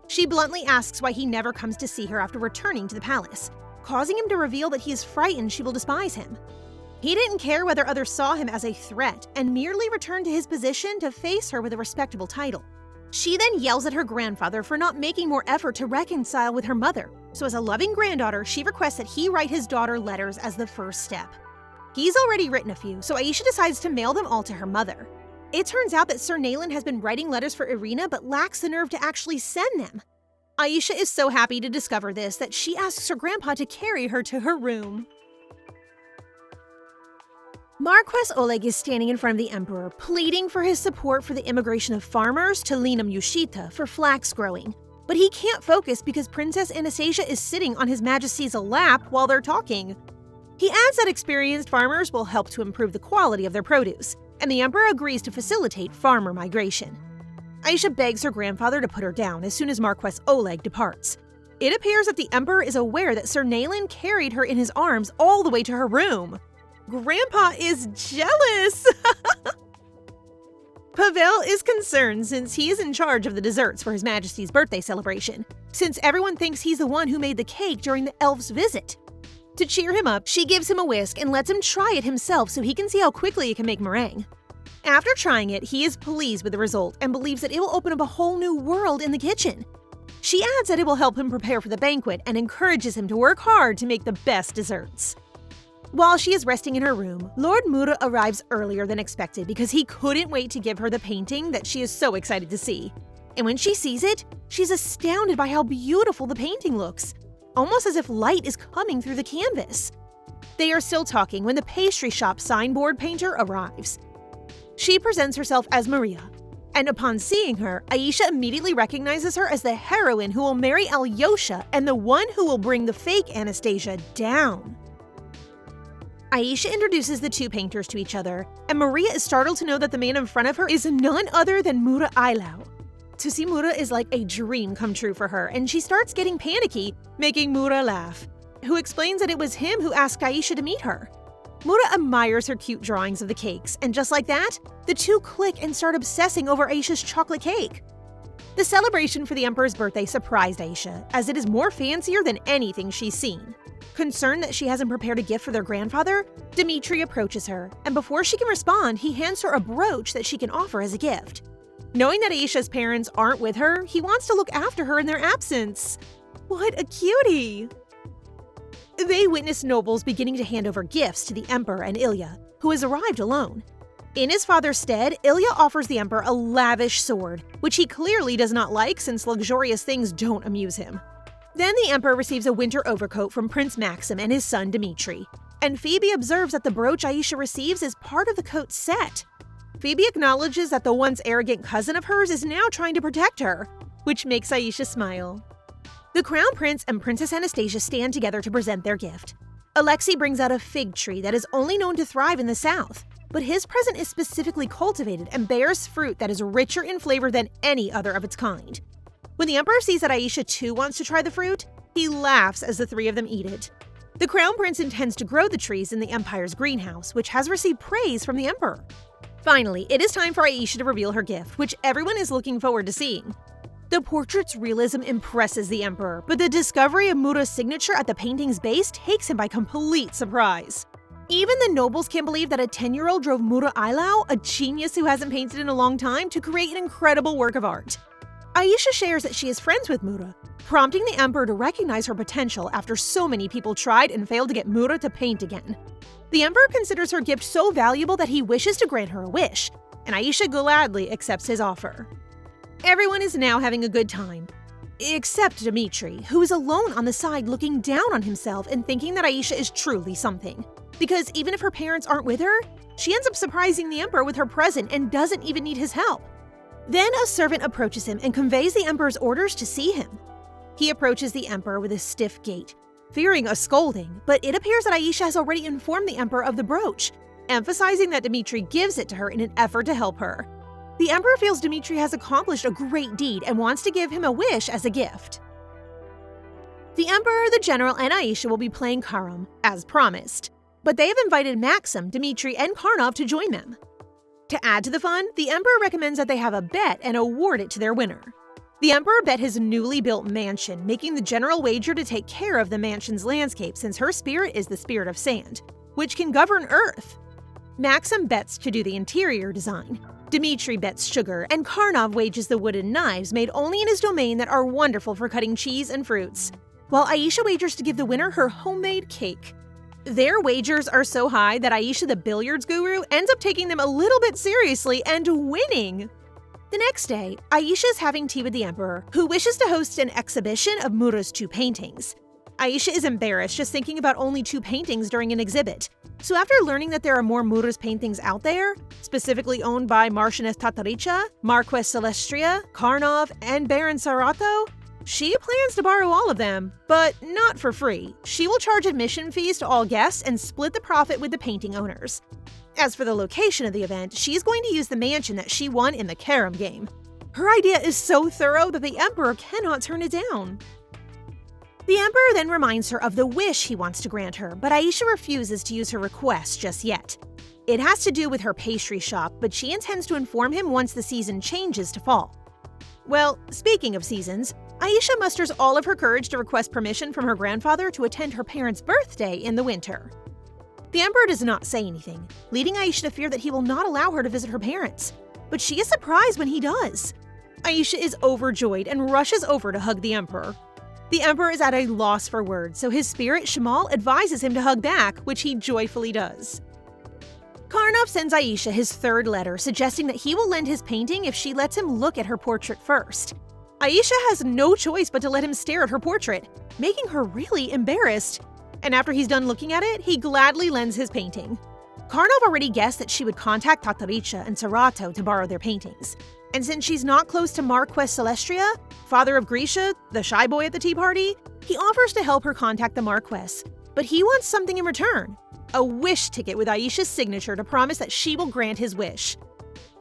She bluntly asks why he never comes to see her after returning to the palace, causing him to reveal that he is frightened she will despise him. He didn't care whether others saw him as a threat and merely returned to his position to face her with a respectable title. She then yells at her grandfather for not making more effort to reconcile with her mother, so as a loving granddaughter, she requests that he write his daughter letters as the first step. He's already written a few, so Aisha decides to mail them all to her mother. It turns out that Sir Nayland has been writing letters for Irina but lacks the nerve to actually send them. Aisha is so happy to discover this that she asks her grandpa to carry her to her room. Marquess Oleg is standing in front of the Emperor, pleading for his support for the immigration of farmers to Linam Yushita for flax growing. But he can't focus because Princess Anastasia is sitting on His Majesty's lap while they're talking. He adds that experienced farmers will help to improve the quality of their produce, and the Emperor agrees to facilitate farmer migration. Aisha begs her grandfather to put her down as soon as Marquess Oleg departs. It appears that the Emperor is aware that Sir Nayland carried her in his arms all the way to her room. Grandpa is jealous! Pavel is concerned since he is in charge of the desserts for His Majesty's birthday celebration, since everyone thinks he's the one who made the cake during the elf's visit. To cheer him up, she gives him a whisk and lets him try it himself so he can see how quickly he can make meringue. After trying it, he is pleased with the result and believes that it will open up a whole new world in the kitchen. She adds that it will help him prepare for the banquet and encourages him to work hard to make the best desserts. While she is resting in her room, Lord Mura arrives earlier than expected because he couldn't wait to give her the painting that she is so excited to see. And when she sees it, she's astounded by how beautiful the painting looks, almost as if light is coming through the canvas. They are still talking when the pastry shop signboard painter arrives. She presents herself as Maria, and upon seeing her, Aisha immediately recognizes her as the heroine who will marry Alyosha and the one who will bring the fake Anastasia down. Aisha introduces the two painters to each other, and Maria is startled to know that the man in front of her is none other than Mura Ailau. To see Mura is like a dream come true for her, and she starts getting panicky, making Mura laugh, who explains that it was him who asked Aisha to meet her. Mura admires her cute drawings of the cakes, and just like that, the two click and start obsessing over Aisha's chocolate cake. The celebration for the Emperor's birthday surprised Aisha, as it is more fancier than anything she's seen. Concerned that she hasn't prepared a gift for their grandfather, Dmitri approaches her, and before she can respond, he hands her a brooch that she can offer as a gift. Knowing that Aisha's parents aren't with her, he wants to look after her in their absence. What a cutie! They witness nobles beginning to hand over gifts to the Emperor and Ilya, who has arrived alone. In his father's stead, Ilya offers the Emperor a lavish sword, which he clearly does not like since luxurious things don't amuse him. Then the Emperor receives a winter overcoat from Prince Maxim and his son Dmitri, and Phoebe observes that the brooch Aisha receives is part of the coat set. Phoebe acknowledges that the once arrogant cousin of hers is now trying to protect her, which makes Aisha smile. The Crown Prince and Princess Anastasia stand together to present their gift. Alexei brings out a fig tree that is only known to thrive in the south, but his present is specifically cultivated and bears fruit that is richer in flavor than any other of its kind. When the Emperor sees that Aisha too wants to try the fruit, he laughs as the three of them eat it. The Crown Prince intends to grow the trees in the Empire's greenhouse, which has received praise from the Emperor. Finally, it is time for Aisha to reveal her gift, which everyone is looking forward to seeing. The portrait's realism impresses the Emperor, but the discovery of Mura's signature at the painting's base takes him by complete surprise. Even the nobles can't believe that a 10-year-old drove Mura Ailau, a genius who hasn't painted in a long time, to create an incredible work of art. Aisha shares that she is friends with Mura, prompting the Emperor to recognize her potential after so many people tried and failed to get Mura to paint again. The Emperor considers her gift so valuable that he wishes to grant her a wish, and Aisha gladly accepts his offer. Everyone is now having a good time, except Dmitri, who is alone on the side looking down on himself and thinking that Aisha is truly something. Because even if her parents aren't with her, she ends up surprising the Emperor with her present and doesn't even need his help. Then a servant approaches him and conveys the Emperor's orders to see him. He approaches the Emperor with a stiff gait, fearing a scolding, but it appears that Aisha has already informed the Emperor of the brooch, emphasizing that Dmitri gives it to her in an effort to help her. The Emperor feels Dmitri has accomplished a great deed and wants to give him a wish as a gift. The Emperor, the General, and Aisha will be playing Karam, as promised, but they have invited Maxim, Dmitri, and Karnov to join them. To add to the fun, the Emperor recommends that they have a bet and award it to their winner. The Emperor bet his newly built mansion, making the general wager to take care of the mansion's landscape since her spirit is the spirit of sand, which can govern Earth. Maxim bets to do the interior design. Dmitri bets sugar, and Karnov wagers the wooden knives made only in his domain that are wonderful for cutting cheese and fruits, while Aisha wagers to give the winner her homemade cake. Their wagers are so high that Aisha, the billiards guru, ends up taking them a little bit seriously and winning. The next day, Aisha is having tea with the Emperor, who wishes to host an exhibition of Mura's two paintings. Aisha is embarrassed just thinking about only two paintings during an exhibit, so after learning that there are more Mura's paintings out there, specifically owned by Marchioness Tataricha, Marquess Celestria, Karnov, and Baron Sarato, she plans to borrow all of them, but not for free. She will charge admission fees to all guests and split the profit with the painting owners. As for the location of the event, she's going to use the mansion that she won in the carom game. Her idea is so thorough that the Emperor cannot turn it down. The Emperor then reminds her of the wish he wants to grant her, but Aisha refuses to use her request just yet. It has to do with her pastry shop, but she intends to inform him once the season changes to fall. Well, speaking of seasons, Aisha musters all of her courage to request permission from her grandfather to attend her parents' birthday in the winter. The Emperor does not say anything, leading Aisha to fear that he will not allow her to visit her parents. But she is surprised when he does. Aisha is overjoyed and rushes over to hug the Emperor. The Emperor is at a loss for words, so his spirit, Shamal, advises him to hug back, which he joyfully does. Karnov sends Aisha his third letter, suggesting that he will lend his painting if she lets him look at her portrait first. Aisha has no choice but to let him stare at her portrait, making her really embarrassed. And after he's done looking at it, he gladly lends his painting. Karnov already guessed that she would contact Tataricha and Serato to borrow their paintings. And since she's not close to Marquess Celestria, father of Grisha, the shy boy at the tea party, he offers to help her contact the Marquess. But he wants something in return. A wish ticket with Aisha's signature to promise that she will grant his wish.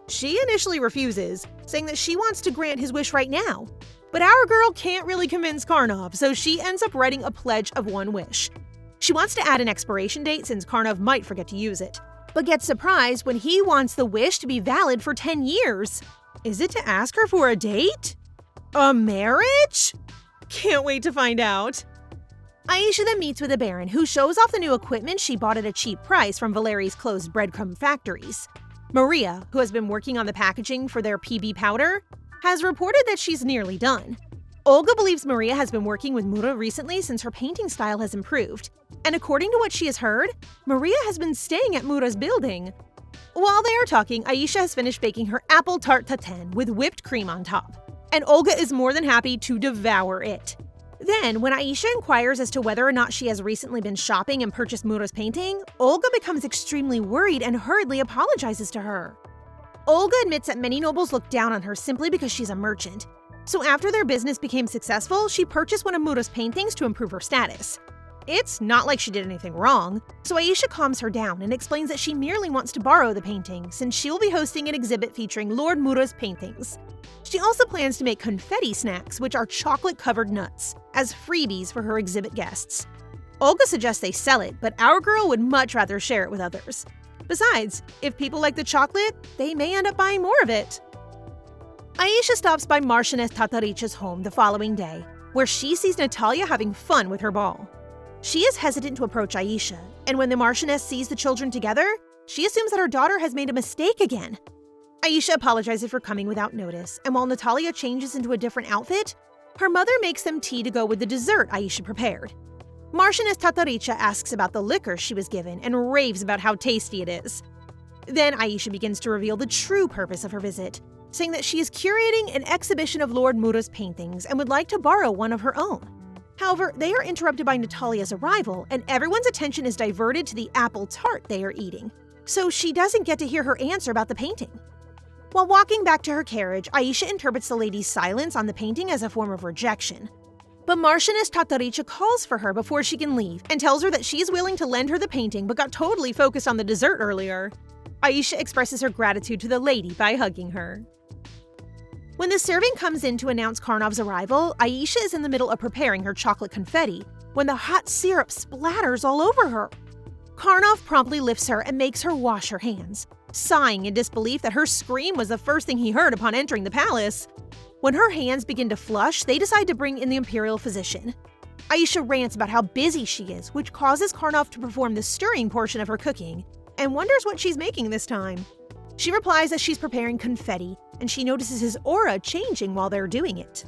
She initially refuses, saying that she wants to grant his wish right now. But our girl can't really convince Karnov, so she ends up writing a pledge of one wish. She wants to add an expiration date since Karnov might forget to use it, but gets surprised when he wants the wish to be valid for 10 years. Is it to ask her for a date? A marriage? Can't wait to find out. Aisha then meets with the Baron, who shows off the new equipment she bought at a cheap price from Valeri's closed breadcrumb factories. Maria, who has been working on the packaging for their PB powder, has reported that she's nearly done. Olga believes Maria has been working with Mura recently since her painting style has improved. And according to what she has heard, Maria has been staying at Mura's building. While they are talking, Aisha has finished baking her apple tart tatin with whipped cream on top. And Olga is more than happy to devour it. Then, when Aisha inquires as to whether or not she has recently been shopping and purchased Mura's painting, Olga becomes extremely worried and hurriedly apologizes to her. Olga admits that many nobles look down on her simply because she's a merchant. So after their business became successful, she purchased one of Mura's paintings to improve her status. It's not like she did anything wrong, so Aisha calms her down and explains that she merely wants to borrow the painting since she will be hosting an exhibit featuring Lord Mura's paintings. She also plans to make confetti snacks, which are chocolate-covered nuts, as freebies for her exhibit guests. Olga suggests they sell it, but our girl would much rather share it with others. Besides, if people like the chocolate, they may end up buying more of it. Aisha stops by Marchioness Tataricha's home the following day, where she sees Natalia having fun with her ball. She is hesitant to approach Aisha, and when the Marchioness sees the children together, she assumes that her daughter has made a mistake again. Aisha apologizes for coming without notice, and while Natalia changes into a different outfit, her mother makes them tea to go with the dessert Aisha prepared. Marchioness Tataricha asks about the liquor she was given and raves about how tasty it is. Then Aisha begins to reveal the true purpose of her visit, saying that she is curating an exhibition of Lord Mura's paintings and would like to borrow one of her own. However, they are interrupted by Natalia's arrival, and everyone's attention is diverted to the apple tart they are eating, so she doesn't get to hear her answer about the painting. While walking back to her carriage, Aisha interprets the lady's silence on the painting as a form of rejection. But Marchioness Tataricha calls for her before she can leave and tells her that she's willing to lend her the painting but got totally focused on the dessert earlier. Aisha expresses her gratitude to the lady by hugging her. When the servant comes in to announce Karnov's arrival, Aisha is in the middle of preparing her chocolate confetti when the hot syrup splatters all over her. Karnov promptly lifts her and makes her wash her hands, sighing in disbelief that her scream was the first thing he heard upon entering the palace. When her hands begin to flush, they decide to bring in the imperial physician. Aisha rants about how busy she is, which causes Karnov to perform the stirring portion of her cooking, and wonders what she's making this time. She replies that she's preparing confetti, and she notices his aura changing while they're doing it.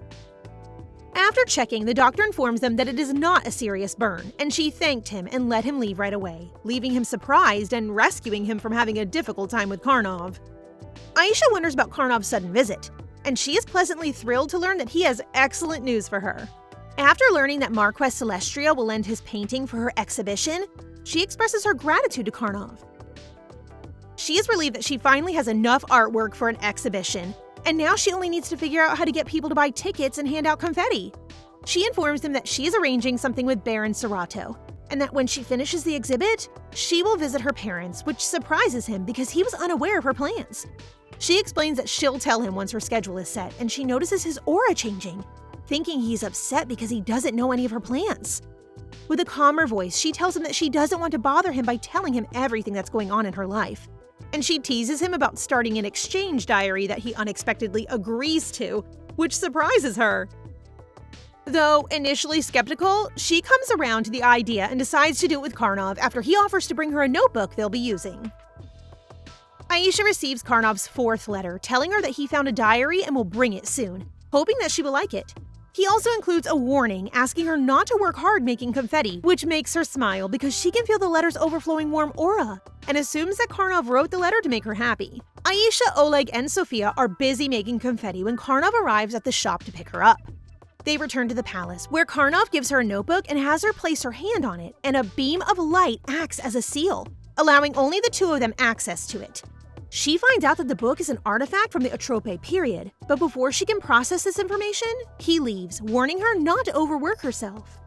After checking, the doctor informs them that it is not a serious burn, and she thanked him and let him leave right away, leaving him surprised and rescuing him from having a difficult time with Karnov. Aisha wonders about Karnov's sudden visit, and she is pleasantly thrilled to learn that he has excellent news for her. After learning that Marquess Celestria will lend his painting for her exhibition, she expresses her gratitude to Karnov. She is relieved that she finally has enough artwork for an exhibition, and now she only needs to figure out how to get people to buy tickets and hand out confetti. She informs him that she is arranging something with Baron Serato, and that when she finishes the exhibit, she will visit her parents, which surprises him because he was unaware of her plans. She explains that she'll tell him once her schedule is set, and she notices his aura changing. thinking he's upset because he doesn't know any of her plans. With a calmer voice, she tells him that she doesn't want to bother him by telling him everything that's going on in her life. And she teases him about starting an exchange diary that he unexpectedly agrees to, which surprises her. Though initially skeptical, she comes around to the idea and decides to do it with Karnov after he offers to bring her a notebook they'll be using. Aisha receives Karnov's 4th letter, telling her that he found a diary and will bring it soon, hoping that she will like it. He also includes a warning asking her not to work hard making confetti, which makes her smile because she can feel the letter's overflowing warm aura, and assumes that Karnov wrote the letter to make her happy. Aisha, Oleg, and Sofia are busy making confetti when Karnov arrives at the shop to pick her up. They return to the palace, where Karnov gives her a notebook and has her place her hand on it, and a beam of light acts as a seal, allowing only the two of them access to it. She finds out that the book is an artifact from the Atrope period, but before she can process this information, he leaves, warning her not to overwork herself.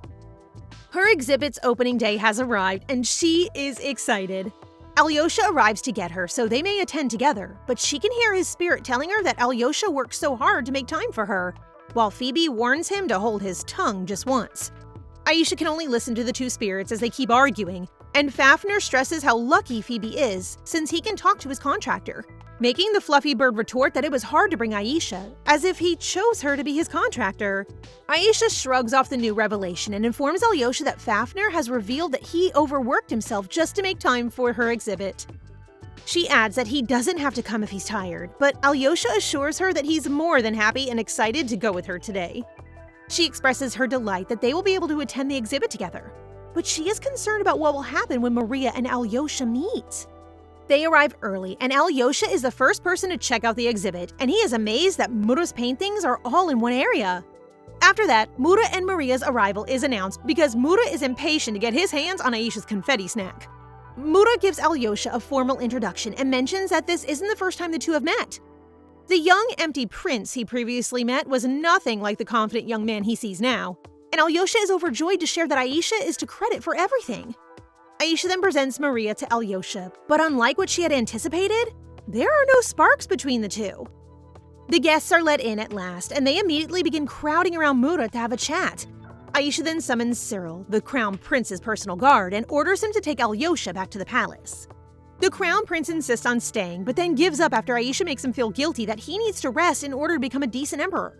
Her exhibit's opening day has arrived, and she is excited. Alyosha arrives to get her, so they may attend together, but she can hear his spirit telling her that Alyosha worked so hard to make time for her, while Phoebe warns him to hold his tongue just once. Aisha can only listen to the two spirits as they keep arguing, and Fafnir stresses how lucky Phoebe is since he can talk to his contractor, making the fluffy bird retort that it was hard to bring Aisha, as if he chose her to be his contractor. Aisha shrugs off the new revelation and informs Alyosha that Fafnir has revealed that he overworked himself just to make time for her exhibit. She adds that he doesn't have to come if he's tired, but Alyosha assures her that he's more than happy and excited to go with her today. She expresses her delight that they will be able to attend the exhibit together, but she is concerned about what will happen when Maria and Alyosha meet. They arrive early, and Alyosha is the first person to check out the exhibit, and he is amazed that Mura's paintings are all in one area. After that, Mura and Maria's arrival is announced because Mura is impatient to get his hands on Aisha's confetti snack. Mura gives Alyosha a formal introduction and mentions that this isn't the first time the two have met. The young, empty prince he previously met was nothing like the confident young man he sees now, and Alyosha is overjoyed to share that Aisha is to credit for everything. Aisha then presents Maria to Alyosha, but unlike what she had anticipated, there are no sparks between the two. The guests are let in at last, and they immediately begin crowding around Mura to have a chat. Aisha then summons Cyril, the crown prince's personal guard, and orders him to take Alyosha back to the palace. The crown prince insists on staying, but then gives up after Aisha makes him feel guilty that he needs to rest in order to become a decent emperor.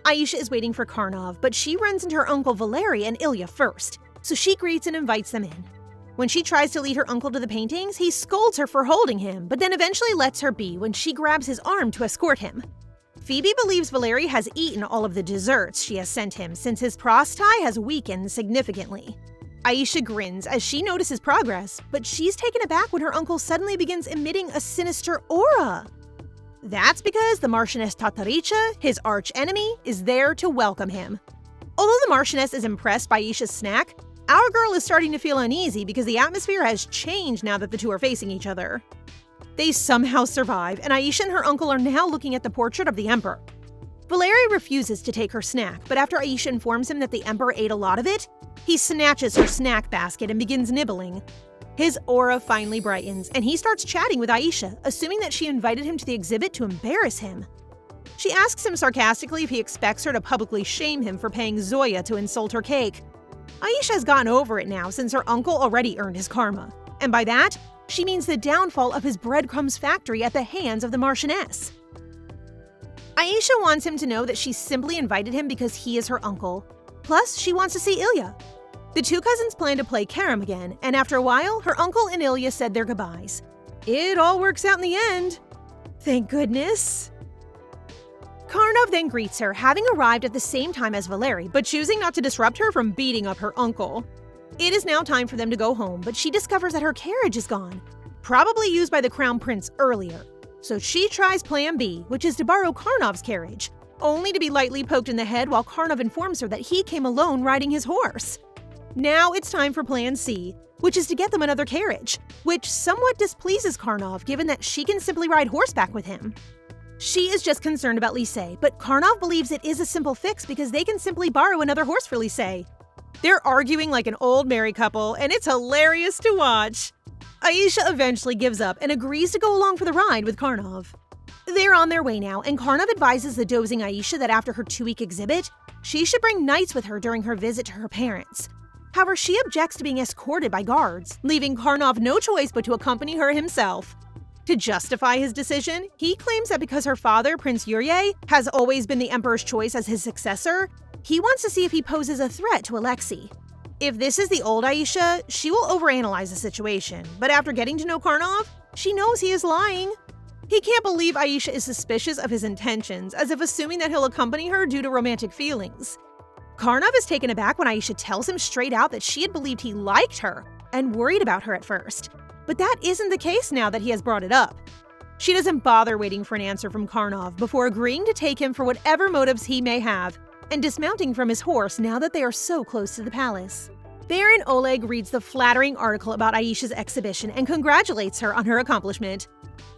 Aisha is waiting for Karnov, but she runs into her uncle Valery and Ilya first, so she greets and invites them in. When she tries to lead her uncle to the paintings, he scolds her for holding him, but then eventually lets her be when she grabs his arm to escort him. Phoebe believes Valery has eaten all of the desserts she has sent him since his prostai has weakened significantly. Aisha grins as she notices progress, but she's taken aback when her uncle suddenly begins emitting a sinister aura. That's because the Marchioness Tataricha, his arch-enemy, is there to welcome him. Although the Marchioness is impressed by Aisha's snack, our girl is starting to feel uneasy because the atmosphere has changed now that the two are facing each other. They somehow survive, and Aisha and her uncle are now looking at the portrait of the emperor. Valery refuses to take her snack, but after Aisha informs him that the emperor ate a lot of it, he snatches her snack basket and begins nibbling. His aura finally brightens, and he starts chatting with Aisha, assuming that she invited him to the exhibit to embarrass him. She asks him sarcastically if he expects her to publicly shame him for paying Zoya to insult her cake. Aisha has gotten over it now since her uncle already earned his karma, and by that, she means the downfall of his breadcrumbs factory at the hands of the Marchioness. Aisha wants him to know that she simply invited him because he is her uncle. Plus, she wants to see Ilya. The two cousins plan to play carom again, and after a while, her uncle and Ilya said their goodbyes. It all works out in the end. Thank goodness. Karnov then greets her, having arrived at the same time as Valery, but choosing not to disrupt her from beating up her uncle. It is now time for them to go home, but she discovers that her carriage is gone, probably used by the crown prince earlier. So she tries plan B, which is to borrow Karnov's carriage, only to be lightly poked in the head while Karnov informs her that he came alone riding his horse. Now it's time for plan C, which is to get them another carriage, which somewhat displeases Karnov given that she can simply ride horseback with him. She is just concerned about Lisey, but Karnov believes it is a simple fix because they can simply borrow another horse for Lisey. They're arguing like an old married couple, and it's hilarious to watch. Aisha eventually gives up and agrees to go along for the ride with Karnov. They're on their way now, and Karnov advises the dozing Aisha that after her 2-week exhibit, she should bring knights with her during her visit to her parents. However, she objects to being escorted by guards, leaving Karnov no choice but to accompany her himself. To justify his decision, he claims that because her father, Prince Yurye, has always been the Emperor's choice as his successor, he wants to see if he poses a threat to Alexei. If this is the old Aisha, she will overanalyze the situation, but after getting to know Karnov, she knows he is lying. He can't believe Aisha is suspicious of his intentions, as if assuming that he'll accompany her due to romantic feelings. Karnov is taken aback when Aisha tells him straight out that she had believed he liked her and worried about her at first. But that isn't the case now that he has brought it up. She doesn't bother waiting for an answer from Karnov before agreeing to take him for whatever motives he may have, and dismounting from his horse now that they are so close to the palace. Baron Oleg reads the flattering article about Aisha's exhibition and congratulates her on her accomplishment.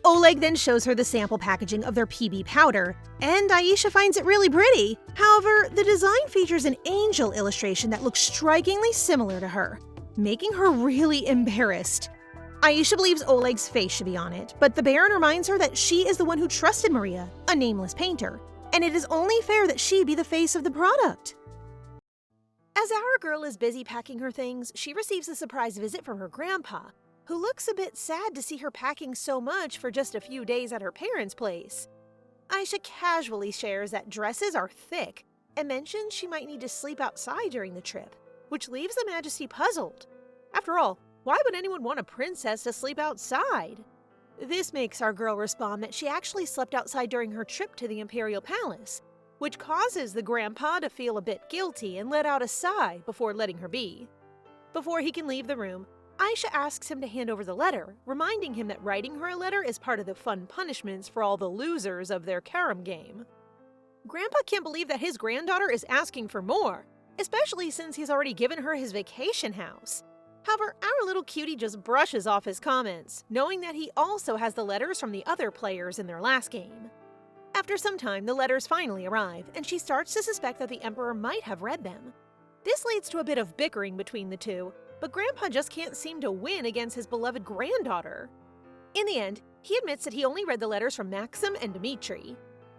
Oleg then shows her the sample packaging of their PB powder, and Aisha finds it really pretty. However, the design features an angel illustration that looks strikingly similar to her, making her really embarrassed. Aisha believes Oleg's face should be on it, but the Baron reminds her that she is the one who trusted Maria, a nameless painter, and it is only fair that she be the face of the product. As our girl is busy packing her things, she receives a surprise visit from her grandpa, who looks a bit sad to see her packing so much for just a few days at her parents' place. Aisha casually shares that dresses are thick and mentions she might need to sleep outside during the trip, which leaves the Majesty puzzled. After all, why would anyone want a princess to sleep outside? This makes our girl respond that she actually slept outside during her trip to the imperial palace, which causes the grandpa to feel a bit guilty and let out a sigh before letting her be. Before he can leave the room, Aisha asks him to hand over the letter, reminding him that writing her a letter is part of the fun punishments for all the losers of their carom game. Grandpa can't believe that his granddaughter is asking for more, especially since he's already given her his vacation house. However, our little cutie just brushes off his comments, knowing that he also has the letters from the other players in their last game. After some time, the letters finally arrive, and she starts to suspect that the Emperor might have read them. This leads to a bit of bickering between the two, but Grandpa just can't seem to win against his beloved granddaughter. In the end, he admits that he only read the letters from Maxim and Dmitri.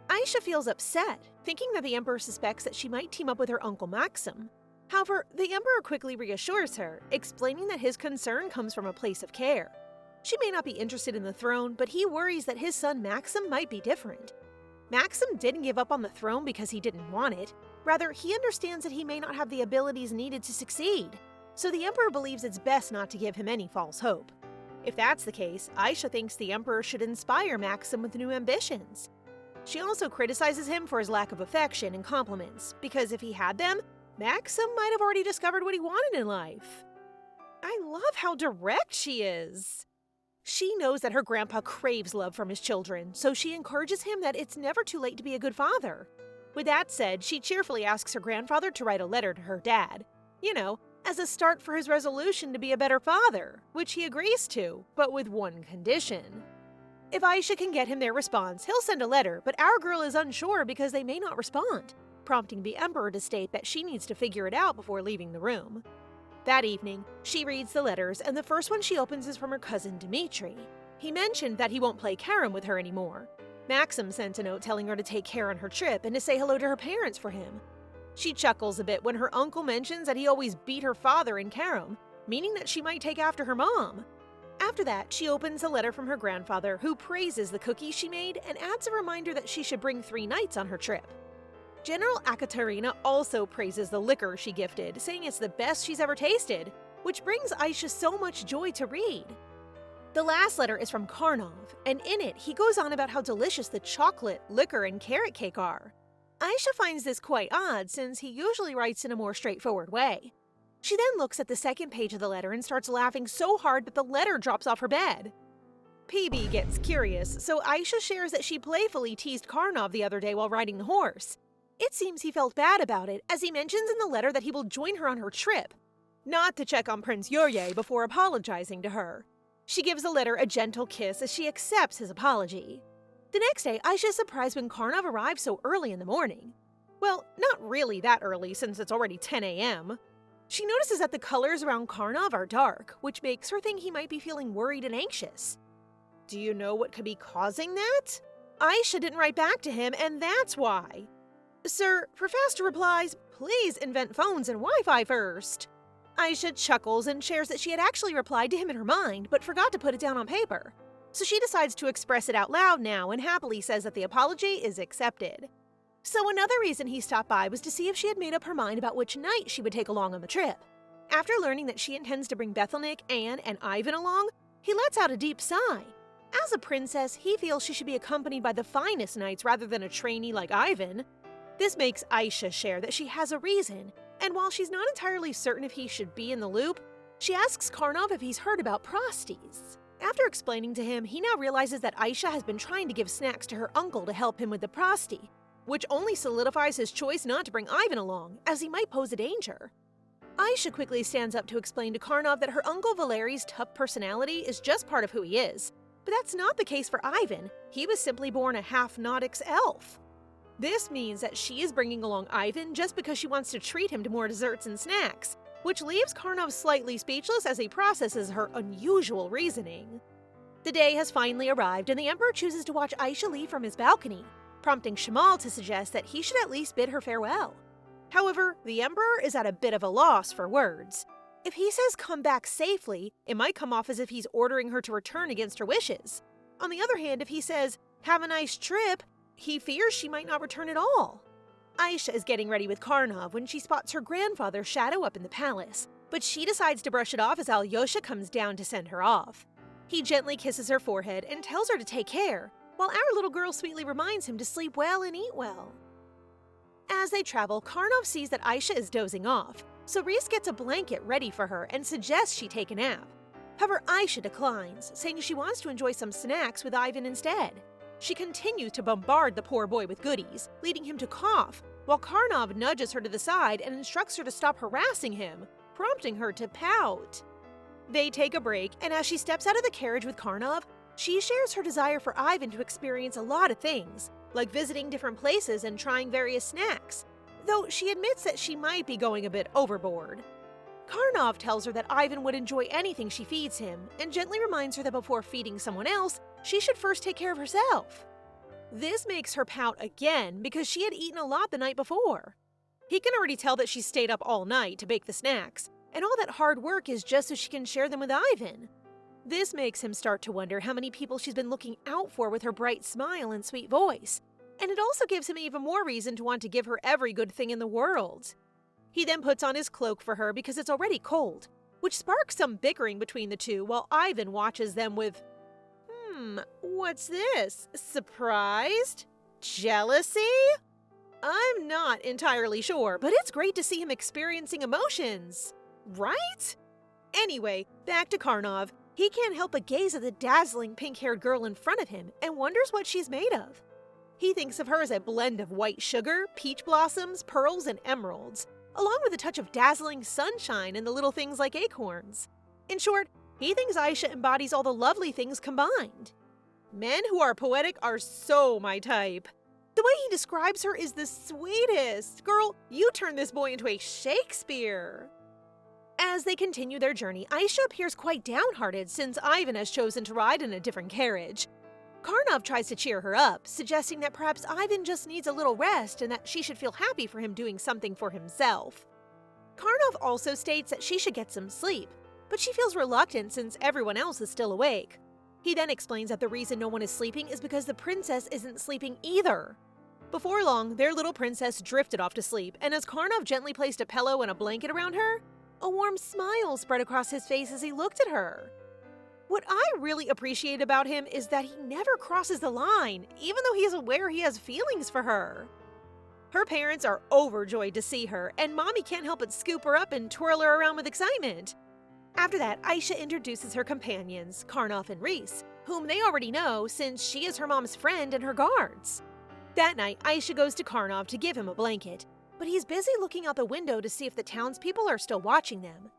Aisha feels upset, thinking that the Emperor suspects that she might team up with her uncle Maxim. However, the Emperor quickly reassures her, explaining that his concern comes from a place of care. She may not be interested in the throne, but he worries that his son Maxim might be different. Maxim didn't give up on the throne because he didn't want it. Rather, he understands that he may not have the abilities needed to succeed. So the Emperor believes it's best not to give him any false hope. If that's the case, Aisha thinks the Emperor should inspire Maxim with new ambitions. She also criticizes him for his lack of affection and compliments, because if he had them, Maxim might have already discovered what he wanted in life. I love how direct she is. She knows that her grandpa craves love from his children, so she encourages him that it's never too late to be a good father. With that said, she cheerfully asks her grandfather to write a letter to her dad. As a start for his resolution to be a better father, which he agrees to, but with one condition. If Aisha can get him their response, he'll send a letter, but our girl is unsure because they may not respond, prompting the Emperor to state that she needs to figure it out before leaving the room. That evening, she reads the letters, and the first one she opens is from her cousin Dmitri. He mentioned that he won't play carom with her anymore. Maxim sent a note telling her to take care on her trip and to say hello to her parents for him. She chuckles a bit when her uncle mentions that he always beat her father in carom, meaning that she might take after her mom. After that, she opens a letter from her grandfather, who praises the cookies she made and adds a reminder that she should bring 3 knights on her trip. General Akaterina also praises the liquor she gifted, saying it's the best she's ever tasted, which brings Aisha so much joy to read. The last letter is from Karnov, and in it he goes on about how delicious the chocolate, liquor, and carrot cake are. Aisha finds this quite odd since he usually writes in a more straightforward way. She then looks at the second page of the letter and starts laughing so hard that the letter drops off her bed. PB gets curious, so Aisha shares that she playfully teased Karnov the other day while riding the horse. It seems he felt bad about it, as he mentions in the letter that he will join her on her trip, not to check on Prince Yurye before apologizing to her. She gives the letter a gentle kiss as she accepts his apology. The next day, Aisha is surprised when Karnov arrives so early in the morning. Well, not really that early since it's already 10 a.m. She notices that the colors around Karnov are dark, which makes her think he might be feeling worried and anxious. Do you know what could be causing that? Aisha didn't write back to him, and that's why. Sir, Professor replies, please invent phones and Wi-Fi first. Aisha chuckles and shares that she had actually replied to him in her mind, but forgot to put it down on paper. So she decides to express it out loud now and happily says that the apology is accepted. So another reason he stopped by was to see if she had made up her mind about which knight she would take along on the trip. After learning that she intends to bring Bethelnick, Anne, and Ivan along, he lets out a deep sigh. As a princess, he feels she should be accompanied by the finest knights rather than a trainee like Ivan. This makes Aisha share that she has a reason, and while she's not entirely certain if he should be in the loop, she asks Karnov if he's heard about pastries. After explaining to him, he now realizes that Aisha has been trying to give snacks to her uncle to help him with the pastry, which only solidifies his choice not to bring Ivan along, as he might pose a danger. Aisha quickly stands up to explain to Karnov that her uncle Valeri's tough personality is just part of who he is, but that's not the case for Ivan. He was simply born a half-Nautics elf. This means that she is bringing along Ivan just because she wants to treat him to more desserts and snacks, which leaves Karnov slightly speechless as he processes her unusual reasoning. The day has finally arrived, and the Emperor chooses to watch Aisha leave from his balcony, prompting Shamal to suggest that he should at least bid her farewell. However, the Emperor is at a bit of a loss for words. If he says come back safely, it might come off as if he's ordering her to return against her wishes. On the other hand, if he says, have a nice trip, he fears she might not return at all. Aisha is getting ready with Karnov when she spots her grandfather shadow up in the palace, but she decides to brush it off as Alyosha comes down to send her off. He gently kisses her forehead and tells her to take care, while our little girl sweetly reminds him to sleep well and eat well. As they travel, Karnov sees that Aisha is dozing off, so Reese gets a blanket ready for her and suggests she take a nap. However, Aisha declines, saying she wants to enjoy some snacks with Ivan instead. She continues to bombard the poor boy with goodies, leading him to cough, while Karnov nudges her to the side and instructs her to stop harassing him, prompting her to pout. They take a break, and as she steps out of the carriage with Karnov, she shares her desire for Ivan to experience a lot of things, like visiting different places and trying various snacks, though she admits that she might be going a bit overboard. Karnov tells her that Ivan would enjoy anything she feeds him, and gently reminds her that before feeding someone else, she should first take care of herself. This makes her pout again because she had eaten a lot the night before. He can already tell that she stayed up all night to bake the snacks, and all that hard work is just so she can share them with Ivan. This makes him start to wonder how many people she's been looking out for with her bright smile and sweet voice, and it also gives him even more reason to want to give her every good thing in the world. He then puts on his cloak for her because it's already cold, which sparks some bickering between the two while Ivan watches them with, what's this? Surprised? Jealousy? I'm not entirely sure, but it's great to see him experiencing emotions, right? Anyway, back to Karnov. He can't help but gaze at the dazzling pink-haired girl in front of him and wonders what she's made of. He thinks of her as a blend of white sugar, peach blossoms, pearls, and emeralds, along with a touch of dazzling sunshine and the little things like acorns. In short, he thinks Aisha embodies all the lovely things combined. Men who are poetic are so my type. The way he describes her is the sweetest. Girl, you turned this boy into a Shakespeare. As they continue their journey, Aisha appears quite downhearted since Ivan has chosen to ride in a different carriage. Karnov tries to cheer her up, suggesting that perhaps Ivan just needs a little rest and that she should feel happy for him doing something for himself. Karnov also states that she should get some sleep, but she feels reluctant since everyone else is still awake. He then explains that the reason no one is sleeping is because the princess isn't sleeping either. Before long, their little princess drifted off to sleep, and as Karnov gently placed a pillow and a blanket around her, a warm smile spread across his face as he looked at her. What I really appreciate about him is that he never crosses the line, even though he is aware he has feelings for her. Her parents are overjoyed to see her, and Mommy can't help but scoop her up and twirl her around with excitement. After that, Aisha introduces her companions, Karnov and Reese, whom they already know since she is her mom's friend and her guards. That night, Aisha goes to Karnov to give him a blanket, but he's busy looking out the window to see if the townspeople are still watching them.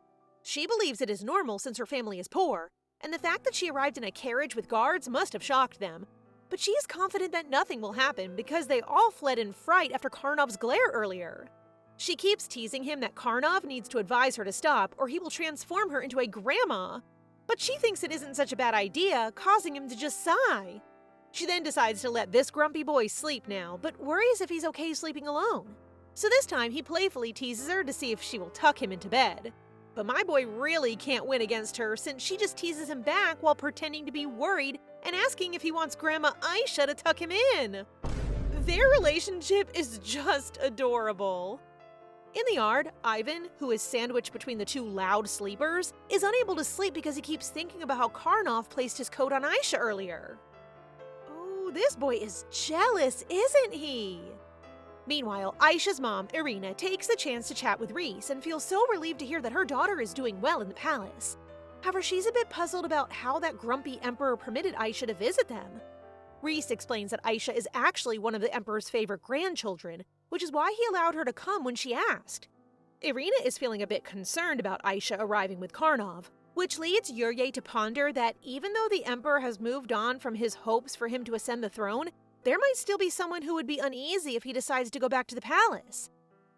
She believes it is normal since her family is poor, and the fact that she arrived in a carriage with guards must have shocked them. But she is confident that nothing will happen because they all fled in fright after Karnov's glare earlier. She keeps teasing him that Karnov needs to advise her to stop or he will transform her into a grandma. But she thinks it isn't such a bad idea, causing him to just sigh. She then decides to let this grumpy boy sleep now, but worries if he's okay sleeping alone. So this time, he playfully teases her to see if she will tuck him into bed. But my boy really can't win against her since she just teases him back while pretending to be worried and asking if he wants Grandma Aisha to tuck him in. Their relationship is just adorable. In the yard, Ivan, who is sandwiched between the two loud sleepers, is unable to sleep because he keeps thinking about how Karnov placed his coat on Aisha earlier. Oh, this boy is jealous, isn't he? Meanwhile, Aisha's mom, Irina, takes the chance to chat with Reese and feels so relieved to hear that her daughter is doing well in the palace. However, she's a bit puzzled about how that grumpy emperor permitted Aisha to visit them. Reese explains that Aisha is actually one of the emperor's favorite grandchildren, which is why he allowed her to come when she asked. Irina is feeling a bit concerned about Aisha arriving with Karnov, which leads Yurye to ponder that even though the emperor has moved on from his hopes for him to ascend the throne, there might still be someone who would be uneasy if he decides to go back to the palace.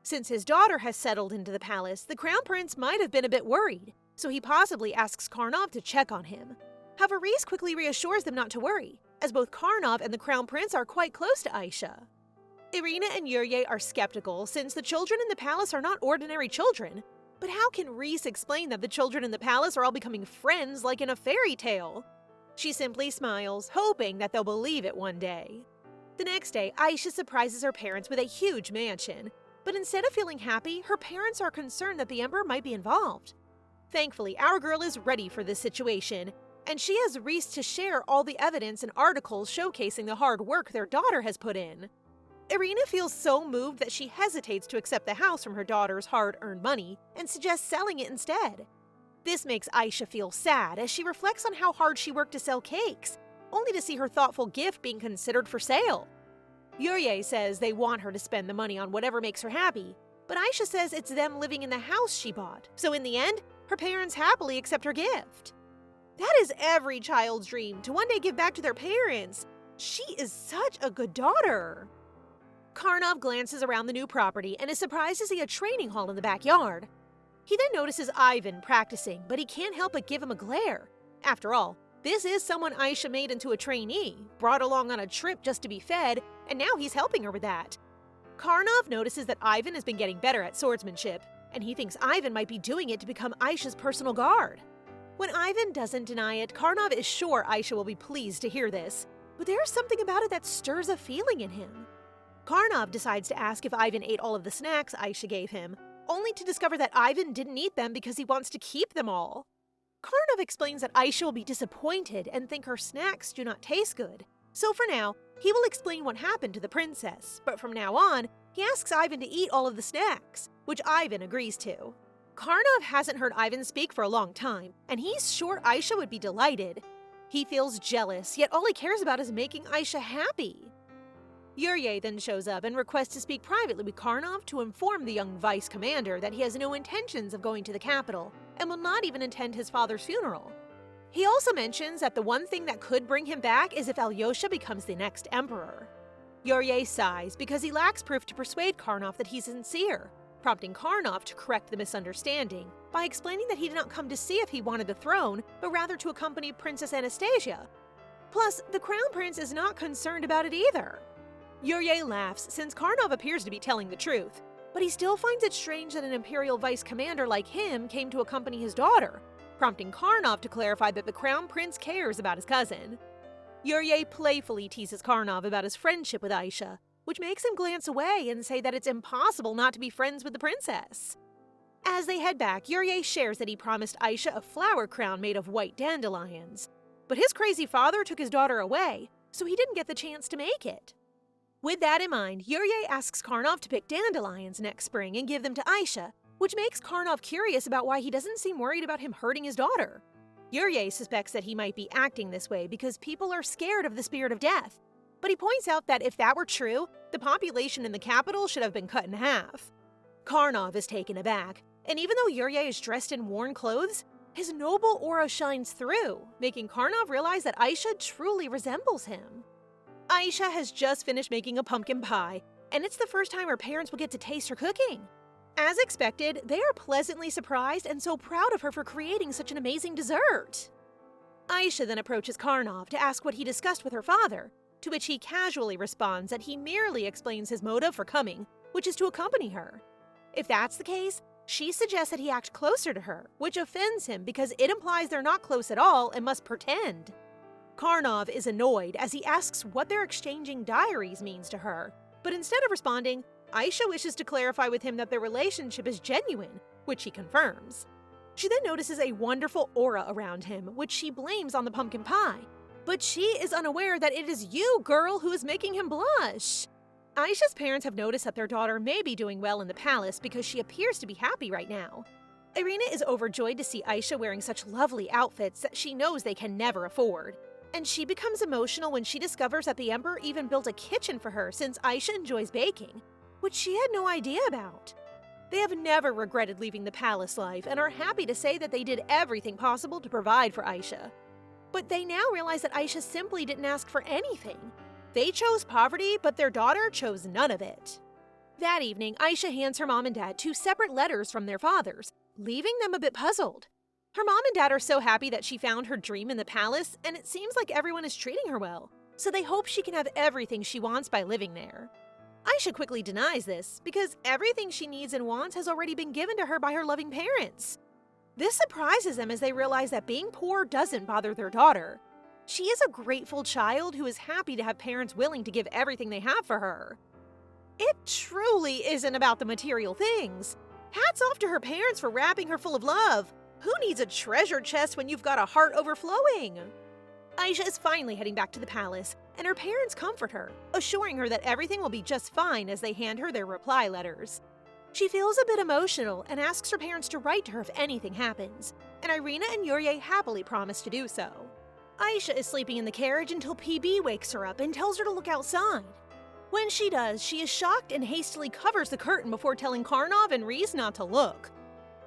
Since his daughter has settled into the palace, the crown prince might have been a bit worried, so he possibly asks Karnov to check on him. However, Reese quickly reassures them not to worry, as both Karnov and the crown prince are quite close to Aisha. Irina and Yurye are skeptical since the children in the palace are not ordinary children. But how can Reese explain that the children in the palace are all becoming friends like in a fairy tale? She simply smiles, hoping that they'll believe it one day. The next day, Aisha surprises her parents with a huge mansion. But instead of feeling happy, her parents are concerned that the emperor might be involved. Thankfully, our girl is ready for this situation, and she has Reese to share all the evidence and articles showcasing the hard work their daughter has put in. Irina feels so moved that she hesitates to accept the house from her daughter's hard-earned money and suggests selling it instead. This makes Aisha feel sad as she reflects on how hard she worked to sell cakes, only to see her thoughtful gift being considered for sale. Yurye says they want her to spend the money on whatever makes her happy, but Aisha says it's them living in the house she bought, so in the end, her parents happily accept her gift. That is every child's dream, to one day give back to their parents. She is such a good daughter. Karnov glances around the new property and is surprised to see a training hall in the backyard. He then notices Ivan practicing, but he can't help but give him a glare. After all, this is someone Aisha made into a trainee, brought along on a trip just to be fed, and now he's helping her with that. Karnov notices that Ivan has been getting better at swordsmanship, and he thinks Ivan might be doing it to become Aisha's personal guard. When Ivan doesn't deny it, Karnov is sure Aisha will be pleased to hear this, but there's something about it that stirs a feeling in him. Karnov decides to ask if Ivan ate all of the snacks Aisha gave him, only to discover that Ivan didn't eat them because he wants to keep them all. Karnov explains that Aisha will be disappointed and think her snacks do not taste good. So for now, he will explain what happened to the princess, but from now on, he asks Ivan to eat all of the snacks, which Ivan agrees to. Karnov hasn't heard Ivan speak for a long time, and he's sure Aisha would be delighted. He feels jealous, yet all he cares about is making Aisha happy. Yurye then shows up and requests to speak privately with Karnov to inform the young vice commander that he has no intentions of going to the capital and will not even attend his father's funeral. He also mentions that the one thing that could bring him back is if Alyosha becomes the next emperor. Yurye sighs because he lacks proof to persuade Karnov that he's sincere, prompting Karnov to correct the misunderstanding by explaining that he did not come to see if he wanted the throne, but rather to accompany Princess Anastasia. Plus, the crown prince is not concerned about it either. Yurye laughs since Karnov appears to be telling the truth, but he still finds it strange that an imperial vice commander like him came to accompany his daughter, prompting Karnov to clarify that the crown prince cares about his cousin. Yurye playfully teases Karnov about his friendship with Aisha, which makes him glance away and say that it's impossible not to be friends with the princess. As they head back, Yurye shares that he promised Aisha a flower crown made of white dandelions, but his crazy father took his daughter away, so he didn't get the chance to make it. With that in mind, Yurye asks Karnov to pick dandelions next spring and give them to Aisha, which makes Karnov curious about why he doesn't seem worried about him hurting his daughter. Yurye suspects that he might be acting this way because people are scared of the spirit of death, but he points out that if that were true, the population in the capital should have been cut in half. Karnov is taken aback, and even though Yurye is dressed in worn clothes, his noble aura shines through, making Karnov realize that Aisha truly resembles him. Aisha has just finished making a pumpkin pie, and it's the first time her parents will get to taste her cooking. As expected, they are pleasantly surprised and so proud of her for creating such an amazing dessert. Aisha then approaches Karnov to ask what he discussed with her father, to which he casually responds that he merely explains his motive for coming, which is to accompany her. If that's the case, she suggests that he act closer to her, which offends him because it implies they're not close at all and must pretend. Karnov is annoyed as he asks what their exchanging diaries means to her, but instead of responding, Aisha wishes to clarify with him that their relationship is genuine, which he confirms. She then notices a wonderful aura around him, which she blames on the pumpkin pie, but she is unaware that it is you, girl, who is making him blush. Aisha's parents have noticed that their daughter may be doing well in the palace because she appears to be happy right now. Irina is overjoyed to see Aisha wearing such lovely outfits that she knows they can never afford, and she becomes emotional when she discovers that the Emperor even built a kitchen for her since Aisha enjoys baking, which she had no idea about. They have never regretted leaving the palace life and are happy to say that they did everything possible to provide for Aisha. But they now realize that Aisha simply didn't ask for anything. They chose poverty, but their daughter chose none of it. That evening, Aisha hands her mom and dad 2 separate letters from their fathers, leaving them a bit puzzled. Her mom and dad are so happy that she found her dream in the palace, and it seems like everyone is treating her well, so they hope she can have everything she wants by living there. Aisha quickly denies this, because everything she needs and wants has already been given to her by her loving parents. This surprises them as they realize that being poor doesn't bother their daughter. She is a grateful child who is happy to have parents willing to give everything they have for her. It truly isn't about the material things. Hats off to her parents for wrapping her full of love. Who needs a treasure chest when you've got a heart overflowing? Aisha is finally heading back to the palace, and her parents comfort her, assuring her that everything will be just fine as they hand her their reply letters. She feels a bit emotional and asks her parents to write to her if anything happens, and Irina and Yurye happily promise to do so. Aisha is sleeping in the carriage until PB wakes her up and tells her to look outside. When she does, she is shocked and hastily covers the curtain before telling Karnov and Reese not to look.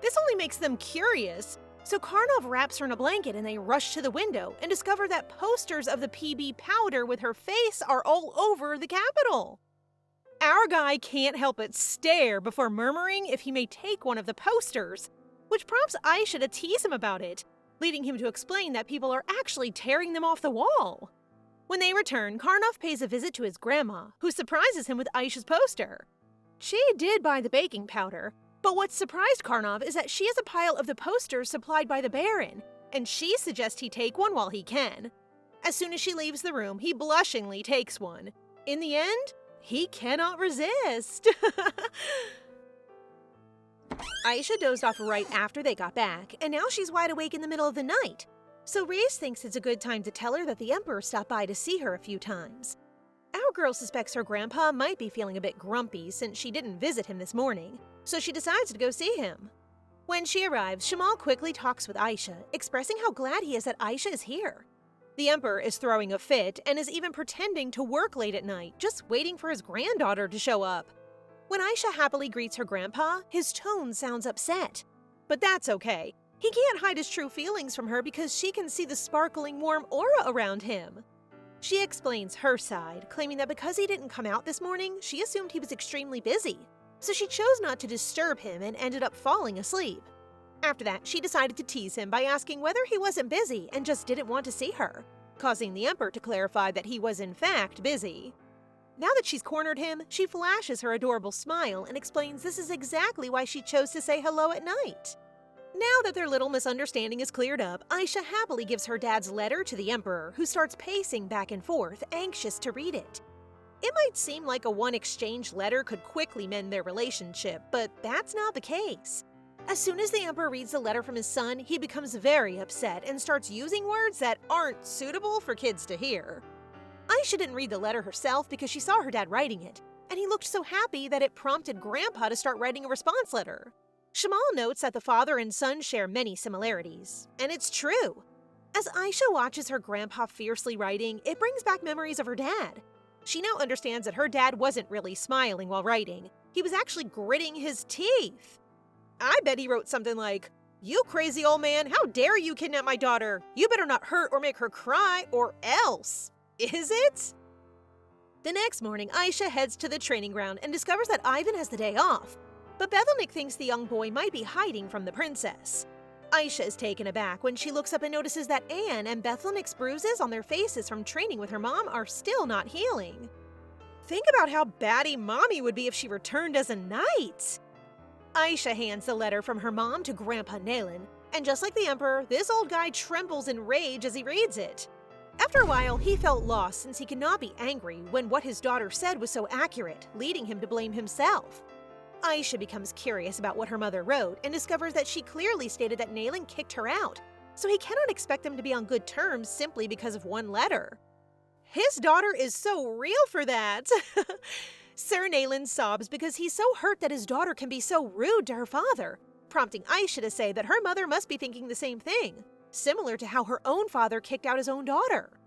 This only makes them curious, so Karnov wraps her in a blanket and they rush to the window and discover that posters of the PB powder with her face are all over the capital. Our guy can't help but stare before murmuring if he may take one of the posters, which prompts Aisha to tease him about it, leading him to explain that people are actually tearing them off the wall. When they return, Karnov pays a visit to his grandma, who surprises him with Aisha's poster. She did buy the baking powder, but what surprised Karnov is that she has a pile of the posters supplied by the Baron, and she suggests he take one while he can. As soon as she leaves the room, he blushingly takes one. In the end, he cannot resist. Aisha dozed off right after they got back, and now she's wide awake in the middle of the night. So Reese thinks it's a good time to tell her that the Emperor stopped by to see her a few times. Our girl suspects her grandpa might be feeling a bit grumpy since she didn't visit him this morning, so she decides to go see him. When she arrives, Shamal quickly talks with Aisha, expressing how glad he is that Aisha is here. The Emperor is throwing a fit and is even pretending to work late at night, just waiting for his granddaughter to show up. When Aisha happily greets her grandpa, his tone sounds upset. But that's okay. He can't hide his true feelings from her because she can see the sparkling warm aura around him. She explains her side, claiming that because he didn't come out this morning, she assumed he was extremely busy, so she chose not to disturb him and ended up falling asleep. After that, she decided to tease him by asking whether he wasn't busy and just didn't want to see her, causing the Emperor to clarify that he was in fact busy. Now that she's cornered him, she flashes her adorable smile and explains this is exactly why she chose to say hello at night. Now that their little misunderstanding is cleared up, Aisha happily gives her dad's letter to the Emperor, who starts pacing back and forth, anxious to read it. It might seem like a one-exchange letter could quickly mend their relationship, but that's not the case. As soon as the Emperor reads the letter from his son, he becomes very upset and starts using words that aren't suitable for kids to hear. Aisha didn't read the letter herself because she saw her dad writing it, and he looked so happy that it prompted Grandpa to start writing a response letter. Shamal notes that the father and son share many similarities, and it's true. As Aisha watches her grandpa fiercely writing, it brings back memories of her dad. She now understands that her dad wasn't really smiling while writing. He was actually gritting his teeth. I bet he wrote something like, "You crazy old man, how dare you kidnap my daughter? You better not hurt or make her cry, or else." Is it? The next morning, Aisha heads to the training ground and discovers that Ivan has the day off. But Bethelnik thinks the young boy might be hiding from the princess. Aisha is taken aback when she looks up and notices that Anne and Bethlehem's bruises on their faces from training with her mom are still not healing. Think about how batty Mommy would be if she returned as a knight! Aisha hands the letter from her mom to Grandpa Nalen, and just like the Emperor, this old guy trembles in rage as he reads it. After a while, he felt lost since he could not be angry when what his daughter said was so accurate, leading him to blame himself. Aisha becomes curious about what her mother wrote and discovers that she clearly stated that Nalen kicked her out, so he cannot expect them to be on good terms simply because of one letter. His daughter is so real for that! Sir Nalen sobs because he's so hurt that his daughter can be so rude to her father, prompting Aisha to say that her mother must be thinking the same thing, similar to how her own father kicked out his own daughter.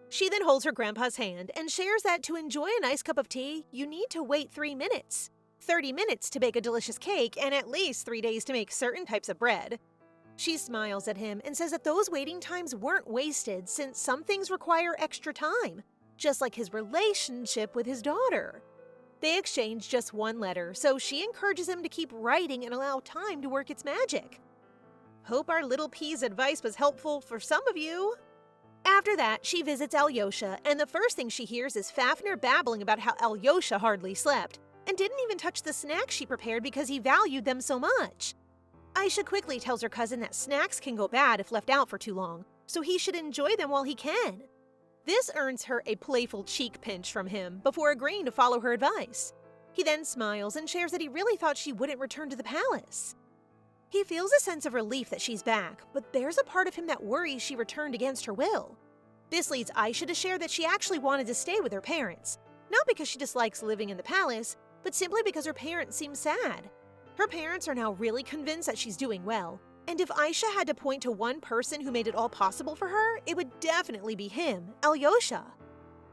She then holds her grandpa's hand and shares that to enjoy a nice cup of tea, you need to wait 3 minutes. 30 minutes to bake a delicious cake, and at least 3 days to make certain types of bread. She smiles at him and says that those waiting times weren't wasted since some things require extra time, just like his relationship with his daughter. They exchange just one letter, so she encourages him to keep writing and allow time to work its magic. Hope our little P's advice was helpful for some of you. After that, she visits Alyosha, and the first thing she hears is Fafnir babbling about how Alyosha hardly slept, and didn't even touch the snacks she prepared because he valued them so much. Aisha quickly tells her cousin that snacks can go bad if left out for too long, so he should enjoy them while he can. This earns her a playful cheek pinch from him before agreeing to follow her advice. He then smiles and shares that he really thought she wouldn't return to the palace. He feels a sense of relief that she's back, but there's a part of him that worries she returned against her will. This leads Aisha to share that she actually wanted to stay with her parents, not because she dislikes living in the palace, but simply because her parents seem sad. Her parents are now really convinced that she's doing well, and if Aisha had to point to one person who made it all possible for her, it would definitely be him, Alyosha.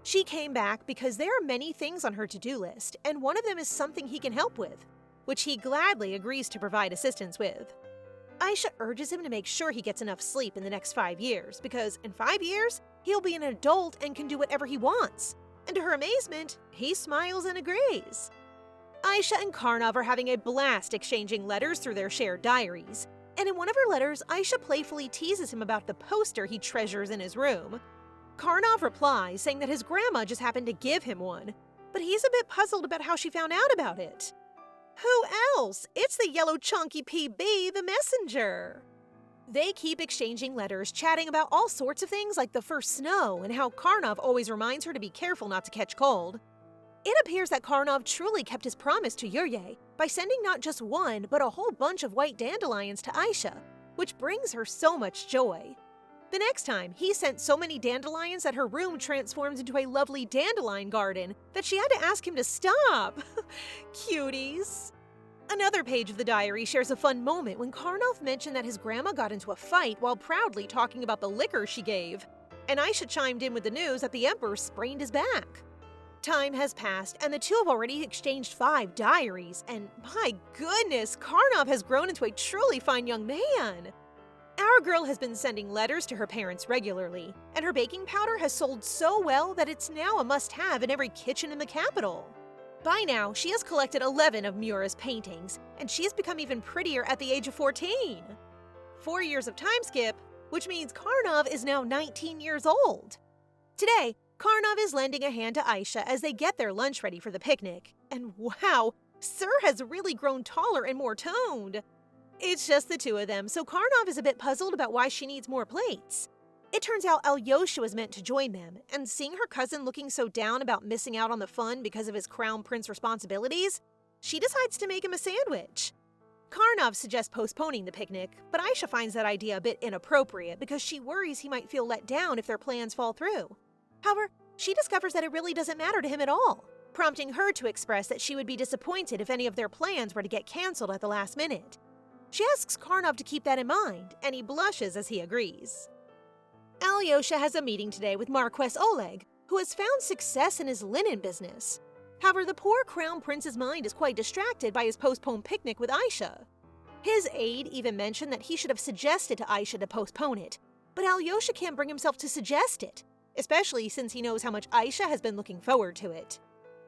She came back because there are many things on her to-do list, and one of them is something he can help with, which he gladly agrees to provide assistance with. Aisha urges him to make sure he gets enough sleep in the next 5 years, because in 5 years, he'll be an adult and can do whatever he wants. And to her amazement, he smiles and agrees. Aisha and Karnov are having a blast exchanging letters through their shared diaries, and in one of her letters, Aisha playfully teases him about the poster he treasures in his room. Karnov replies, saying that his grandma just happened to give him one, but he's a bit puzzled about how she found out about it. Who else? It's the yellow chunky PB, the messenger! They keep exchanging letters, chatting about all sorts of things like the first snow and how Karnov always reminds her to be careful not to catch cold. It appears that Karnov truly kept his promise to Yurye by sending not just one, but a whole bunch of white dandelions to Aisha, which brings her so much joy. The next time, he sent so many dandelions that her room transforms into a lovely dandelion garden that she had to ask him to stop. Cuties. Another page of the diary shares a fun moment when Karnov mentioned that his grandma got into a fight while proudly talking about the liquor she gave, and Aisha chimed in with the news that the Emperor sprained his back. Time has passed, and the two have already exchanged 5 diaries, and my goodness, Karnov has grown into a truly fine young man! Our girl has been sending letters to her parents regularly, and her baking powder has sold so well that it's now a must-have in every kitchen in the capital. By now, she has collected 11 of Mura's paintings, and she has become even prettier at the age of 14. 4 years of time skip, which means Karnov is now 19 years old. Today, Karnov is lending a hand to Aisha as they get their lunch ready for the picnic. And wow, Sir has really grown taller and more toned. It's just the two of them, so Karnov is a bit puzzled about why she needs more plates. It turns out Alyosha was meant to join them, and seeing her cousin looking so down about missing out on the fun because of his crown prince responsibilities, she decides to make him a sandwich. Karnov suggests postponing the picnic, but Aisha finds that idea a bit inappropriate because she worries he might feel let down if their plans fall through. However, she discovers that it really doesn't matter to him at all, prompting her to express that she would be disappointed if any of their plans were to get cancelled at the last minute. She asks Karnov to keep that in mind, and he blushes as he agrees. Alyosha has a meeting today with Marquess Oleg, who has found success in his linen business. However, the poor crown prince's mind is quite distracted by his postponed picnic with Aisha. His aide even mentioned that he should have suggested to Aisha to postpone it, but Alyosha can't bring himself to suggest it, especially since he knows how much Aisha has been looking forward to it.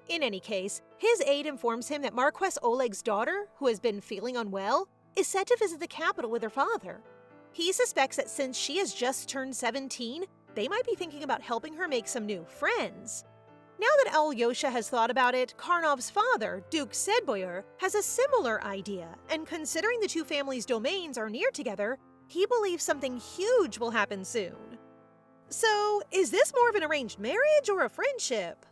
In any case, his aide informs him that Marquess Oleg's daughter, who has been feeling unwell, is set to visit the capital with her father. He suspects that since she has just turned 17, they might be thinking about helping her make some new friends. Now that Alyosha has thought about it, Karnov's father, Duke Sedboyar, has a similar idea, and considering the two families' domains are near together, he believes something huge will happen soon. So, is this more of an arranged marriage or a friendship?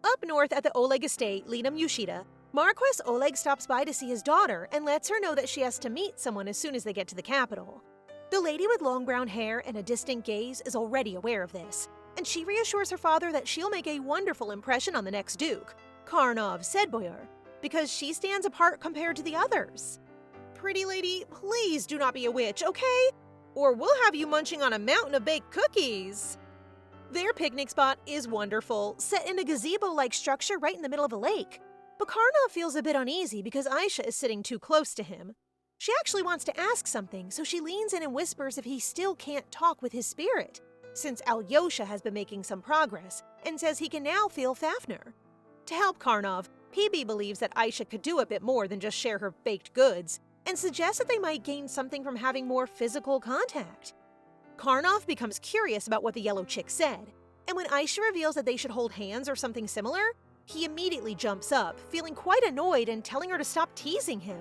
Up north at the Oleg estate, Lenam Yoshida, Marquess Oleg stops by to see his daughter and lets her know that she has to meet someone as soon as they get to the capital. The lady with long brown hair and a distinct gaze is already aware of this, and she reassures her father that she'll make a wonderful impression on the next duke, Karnov Sedboyar, because she stands apart compared to the others. Pretty lady, please do not be a witch, okay? Or we'll have you munching on a mountain of baked cookies. Their picnic spot is wonderful, set in a gazebo-like structure right in the middle of a lake. But Karnov feels a bit uneasy because Aisha is sitting too close to him. She actually wants to ask something, so she leans in and whispers if he still can't talk with his spirit, since Alyosha has been making some progress, and says he can now feel Fafnir. To help Karnov, PB believes that Aisha could do a bit more than just share her baked goods, and suggests that they might gain something from having more physical contact. Karnov becomes curious about what the yellow chick said, and when Aisha reveals that they should hold hands or something similar, he immediately jumps up, feeling quite annoyed and telling her to stop teasing him.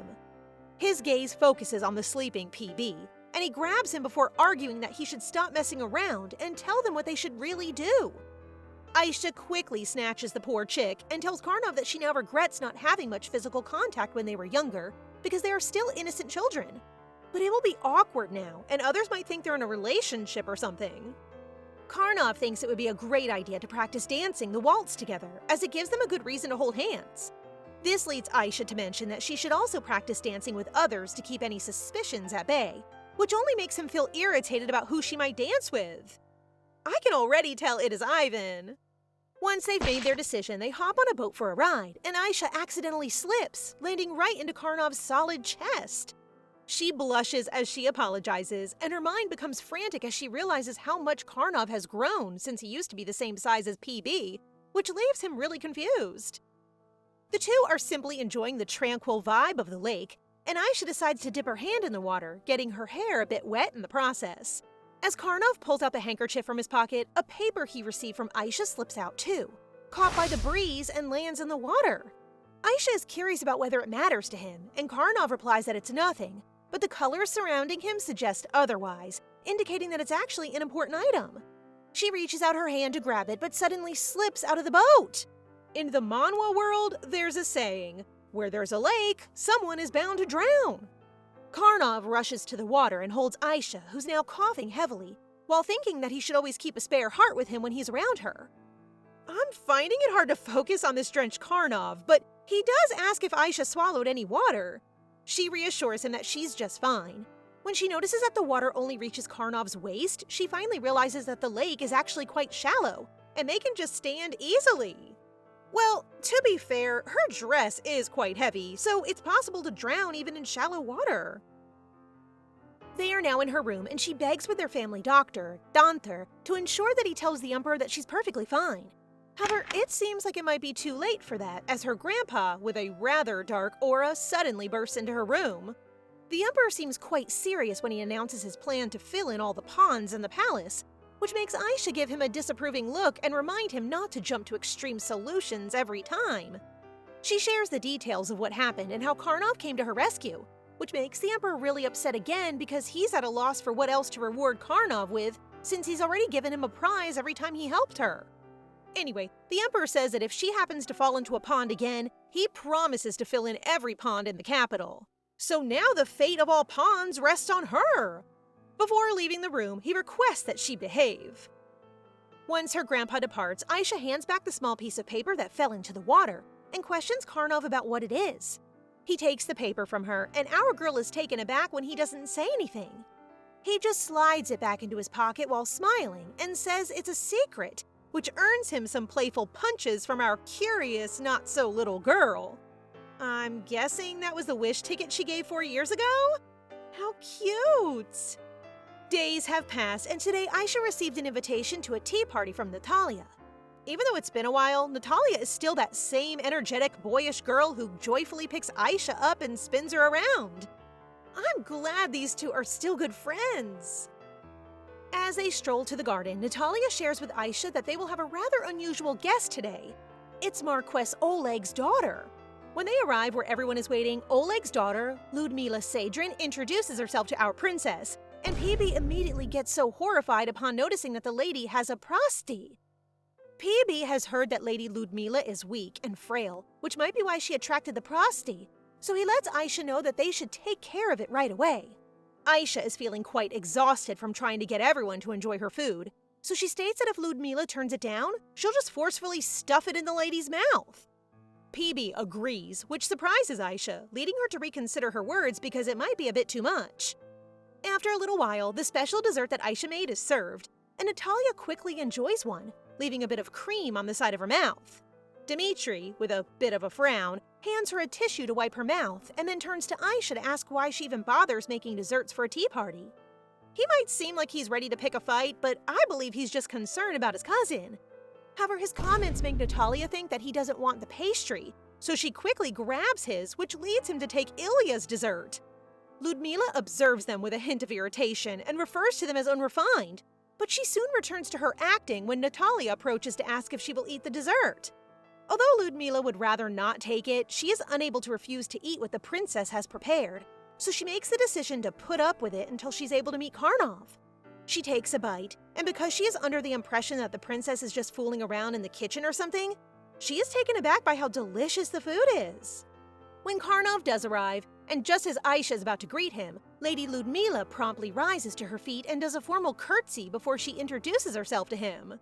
His gaze focuses on the sleeping PB, and he grabs him before arguing that he should stop messing around and tell them what they should really do. Aisha quickly snatches the poor chick and tells Karnov that she now regrets not having much physical contact when they were younger because they are still innocent children. But it will be awkward now, and others might think they're in a relationship or something. Karnov thinks it would be a great idea to practice dancing the waltz together, as it gives them a good reason to hold hands. This leads Aisha to mention that she should also practice dancing with others to keep any suspicions at bay, which only makes him feel irritated about who she might dance with. I can already tell it is Ivan. Once they've made their decision, they hop on a boat for a ride, and Aisha accidentally slips, landing right into Karnov's solid chest. She blushes as she apologizes, and her mind becomes frantic as she realizes how much Karnov has grown since he used to be the same size as PB, which leaves him really confused. The two are simply enjoying the tranquil vibe of the lake, and Aisha decides to dip her hand in the water, getting her hair a bit wet in the process. As Karnov pulls out the handkerchief from his pocket, a paper he received from Aisha slips out too, caught by the breeze and lands in the water. Aisha is curious about whether it matters to him, and Karnov replies that it's nothing, but the colors surrounding him suggest otherwise, indicating that it's actually an important item. She reaches out her hand to grab it, but suddenly slips out of the boat. In the Manhwa world, there's a saying, where there's a lake, someone is bound to drown. Karnov rushes to the water and holds Aisha, who's now coughing heavily, while thinking that he should always keep a spare heart with him when he's around her. I'm finding it hard to focus on this drenched Karnov, but he does ask if Aisha swallowed any water. She reassures him that she's just fine. When she notices that the water only reaches Karnov's waist, she finally realizes that the lake is actually quite shallow, and they can just stand easily. Well, to be fair, her dress is quite heavy, so it's possible to drown even in shallow water. They are now in her room, and she begs with their family doctor, Danther, to ensure that he tells the Emperor that she's perfectly fine. However, it seems like it might be too late for that, as her grandpa, with a rather dark aura, suddenly bursts into her room. The Emperor seems quite serious when he announces his plan to fill in all the ponds in the palace, which makes Aisha give him a disapproving look and remind him not to jump to extreme solutions every time. She shares the details of what happened and how Karnov came to her rescue, which makes the Emperor really upset again because he's at a loss for what else to reward Karnov with, since he's already given him a prize every time he helped her. Anyway, the Emperor says that if she happens to fall into a pond again, he promises to fill in every pond in the capital. So now the fate of all ponds rests on her. Before leaving the room, he requests that she behave. Once her grandpa departs, Aisha hands back the small piece of paper that fell into the water and questions Karnov about what it is. He takes the paper from her, and our girl is taken aback when he doesn't say anything. He just slides it back into his pocket while smiling and says it's a secret, which earns him some playful punches from our curious not-so-little girl. I'm guessing that was the wish ticket she gave 4 years ago? How cute! Days have passed, and today Aisha received an invitation to a tea party from Natalia. Even though it's been a while, Natalia is still that same energetic, boyish girl who joyfully picks Aisha up and spins her around. I'm glad these two are still good friends. As they stroll to the garden, Natalia shares with Aisha that they will have a rather unusual guest today. It's Marquess Oleg's daughter. When they arrive where everyone is waiting, Oleg's daughter, Ludmila Sadrin, introduces herself to our princess, and PB immediately gets so horrified upon noticing that the lady has a prosti. PB has heard that Lady Ludmila is weak and frail, which might be why she attracted the prosti, so he lets Aisha know that they should take care of it right away. Aisha is feeling quite exhausted from trying to get everyone to enjoy her food, so she states that if Ludmila turns it down, she'll just forcefully stuff it in the lady's mouth. PB agrees, which surprises Aisha, leading her to reconsider her words because it might be a bit too much. After a little while, the special dessert that Aisha made is served, and Natalia quickly enjoys one, leaving a bit of cream on the side of her mouth. Dmitri, with a bit of a frown, hands her a tissue to wipe her mouth and then turns to Aisha to ask why she even bothers making desserts for a tea party. He might seem like he's ready to pick a fight, but I believe he's just concerned about his cousin. However, his comments make Natalia think that he doesn't want the pastry, so she quickly grabs his, which leads him to take Ilya's dessert. Ludmila observes them with a hint of irritation and refers to them as unrefined, but she soon returns to her acting when Natalia approaches to ask if she will eat the dessert. Although Ludmila would rather not take it, she is unable to refuse to eat what the princess has prepared, so she makes the decision to put up with it until she's able to meet Karnov. She takes a bite, and because she is under the impression that the princess is just fooling around in the kitchen or something, she is taken aback by how delicious the food is. When Karnov does arrive, and just as Aisha is about to greet him, Lady Ludmila promptly rises to her feet and does a formal curtsy before she introduces herself to him.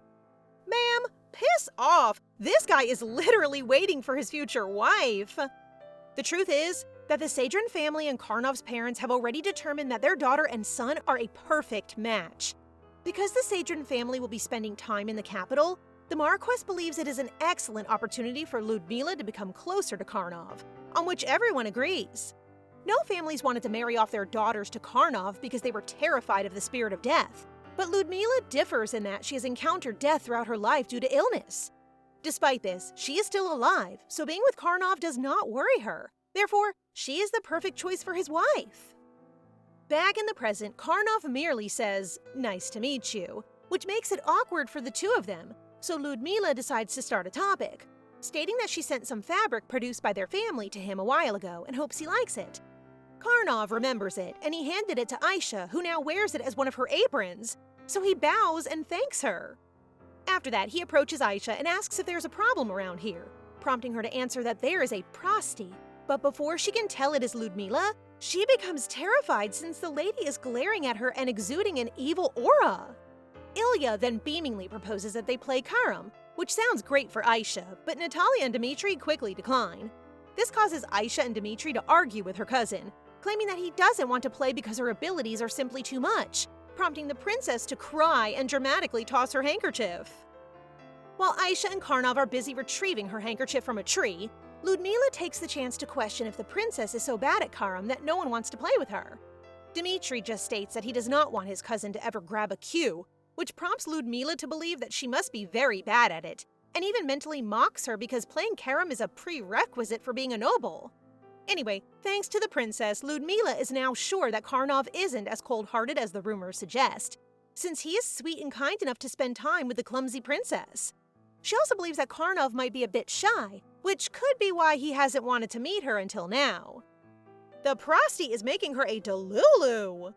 Ma'am, piss off! This guy is literally waiting for his future wife! The truth is that the Sadrin family and Karnov's parents have already determined that their daughter and son are a perfect match. Because the Sadrin family will be spending time in the capital, the Marquess believes it is an excellent opportunity for Ludmila to become closer to Karnov, on which everyone agrees. No families wanted to marry off their daughters to Karnov because they were terrified of the spirit of death, but Ludmila differs in that she has encountered death throughout her life due to illness. Despite this, she is still alive, so being with Karnov does not worry her. Therefore, she is the perfect choice for his wife. Back in the present, Karnov merely says, "Nice to meet you," which makes it awkward for the two of them, so Ludmila decides to start a topic, stating that she sent some fabric produced by their family to him a while ago and hopes he likes it. Karnov remembers it, and he handed it to Aisha, who now wears it as one of her aprons, so he bows and thanks her. After that, he approaches Aisha and asks if there's a problem around here, prompting her to answer that there is a prosti. But before she can tell it is Ludmila, she becomes terrified since the lady is glaring at her and exuding an evil aura. Ilya then beamingly proposes that they play Karam, which sounds great for Aisha, but Natalia and Dmitri quickly decline. This causes Aisha and Dmitri to argue with her cousin, claiming that he doesn't want to play because her abilities are simply too much, prompting the princess to cry and dramatically toss her handkerchief. While Aisha and Karnov are busy retrieving her handkerchief from a tree, Ludmila takes the chance to question if the princess is so bad at Karam that no one wants to play with her. Dmitri just states that he does not want his cousin to ever grab a cue, which prompts Ludmila to believe that she must be very bad at it, and even mentally mocks her because playing Karam is a prerequisite for being a noble. Anyway, thanks to the princess, Ludmila is now sure that Karnov isn't as cold-hearted as the rumors suggest, since he is sweet and kind enough to spend time with the clumsy princess. She also believes that Karnov might be a bit shy, which could be why he hasn't wanted to meet her until now. The prosti is making her a delulu!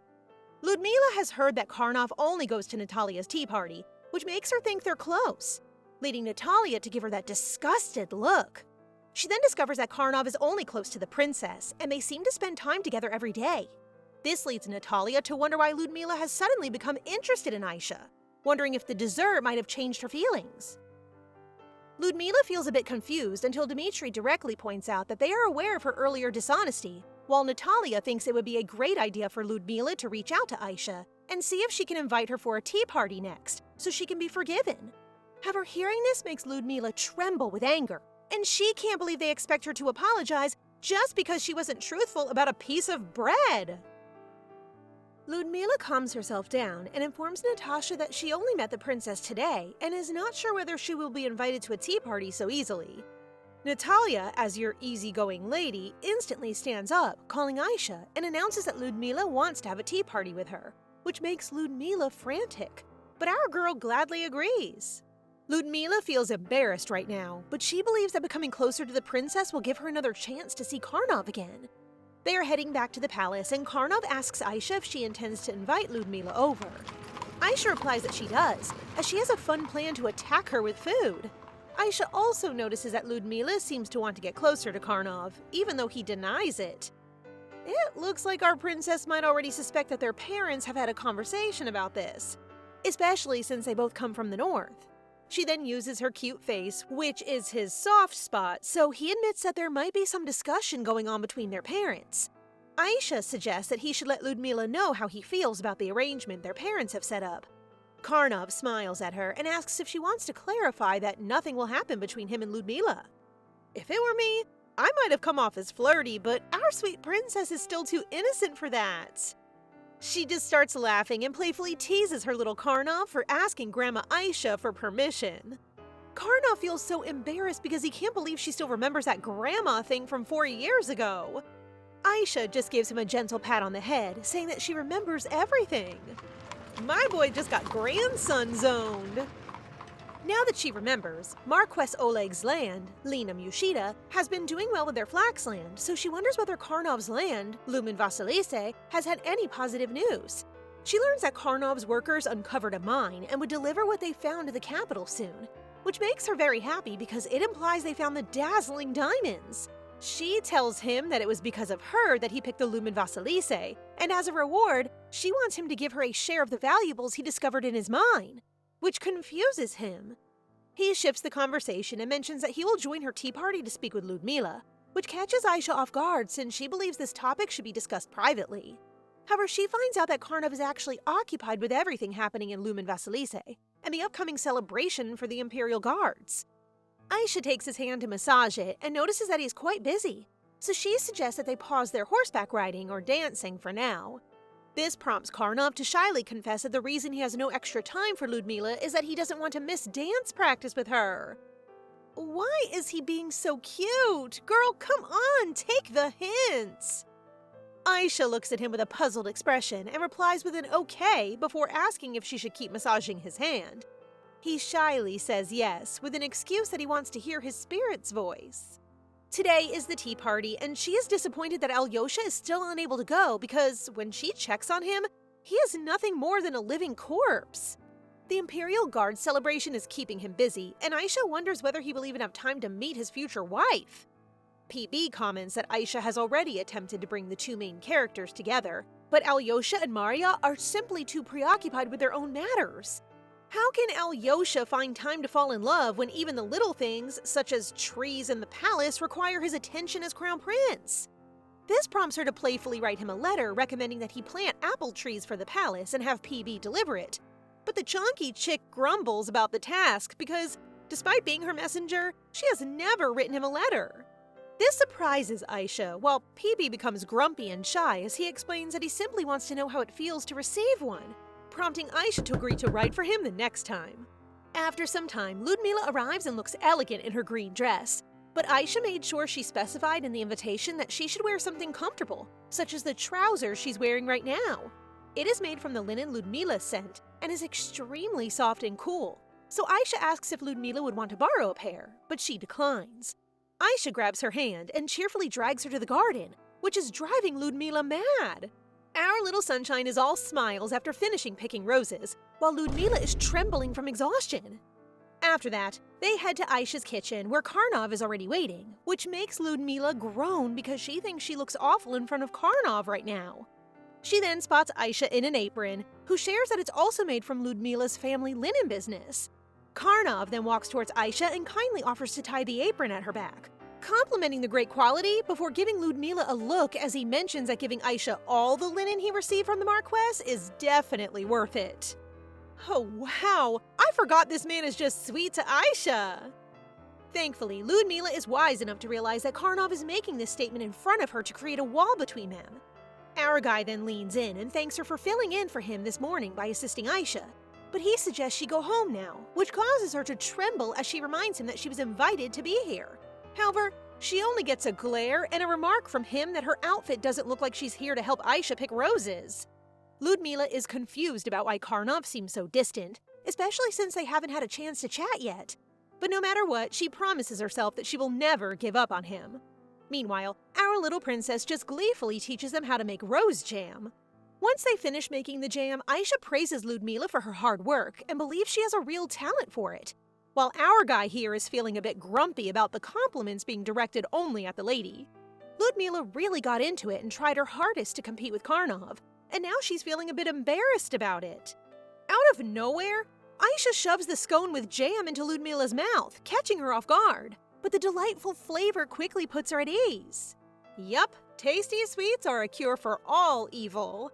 Ludmila has heard that Karnov only goes to Natalia's tea party, which makes her think they're close, leading Natalia to give her that disgusted look. She then discovers that Karnov is only close to the princess, and they seem to spend time together every day. This leads Natalia to wonder why Ludmila has suddenly become interested in Aisha, wondering if the dessert might have changed her feelings. Ludmila feels a bit confused until Dmitri directly points out that they are aware of her earlier dishonesty, while Natalia thinks it would be a great idea for Ludmila to reach out to Aisha and see if she can invite her for a tea party next, so she can be forgiven. However, hearing this makes Ludmila tremble with anger, and she can't believe they expect her to apologize just because she wasn't truthful about a piece of bread. Ludmila calms herself down and informs Natasha that she only met the princess today and is not sure whether she will be invited to a tea party so easily. Natalia, as your easygoing lady, instantly stands up, calling Aisha, and announces that Ludmila wants to have a tea party with her, which makes Ludmila frantic. But our girl gladly agrees. Ludmila feels embarrassed right now, but she believes that becoming closer to the princess will give her another chance to see Karnov again. They are heading back to the palace, and Karnov asks Aisha if she intends to invite Ludmila over. Aisha replies that she does, as she has a fun plan to attack her with food. Aisha also notices that Ludmila seems to want to get closer to Karnov, even though he denies it. It looks like our princess might already suspect that their parents have had a conversation about this, especially since they both come from the north. She then uses her cute face, which is his soft spot, so he admits that there might be some discussion going on between their parents. Aisha suggests that he should let Ludmila know how he feels about the arrangement their parents have set up. Karnov smiles at her and asks if she wants to clarify that nothing will happen between him and Ludmila. If it were me, I might have come off as flirty, but our sweet princess is still too innocent for that. She just starts laughing and playfully teases her little Karnov for asking Grandma Aisha for permission. Karnov feels so embarrassed because he can't believe she still remembers that grandma thing from 4 years ago. Aisha just gives him a gentle pat on the head, saying that she remembers everything. My boy just got grandson zoned. Now that she remembers, Marquess Oleg's land, Linam Yoshida, has been doing well with their flax land, so she wonders whether Karnov's land, Lumen Vasilise, has had any positive news. She learns that Karnov's workers uncovered a mine and would deliver what they found to the capital soon, which makes her very happy because it implies they found the dazzling diamonds. She tells him that it was because of her that he picked the Lumen Vasilise, and as a reward, she wants him to give her a share of the valuables he discovered in his mine, which confuses him. He shifts the conversation and mentions that he will join her tea party to speak with Ludmila, which catches Aisha off guard since she believes this topic should be discussed privately. However, she finds out that Karnov is actually occupied with everything happening in Lumen Vasilise and the upcoming celebration for the Imperial Guards. Aisha takes his hand to massage it and notices that he's quite busy, so she suggests that they pause their horseback riding or dancing for now. This prompts Karnov to shyly confess that the reason he has no extra time for Ludmila is that he doesn't want to miss dance practice with her. Why is he being so cute? Girl, come on, take the hints! Aisha looks at him with a puzzled expression and replies with an okay before asking if she should keep massaging his hand. He shyly says yes, with an excuse that he wants to hear his spirit's voice. Today is the tea party, and she is disappointed that Alyosha is still unable to go because, when she checks on him, he is nothing more than a living corpse. The Imperial Guard celebration is keeping him busy, and Aisha wonders whether he will even have time to meet his future wife. PB comments that Aisha has already attempted to bring the two main characters together, but Alyosha and Maria are simply too preoccupied with their own matters. How can Alyosha find time to fall in love when even the little things, such as trees in the palace, require his attention as crown prince? This prompts her to playfully write him a letter recommending that he plant apple trees for the palace and have PB deliver it. But the chonky chick grumbles about the task because, despite being her messenger, she has never written him a letter. This surprises Aisha, while PB becomes grumpy and shy as he explains that he simply wants to know how it feels to receive one, prompting Aisha to agree to write for him the next time. After some time, Ludmila arrives and looks elegant in her green dress, but Aisha made sure she specified in the invitation that she should wear something comfortable, such as the trousers she's wearing right now. It is made from the linen Ludmila sent and is extremely soft and cool, so Aisha asks if Ludmila would want to borrow a pair, but she declines. Aisha grabs her hand and cheerfully drags her to the garden, which is driving Ludmila mad. Our little sunshine is all smiles after finishing picking roses, while Ludmila is trembling from exhaustion. After that, they head to Aisha's kitchen where Karnov is already waiting, which makes Ludmila groan because she thinks she looks awful in front of Karnov right now. She then spots Aisha in an apron, who shares that it's also made from Ludmila's family linen business. Karnov then walks towards Aisha and kindly offers to tie the apron at her back, complimenting the great quality before giving Ludmila a look as he mentions that giving Aisha all the linen he received from the Marquess is definitely worth it. Oh wow, I forgot this man is just sweet to Aisha! Thankfully, Ludmila is wise enough to realize that Karnov is making this statement in front of her to create a wall between them. Our guy then leans in and thanks her for filling in for him this morning by assisting Aisha, but he suggests she go home now, which causes her to tremble as she reminds him that she was invited to be here. However, she only gets a glare and a remark from him that her outfit doesn't look like she's here to help Aisha pick roses. Ludmila is confused about why Karnov seems so distant, especially since they haven't had a chance to chat yet. But no matter what, she promises herself that she will never give up on him. Meanwhile, our little princess just gleefully teaches them how to make rose jam. Once they finish making the jam, Aisha praises Ludmila for her hard work and believes she has a real talent for it, while our guy here is feeling a bit grumpy about the compliments being directed only at the lady. Ludmila really got into it and tried her hardest to compete with Karnov, and now she's feeling a bit embarrassed about it. Out of nowhere, Aisha shoves the scone with jam into Ludmila's mouth, catching her off guard, but the delightful flavor quickly puts her at ease. Yup, tasty sweets are a cure for all evil.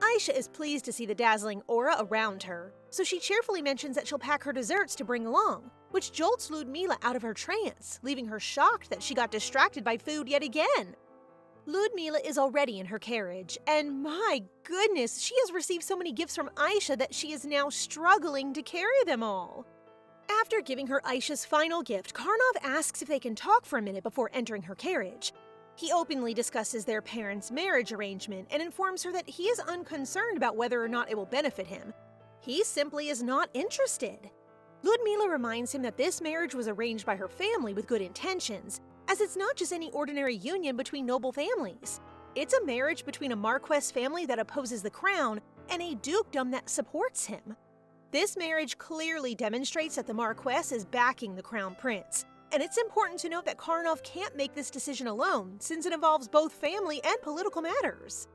Aisha is pleased to see the dazzling aura around her, so she cheerfully mentions that she'll pack her desserts to bring along, which jolts Ludmila out of her trance, leaving her shocked that she got distracted by food yet again. Ludmila is already in her carriage, and my goodness, she has received so many gifts from Aisha that she is now struggling to carry them all. After giving her Aisha's final gift, Karnov asks if they can talk for a minute before entering her carriage. He openly discusses their parents' marriage arrangement and informs her that he is unconcerned about whether or not it will benefit him. He simply is not interested. Ludmila reminds him that this marriage was arranged by her family with good intentions, as it's not just any ordinary union between noble families. It's a marriage between a Marquess family that opposes the crown and a dukedom that supports him. This marriage clearly demonstrates that the Marquess is backing the crown prince, and it's important to note that Karnov can't make this decision alone, since it involves both family and political matters.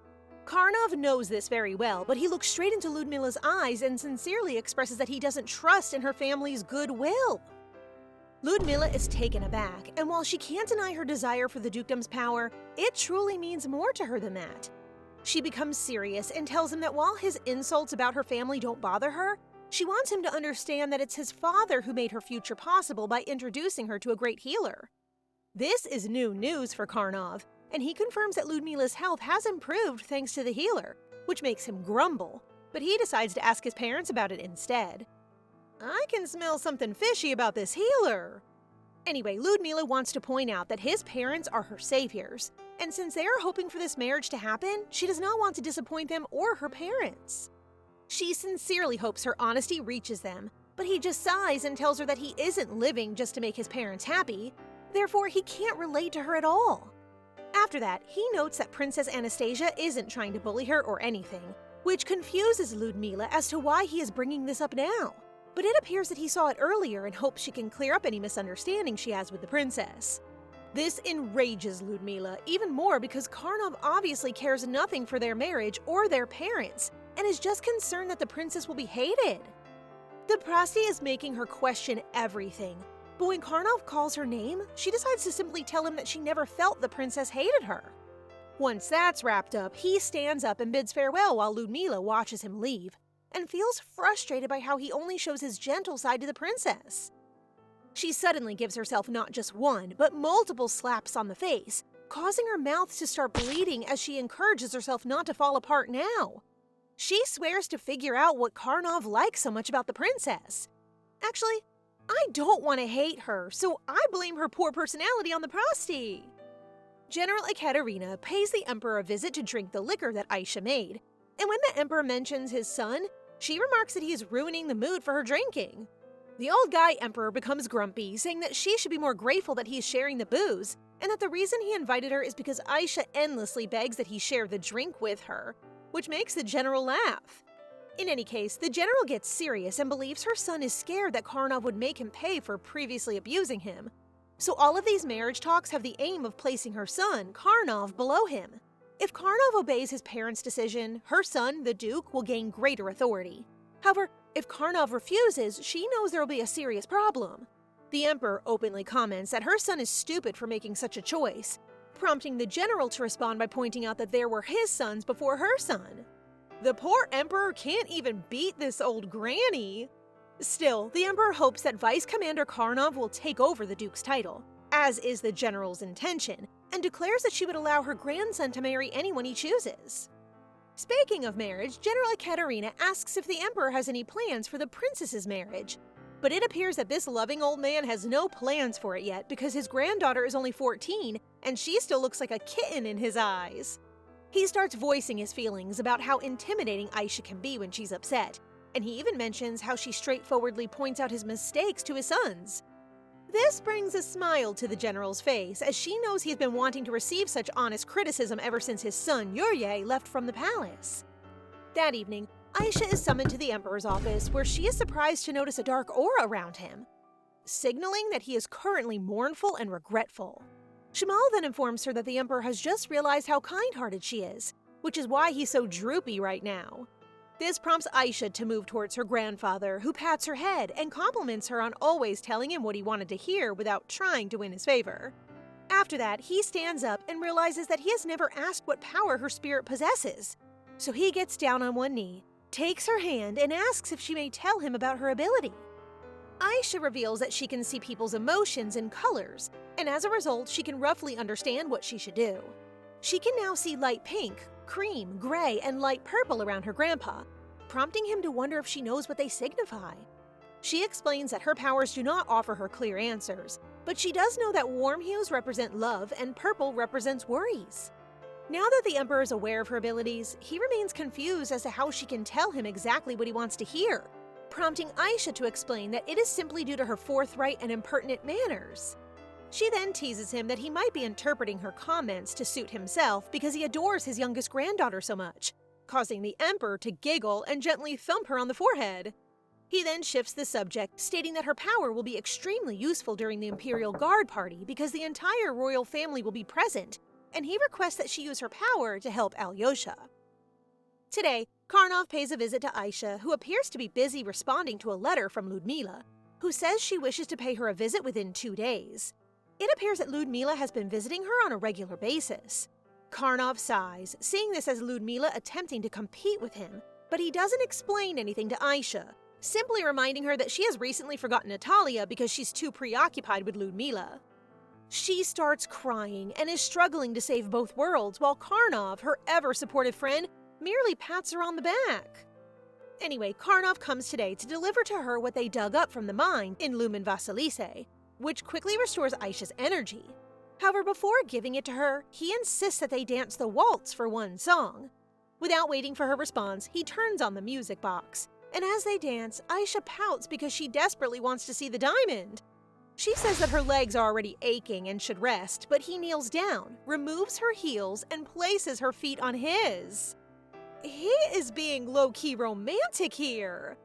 Karnov knows this very well, but he looks straight into Ludmila's eyes and sincerely expresses that he doesn't trust in her family's goodwill. Ludmila is taken aback, and while she can't deny her desire for the dukedom's power, it truly means more to her than that. She becomes serious and tells him that while his insults about her family don't bother her, she wants him to understand that it's his father who made her future possible by introducing her to a great healer. This is new news for Karnov, and he confirms that Ludmila's health has improved thanks to the healer, which makes him grumble, but he decides to ask his parents about it instead. I can smell something fishy about this healer. Anyway, Ludmila wants to point out that his parents are her saviors, and since they are hoping for this marriage to happen, she does not want to disappoint them or her parents. She sincerely hopes her honesty reaches them, but he just sighs and tells her that he isn't living just to make his parents happy, therefore he can't relate to her at all. After that, he notes that Princess Anastasia isn't trying to bully her or anything, which confuses Ludmila as to why he is bringing this up now. But it appears that he saw it earlier and hopes she can clear up any misunderstanding she has with the princess. This enrages Ludmila even more because Karnov obviously cares nothing for their marriage or their parents, and is just concerned that the princess will be hated. The Prasti is making her question everything, but when Karnov calls her name, she decides to simply tell him that she never felt the princess hated her. Once that's wrapped up, he stands up and bids farewell while Ludmila watches him leave, and feels frustrated by how he only shows his gentle side to the princess. She suddenly gives herself not just one, but multiple slaps on the face, causing her mouth to start bleeding as she encourages herself not to fall apart now. She swears to figure out what Karnov likes so much about the princess. Actually, I don't want to hate her, so I blame her poor personality on the Prasti. General Ekaterina pays the emperor a visit to drink the liquor that Aisha made, and when the emperor mentions his son, she remarks that he is ruining the mood for her drinking. The old guy emperor becomes grumpy, saying that she should be more grateful that he is sharing the booze, and that the reason he invited her is because Aisha endlessly begs that he share the drink with her, which makes the general laugh. In any case, the general gets serious and believes her son is scared that Karnov would make him pay for previously abusing him. So all of these marriage talks have the aim of placing her son, Karnov, below him. If Karnov obeys his parents' decision, her son, the Duke, will gain greater authority. However, if Karnov refuses, she knows there will be a serious problem. The emperor openly comments that her son is stupid for making such a choice, prompting the general to respond by pointing out that there were his sons before her son. The poor emperor can't even beat this old granny. Still, the emperor hopes that Vice Commander Karnov will take over the Duke's title, as is the general's intention, and declares that she would allow her grandson to marry anyone he chooses. Speaking of marriage, General Ekaterina asks if the emperor has any plans for the princess's marriage. But it appears that this loving old man has no plans for it yet because his granddaughter is only 14 and she still looks like a kitten in his eyes. He starts voicing his feelings about how intimidating Aisha can be when she's upset, and he even mentions how she straightforwardly points out his mistakes to his sons. This brings a smile to the general's face, as she knows he's been wanting to receive such honest criticism ever since his son, Yurye, left from the palace. That evening, Aisha is summoned to the emperor's office, where she is surprised to notice a dark aura around him, signaling that he is currently mournful and regretful. Shamal then informs her that the emperor has just realized how kind-hearted she is, which is why he's so droopy right now. This prompts Aisha to move towards her grandfather, who pats her head and compliments her on always telling him what he wanted to hear without trying to win his favor. After that, he stands up and realizes that he has never asked what power her spirit possesses. So he gets down on one knee, takes her hand, and asks if she may tell him about her ability. Aisha reveals that she can see people's emotions and colors, and as a result, she can roughly understand what she should do. She can now see light pink, cream, gray, and light purple around her grandpa, prompting him to wonder if she knows what they signify. She explains that her powers do not offer her clear answers, but she does know that warm hues represent love and purple represents worries. Now that the emperor is aware of her abilities, he remains confused as to how she can tell him exactly what he wants to hear, prompting Aisha to explain that it is simply due to her forthright and impertinent manners. She then teases him that he might be interpreting her comments to suit himself because he adores his youngest granddaughter so much, causing the emperor to giggle and gently thump her on the forehead. He then shifts the subject, stating that her power will be extremely useful during the Imperial Guard party because the entire royal family will be present, and he requests that she use her power to help Alyosha. Today, Karnov pays a visit to Aisha, who appears to be busy responding to a letter from Ludmila, who says she wishes to pay her a visit within 2 days. It appears that Ludmila has been visiting her on a regular basis. Karnov sighs, seeing this as Ludmila attempting to compete with him, but he doesn't explain anything to Aisha, simply reminding her that she has recently forgotten Natalia because she's too preoccupied with Ludmila. She starts crying and is struggling to save both worlds, while Karnov, her ever-supportive friend, merely pats her on the back. Anyway, Karnov comes today to deliver to her what they dug up from the mine in Lumen Vasilise, which quickly restores Aisha's energy. However, before giving it to her, he insists that they dance the waltz for one song. Without waiting for her response, he turns on the music box, and as they dance, Aisha pouts because she desperately wants to see the diamond. She says that her legs are already aching and should rest, but he kneels down, removes her heels, and places her feet on his. He is being low-key romantic here.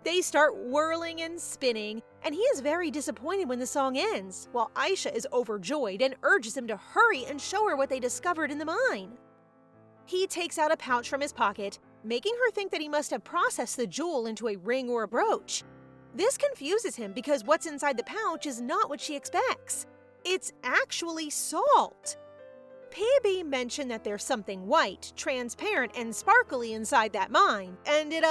They start whirling and spinning, and he is very disappointed when the song ends, while Aisha is overjoyed and urges him to hurry and show her what they discovered in the mine. He takes out a pouch from his pocket, making her think that he must have processed the jewel into a ring or a brooch. This confuses him because what's inside the pouch is not what she expects. It's actually salt. PB mentioned that there's something white, transparent, and sparkly inside that mine, and it,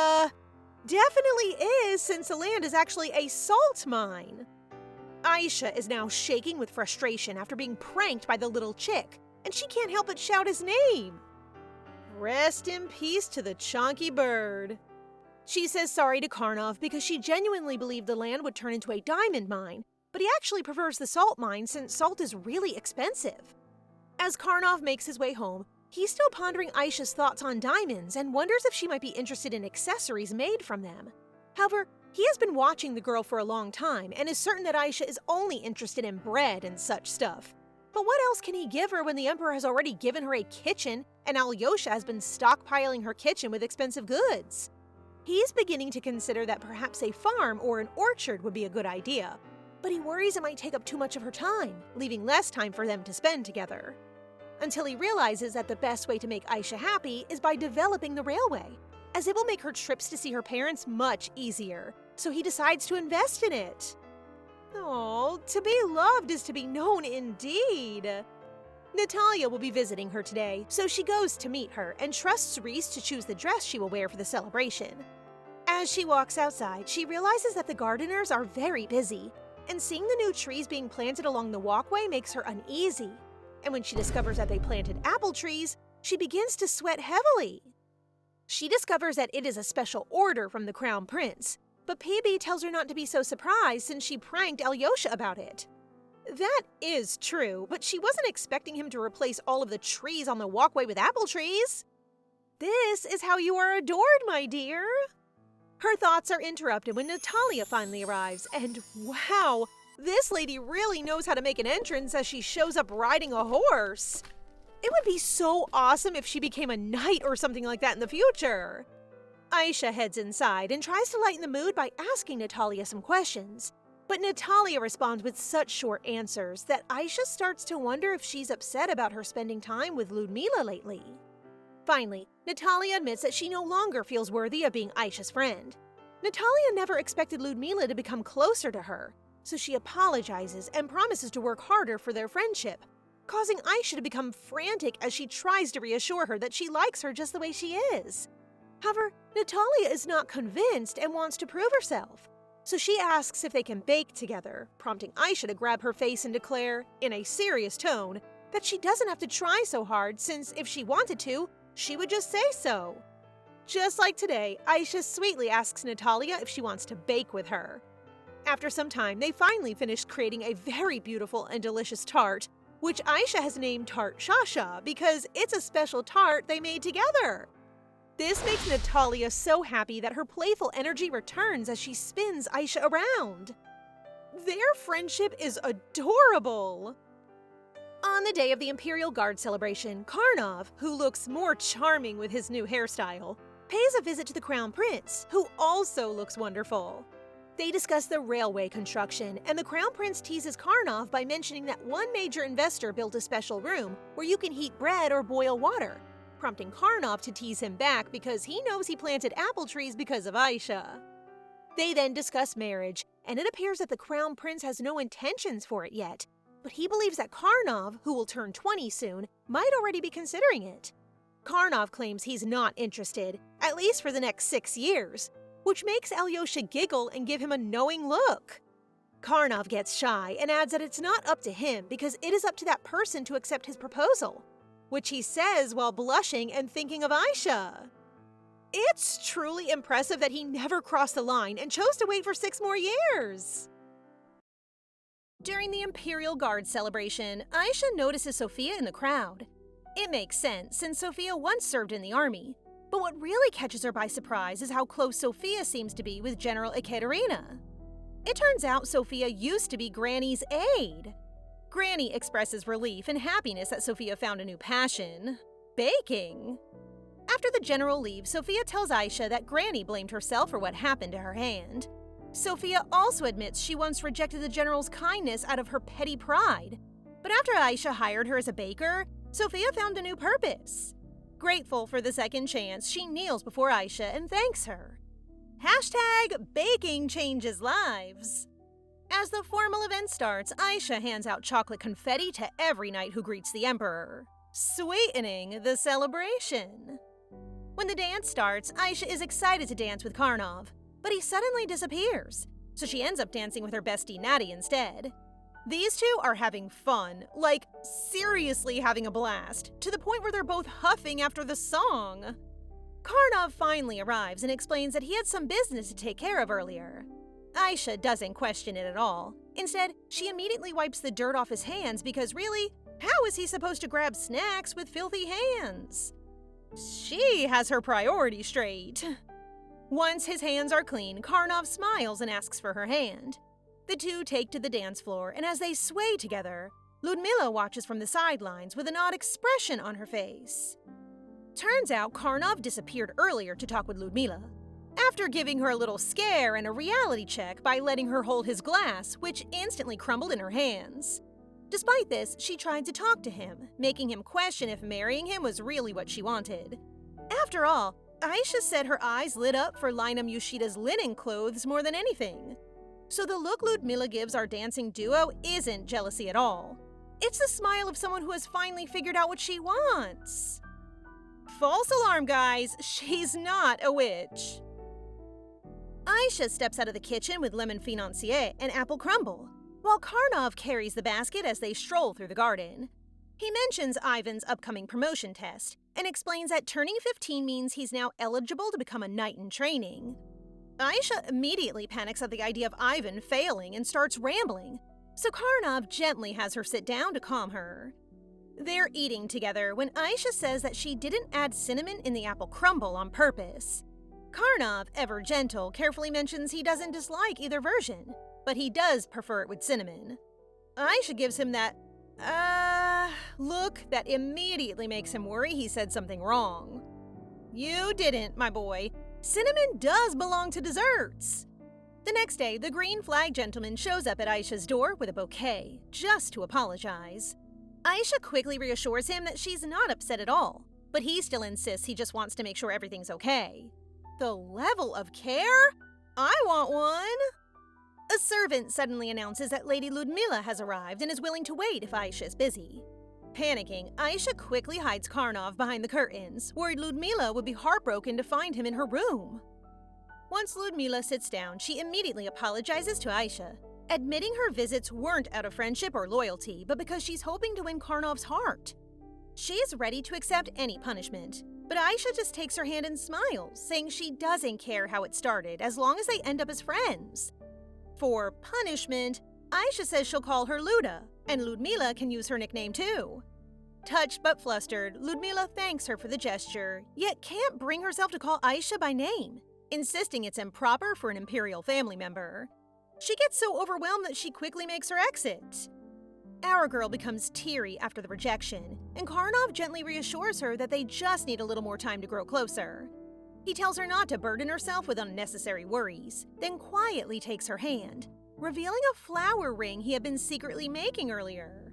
definitely is, since the land is actually a salt mine. Aisha is now shaking with frustration after being pranked by the little chick, and she can't help but shout his name. Rest in peace to the chonky bird. She says sorry to Karnov because she genuinely believed the land would turn into a diamond mine, but he actually prefers the salt mine since salt is really expensive. As Karnov makes his way home, he's still pondering Aisha's thoughts on diamonds and wonders if she might be interested in accessories made from them. However, he has been watching the girl for a long time and is certain that Aisha is only interested in bread and such stuff. But what else can he give her when the emperor has already given her a kitchen and Alyosha has been stockpiling her kitchen with expensive goods? He's beginning to consider that perhaps a farm or an orchard would be a good idea, but he worries it might take up too much of her time, leaving less time for them to spend together. Until he realizes that the best way to make Aisha happy is by developing the railway, as it will make her trips to see her parents much easier, so he decides to invest in it. Oh, to be loved is to be known indeed. Natalia will be visiting her today, so she goes to meet her and trusts Reese to choose the dress she will wear for the celebration. As she walks outside, she realizes that the gardeners are very busy, and seeing the new trees being planted along the walkway makes her uneasy. And when she discovers that they planted apple trees, she begins to sweat heavily. She discovers that it is a special order from the Crown Prince, But PB tells her not to be so surprised since she pranked Alyosha about it. That is true, but she wasn't expecting him to replace all of the trees on the walkway with apple trees. This is how you are adored, my dear. Her thoughts are interrupted when Natalia finally arrives, and wow, this lady really knows how to make an entrance as she shows up riding a horse. It would be so awesome if she became a knight or something like that in the future. Aisha heads inside and tries to lighten the mood by asking Natalia some questions. But Natalia responds with such short answers that Aisha starts to wonder if she's upset about her spending time with Ludmila lately. Finally, Natalia admits that she no longer feels worthy of being Aisha's friend. Natalia never expected Ludmila to become closer to her, so she apologizes and promises to work harder for their friendship, causing Aisha to become frantic as she tries to reassure her that she likes her just the way she is. However, Natalia is not convinced and wants to prove herself, so she asks if they can bake together, prompting Aisha to grab her face and declare, in a serious tone, that she doesn't have to try so hard since if she wanted to, she would just say so. Just like today, Aisha sweetly asks Natalia if she wants to bake with her. After some time, they finally finish creating a very beautiful and delicious tart, which Aisha has named Tart Shasha because it's a special tart they made together. This makes Natalia so happy that her playful energy returns as she spins Aisha around. Their friendship is adorable. On the day of the Imperial Guard celebration, Karnov, who looks more charming with his new hairstyle, pays a visit to the Crown Prince, who also looks wonderful. They discuss the railway construction, and the Crown Prince teases Karnov by mentioning that one major investor built a special room where you can heat bread or boil water, prompting Karnov to tease him back because he knows he planted apple trees because of Aisha. They then discuss marriage, and it appears that the Crown Prince has no intentions for it yet, but he believes that Karnov, who will turn 20 soon, might already be considering it. Karnov claims he's not interested, at least for the next 6 years, which makes Alyosha giggle and give him a knowing look. Karnov gets shy and adds that it's not up to him because it is up to that person to accept his proposal, which he says while blushing and thinking of Aisha. It's truly impressive that he never crossed the line and chose to wait for 6 more years. During the Imperial Guard celebration, Aisha notices Sophia in the crowd. It makes sense since Sophia once served in the army, but what really catches her by surprise is how close Sophia seems to be with General Ekaterina. It turns out Sophia used to be Granny's aide. Granny expresses relief and happiness that Sophia found a new passion: baking. After the general leaves, Sophia tells Aisha that Granny blamed herself for what happened to her hand. Sophia also admits she once rejected the general's kindness out of her petty pride, but after Aisha hired her as a baker, Sophia found a new purpose. Grateful for the second chance, she kneels before Aisha and thanks her. #baking changes lives. As the formal event starts, Aisha hands out chocolate confetti to every knight who greets the emperor, sweetening the celebration. When the dance starts, Aisha is excited to dance with Karnov, but he suddenly disappears, so she ends up dancing with her bestie Natty instead. These two are having fun, like seriously having a blast, to the point where they're both huffing after the song. Karnov finally arrives and explains that he had some business to take care of earlier. Aisha doesn't question it at all. Instead, she immediately wipes the dirt off his hands because really, how is he supposed to grab snacks with filthy hands? She has her priorities straight. Once his hands are clean, Karnov smiles and asks for her hand. The two take to the dance floor, and as they sway together, Ludmila watches from the sidelines with an odd expression on her face. Turns out Karnov disappeared earlier to talk with Ludmila, after giving her a little scare and a reality check by letting her hold his glass, which instantly crumbled in her hands. Despite this, she tried to talk to him, making him question if marrying him was really what she wanted. After all, Aisha said her eyes lit up for Lynam Yoshida's linen clothes more than anything. So the look Ludmila gives our dancing duo isn't jealousy at all. It's the smile of someone who has finally figured out what she wants. False alarm, guys, she's not a witch. Aisha steps out of the kitchen with lemon financier and apple crumble, while Karnov carries the basket as they stroll through the garden. He mentions Ivan's upcoming promotion test and explains that turning 15 means he's now eligible to become a knight in training. Aisha immediately panics at the idea of Ivan failing and starts rambling, so Karnov gently has her sit down to calm her. They're eating together when Aisha says that she didn't add cinnamon in the apple crumble on purpose. Karnov, ever gentle, carefully mentions he doesn't dislike either version, but he does prefer it with cinnamon. Aisha gives him that, look that immediately makes him worry he said something wrong. You didn't, my boy. Cinnamon does belong to desserts. The next day, the green flag gentleman shows up at Aisha's door with a bouquet, just to apologize. Aisha quickly reassures him that she's not upset at all, but he still insists he just wants to make sure everything's okay. The level of care? I want one! A servant suddenly announces that Lady Ludmila has arrived and is willing to wait if Aisha is busy. Panicking, Aisha quickly hides Karnov behind the curtains, worried Ludmila would be heartbroken to find him in her room. Once Ludmila sits down, she immediately apologizes to Aisha, admitting her visits weren't out of friendship or loyalty, but because she's hoping to win Karnov's heart. She's ready to accept any punishment, but Aisha just takes her hand and smiles, saying she doesn't care how it started as long as they end up as friends. For punishment, Aisha says she'll call her Luda, and Ludmila can use her nickname too. Touched but flustered, Ludmila thanks her for the gesture, yet can't bring herself to call Aisha by name, insisting it's improper for an imperial family member. She gets so overwhelmed that she quickly makes her exit. Our girl becomes teary after the rejection, and Karnov gently reassures her that they just need a little more time to grow closer. He tells her not to burden herself with unnecessary worries, then quietly takes her hand, revealing a flower ring he had been secretly making earlier.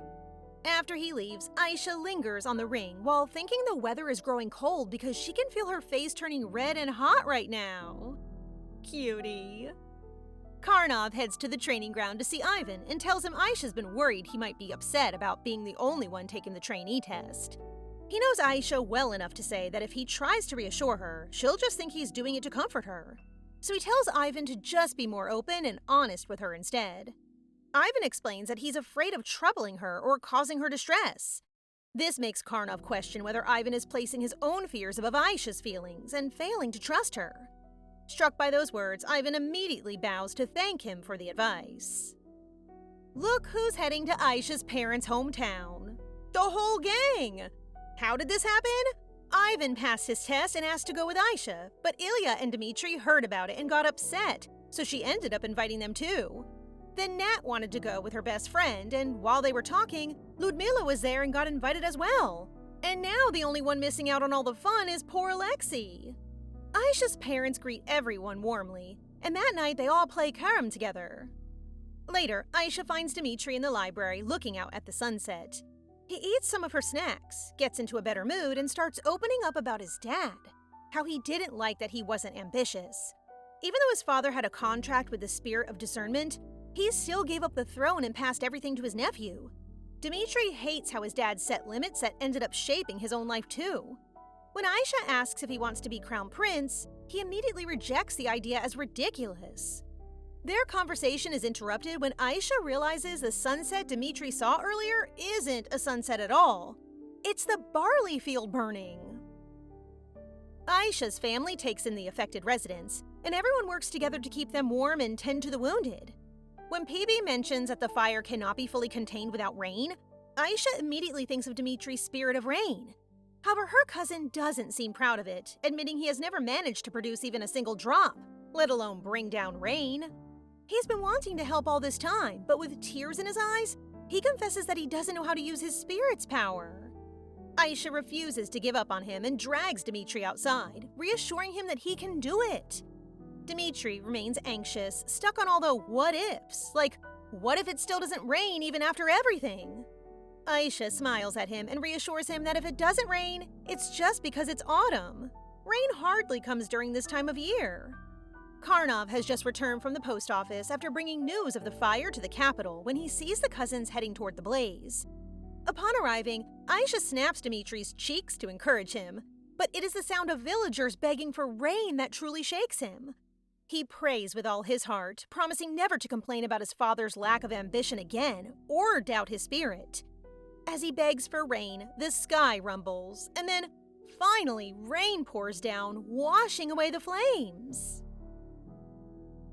After he leaves, Aisha lingers on the ring while thinking the weather is growing cold because she can feel her face turning red and hot right now. Cutie. Karnov heads to the training ground to see Ivan and tells him Aisha's been worried he might be upset about being the only one taking the trainee test. He knows Aisha well enough to say that if he tries to reassure her, she'll just think he's doing it to comfort her. So he tells Ivan to just be more open and honest with her instead. Ivan explains that he's afraid of troubling her or causing her distress. This makes Karnov question whether Ivan is placing his own fears above Aisha's feelings and failing to trust her. Struck by those words, Ivan immediately bows to thank him for the advice. Look who's heading to Aisha's parents' hometown. The whole gang! How did this happen? Ivan passed his test and asked to go with Aisha, but Ilya and Dmitri heard about it and got upset, so she ended up inviting them too. Then Nat wanted to go with her best friend, and while they were talking, Ludmila was there and got invited as well. And now the only one missing out on all the fun is poor Alexei. Aisha's parents greet everyone warmly, and that night they all play carom together. Later, Aisha finds Dmitri in the library looking out at the sunset. He eats some of her snacks, gets into a better mood, and starts opening up about his dad, how he didn't like that he wasn't ambitious. Even though his father had a contract with the Spirit of Discernment, he still gave up the throne and passed everything to his nephew. Dmitri hates how his dad set limits that ended up shaping his own life too. When Aisha asks if he wants to be crown prince, he immediately rejects the idea as ridiculous. Their conversation is interrupted when Aisha realizes the sunset Dmitri saw earlier isn't a sunset at all. It's the barley field burning. Aisha's family takes in the affected residents, and everyone works together to keep them warm and tend to the wounded. When PB mentions that the fire cannot be fully contained without rain, Aisha immediately thinks of Dmitri's spirit of rain. However, her cousin doesn't seem proud of it, admitting he has never managed to produce even a single drop, let alone bring down rain. He's been wanting to help all this time, but with tears in his eyes, he confesses that he doesn't know how to use his spirit's power. Aisha refuses to give up on him and drags Dmitri outside, reassuring him that he can do it. Dmitri remains anxious, stuck on all the what-ifs, like, what if it still doesn't rain even after everything? Aisha smiles at him and reassures him that if it doesn't rain, it's just because it's autumn. Rain hardly comes during this time of year. Karnov has just returned from the post office after bringing news of the fire to the capital when he sees the cousins heading toward the blaze. Upon arriving, Aisha snaps Dmitri's cheeks to encourage him, but it is the sound of villagers begging for rain that truly shakes him. He prays with all his heart, promising never to complain about his father's lack of ambition again or doubt his spirit. As he begs for rain, the sky rumbles, and then, finally, rain pours down, washing away the flames.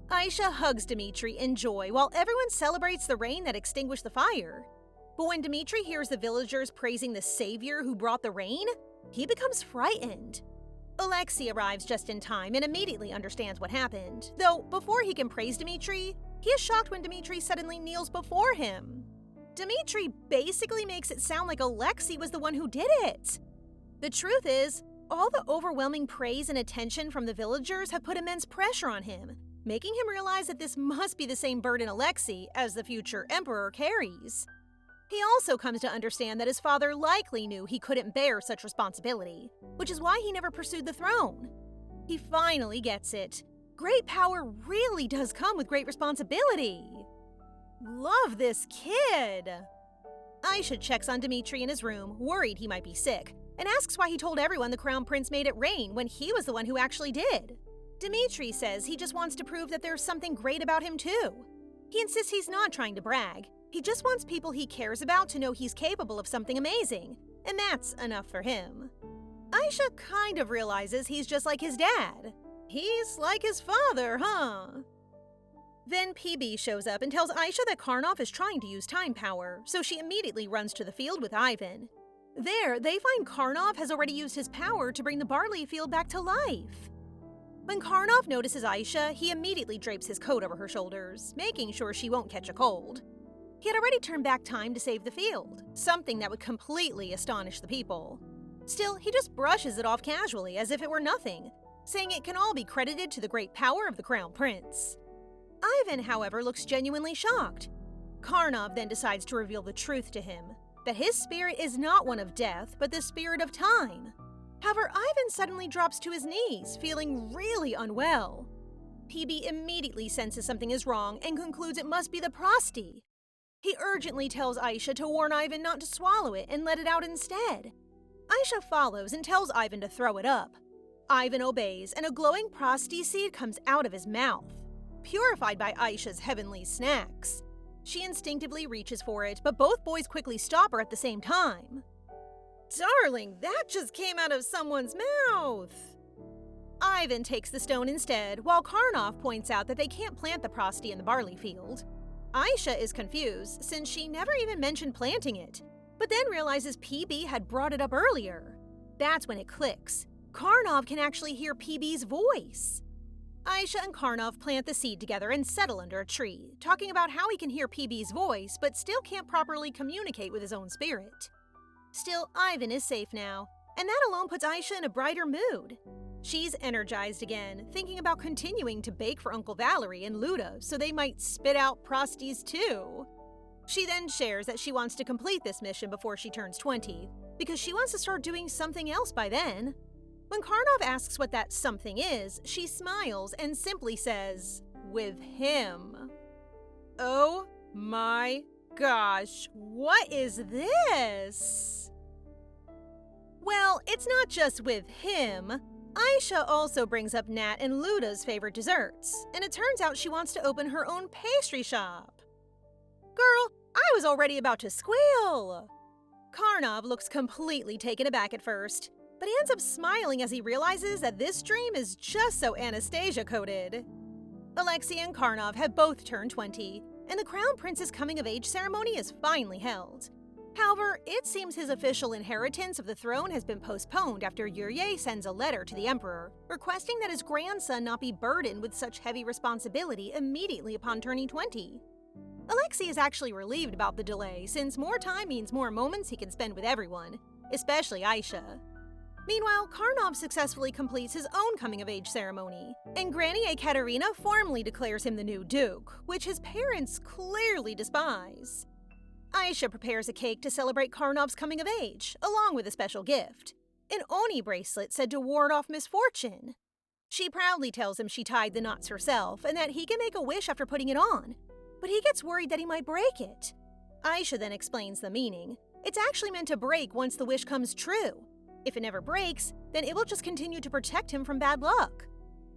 Aisha hugs Dmitri in joy while everyone celebrates the rain that extinguished the fire. But when Dmitri hears the villagers praising the savior who brought the rain, he becomes frightened. Alexei arrives just in time and immediately understands what happened, though before he can praise Dmitri, he is shocked when Dmitri suddenly kneels before him. Dmitri basically makes it sound like Alexei was the one who did it. The truth is, all the overwhelming praise and attention from the villagers have put immense pressure on him, making him realize that this must be the same burden Alexei, as the future emperor, carries. He also comes to understand that his father likely knew he couldn't bear such responsibility, which is why he never pursued the throne. He finally gets it. Great power really does come with great responsibility. Love this kid! Aisha checks on Dmitri in his room, worried he might be sick, and asks why he told everyone the crown prince made it rain when he was the one who actually did. Dmitri says he just wants to prove that there's something great about him too. He insists he's not trying to brag. He just wants people he cares about to know he's capable of something amazing, and that's enough for him. Aisha kind of realizes he's just like his dad. He's like his father, huh? Then PB shows up and tells Aisha that Karnov is trying to use time power, so she immediately runs to the field with Ivan. There, they find Karnov has already used his power to bring the barley field back to life. When Karnov notices Aisha, he immediately drapes his coat over her shoulders, making sure she won't catch a cold. He had already turned back time to save the field, something that would completely astonish the people. Still, he just brushes it off casually as if it were nothing, saying it can all be credited to the great power of the crown prince. Ivan, however, looks genuinely shocked. Karnov then decides to reveal the truth to him, that his spirit is not one of death, but the spirit of time. However, Ivan suddenly drops to his knees, feeling really unwell. PB immediately senses something is wrong and concludes it must be the prosty. He urgently tells Aisha to warn Ivan not to swallow it and let it out instead. Aisha follows and tells Ivan to throw it up. Ivan obeys, and a glowing prosty seed comes out of his mouth, purified by Aisha's heavenly snacks. She instinctively reaches for it, but both boys quickly stop her at the same time. Darling, that just came out of someone's mouth! Ivan takes the stone instead, while Karnov points out that they can't plant the prosty in the barley field. Aisha is confused, since she never even mentioned planting it, but then realizes PB had brought it up earlier. That's when it clicks. Karnov can actually hear PB's voice. Aisha and Karnov plant the seed together and settle under a tree, talking about how he can hear PB's voice but still can't properly communicate with his own spirit. Still, Ivan is safe now, and that alone puts Aisha in a brighter mood. She's energized again, thinking about continuing to bake for Uncle Valerie and Luda so they might spit out prosties too. She then shares that she wants to complete this mission before she turns 20, because she wants to start doing something else by then. When Karnov asks what that something is, she smiles and simply says, "With him." Oh my gosh, what is this? Well, it's not just with him. Aisha also brings up Nat and Luda's favorite desserts, and it turns out she wants to open her own pastry shop. Girl, I was already about to squeal! Karnov looks completely taken aback at first, but he ends up smiling as he realizes that this dream is just so Anastasia-coded. Alexei and Karnov have both turned 20, and the Crown Prince's coming-of-age ceremony is finally held. However, it seems his official inheritance of the throne has been postponed after Yurye sends a letter to the Emperor, requesting that his grandson not be burdened with such heavy responsibility immediately upon turning 20. Alexei is actually relieved about the delay, since more time means more moments he can spend with everyone, especially Aisha. Meanwhile, Karnov successfully completes his own coming-of-age ceremony, and Granny Ekaterina formally declares him the new Duke, which his parents clearly despise. Aisha prepares a cake to celebrate Karnov's coming of age, along with a special gift, an Oni bracelet said to ward off misfortune. She proudly tells him she tied the knots herself and that he can make a wish after putting it on, but he gets worried that he might break it. Aisha then explains the meaning. It's actually meant to break once the wish comes true. If it never breaks, then it will just continue to protect him from bad luck.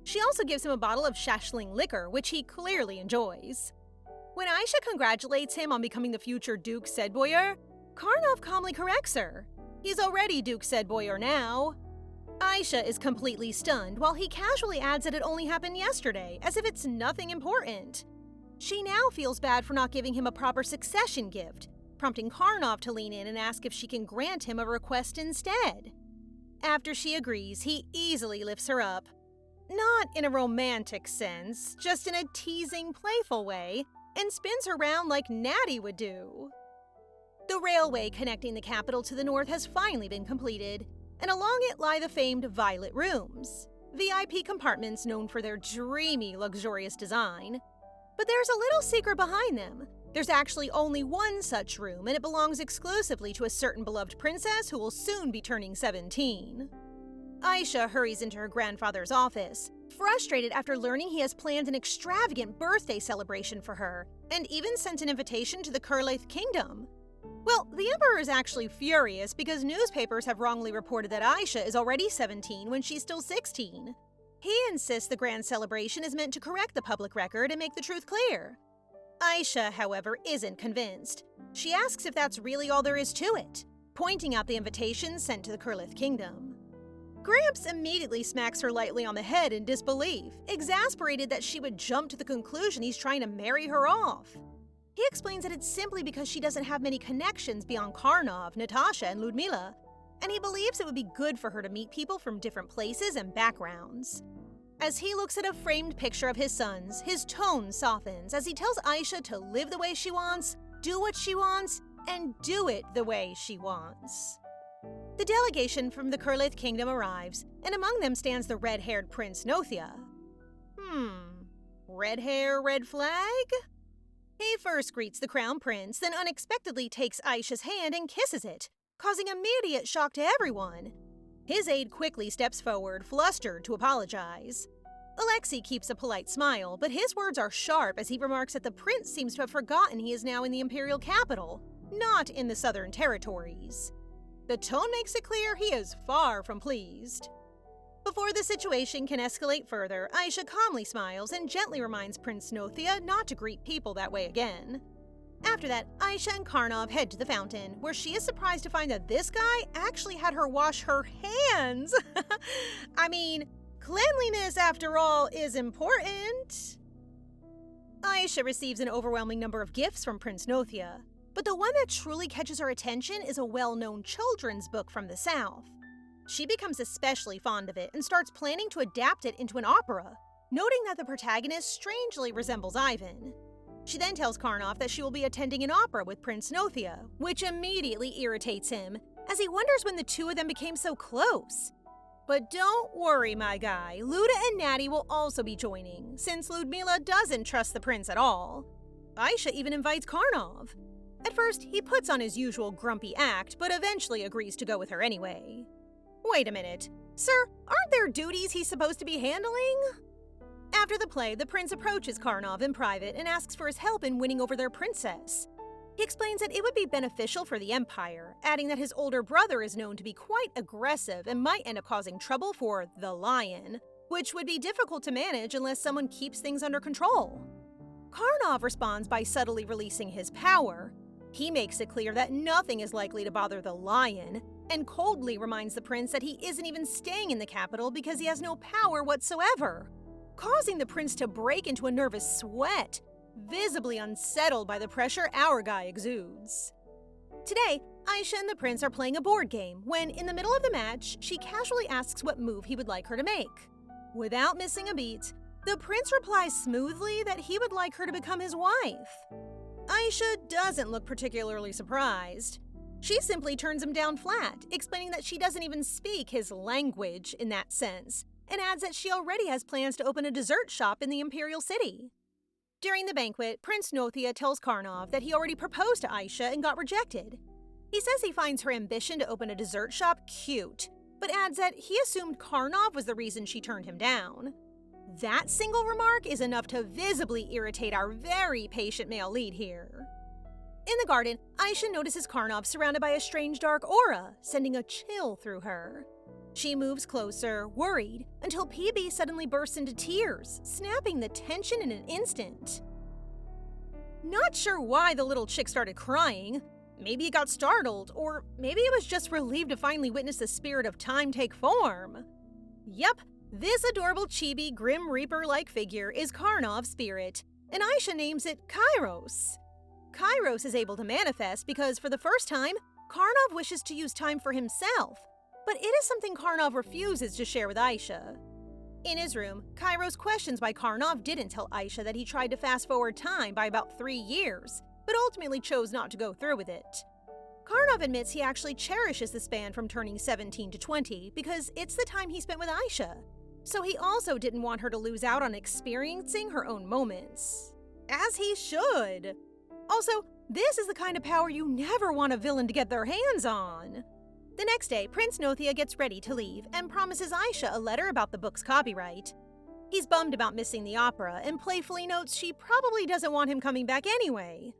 She also gives him a bottle of shashling liquor, which he clearly enjoys. When Aisha congratulates him on becoming the future Duke Sedboyer, Karnov calmly corrects her. He's already Duke Sedboyer now. Aisha is completely stunned while he casually adds that it only happened yesterday, as if it's nothing important. She now feels bad for not giving him a proper succession gift, prompting Karnov to lean in and ask if she can grant him a request instead. After she agrees, he easily lifts her up. Not in a romantic sense, just in a teasing, playful way, and spins her round like Natty would do. The railway connecting the capital to the north has finally been completed, and along it lie the famed Violet Rooms, VIP compartments known for their dreamy, luxurious design. But there's a little secret behind them. There's actually only one such room, and it belongs exclusively to a certain beloved princess who will soon be turning 17. Aisha hurries into her grandfather's office, frustrated after learning he has planned an extravagant birthday celebration for her, and even sent an invitation to the coveted kingdom. Well, the emperor is actually furious because newspapers have wrongly reported that Aisha is already 17 when she's still 16. He insists the grand celebration is meant to correct the public record and make the truth clear. Aisha, however, isn't convinced. She asks if that's really all there is to it, pointing out the invitation sent to the coveted kingdom. Gramps immediately smacks her lightly on the head in disbelief, exasperated that she would jump to the conclusion he's trying to marry her off. He explains that it's simply because she doesn't have many connections beyond Karnov, Natasha, and Ludmila, and he believes it would be good for her to meet people from different places and backgrounds. As he looks at a framed picture of his sons, his tone softens as he tells Aisha to live the way she wants, do what she wants, and do it the way she wants. The delegation from the coveted kingdom arrives, and among them stands the red-haired Prince Nothia. Red hair, red flag? He first greets the crown prince, then unexpectedly takes Aisha's hand and kisses it, causing immediate shock to everyone. His aide quickly steps forward, flustered, to apologize. Alexei keeps a polite smile, but his words are sharp as he remarks that the prince seems to have forgotten he is now in the imperial capital, not in the southern territories. The tone makes it clear he is far from pleased. Before the situation can escalate further, Aisha calmly smiles and gently reminds Prince Nothia not to greet people that way again. After that, Aisha and Karnov head to the fountain, where she is surprised to find that this guy actually had her wash her hands. I mean, cleanliness, after all, is important. Aisha receives an overwhelming number of gifts from Prince Nothia, but the one that truly catches her attention is a well-known children's book from the south. She becomes especially fond of it and starts planning to adapt it into an opera, noting that the protagonist strangely resembles Ivan. She then tells Karnov that she will be attending an opera with Prince Nothia, which immediately irritates him, as he wonders when the two of them became so close. But don't worry, my guy, Luda and Natty will also be joining, since Ludmila doesn't trust the prince at all. Aisha even invites Karnov. At first, he puts on his usual grumpy act, but eventually agrees to go with her anyway. Wait a minute. Sir, aren't there duties he's supposed to be handling? After the play, the prince approaches Karnov in private and asks for his help in winning over their princess. He explains that it would be beneficial for the empire, adding that his older brother is known to be quite aggressive and might end up causing trouble for the lion, which would be difficult to manage unless someone keeps things under control. Karnov responds by subtly releasing his power. He makes it clear that nothing is likely to bother the lion, and coldly reminds the prince that he isn't even staying in the capital because he has no power whatsoever, causing the prince to break into a nervous sweat, visibly unsettled by the pressure our guy exudes. Today, Aisha and the prince are playing a board game when, in the middle of the match, she casually asks what move he would like her to make. Without missing a beat, the prince replies smoothly that he would like her to become his wife. Aisha doesn't look particularly surprised. She simply turns him down flat, explaining that she doesn't even speak his language in that sense, and adds that she already has plans to open a dessert shop in the imperial city. During the banquet, Prince Nothia tells Karnov that he already proposed to Aisha and got rejected. He says he finds her ambition to open a dessert shop cute, but adds that he assumed Karnov was the reason she turned him down. That single remark is enough to visibly irritate our very patient male lead here. In the garden, Aisha notices Karnov surrounded by a strange dark aura, sending a chill through her. She moves closer, worried, until PB suddenly bursts into tears, snapping the tension in an instant. Not sure why the little chick started crying. maybe it got startled, or maybe it was just relieved to finally witness the spirit of time take form. Yep, this adorable chibi Grim Reaper-like figure is Karnov's spirit, and Aisha names it Kairos. Kairos is able to manifest because, for the first time, Karnov wishes to use time for himself, but it is something Karnov refuses to share with Aisha. In his room, Kairos questions why Karnov didn't tell Aisha that he tried to fast-forward time by about 3 years, but ultimately chose not to go through with it. Karnov admits he actually cherishes the span from turning 17 to 20 because it's the time he spent with Aisha, so he also didn't want her to lose out on experiencing her own moments. As he should! Also, this is the kind of power you never want a villain to get their hands on. The next day, Prince Nothia gets ready to leave and promises Aisha a letter about the book's copyright. He's bummed about missing the opera and playfully notes she probably doesn't want him coming back anyway.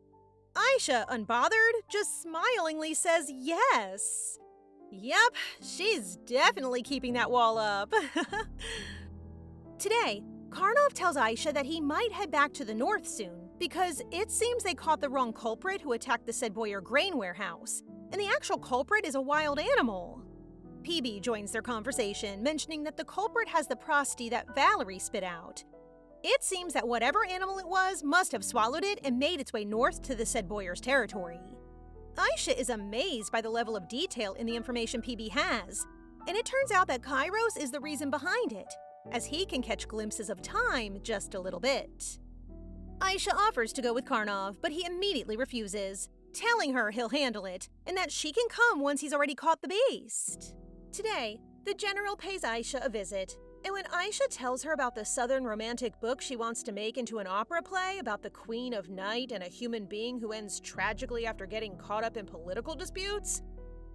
Aisha, unbothered, just smilingly says yes. Yep, she's definitely keeping that wall up. Today, Karnov tells Aisha that he might head back to the north soon because it seems they caught the wrong culprit who attacked the said Boyer grain warehouse, and the actual culprit is a wild animal. PB joins their conversation, mentioning that the culprit has the prosty that Valerie spit out. It seems that whatever animal it was must have swallowed it and made its way north to the said Boyer's territory. Aisha is amazed by the level of detail in the information PB has, and it turns out that Kairos is the reason behind it, as he can catch glimpses of time just a little bit. Aisha offers to go with Karnov, but he immediately refuses, telling her he'll handle it, and that she can come once he's already caught the beast. Today, the general pays Aisha a visit, and when Aisha tells her about the southern romantic book she wants to make into an opera play about the Queen of Night and a human being who ends tragically after getting caught up in political disputes,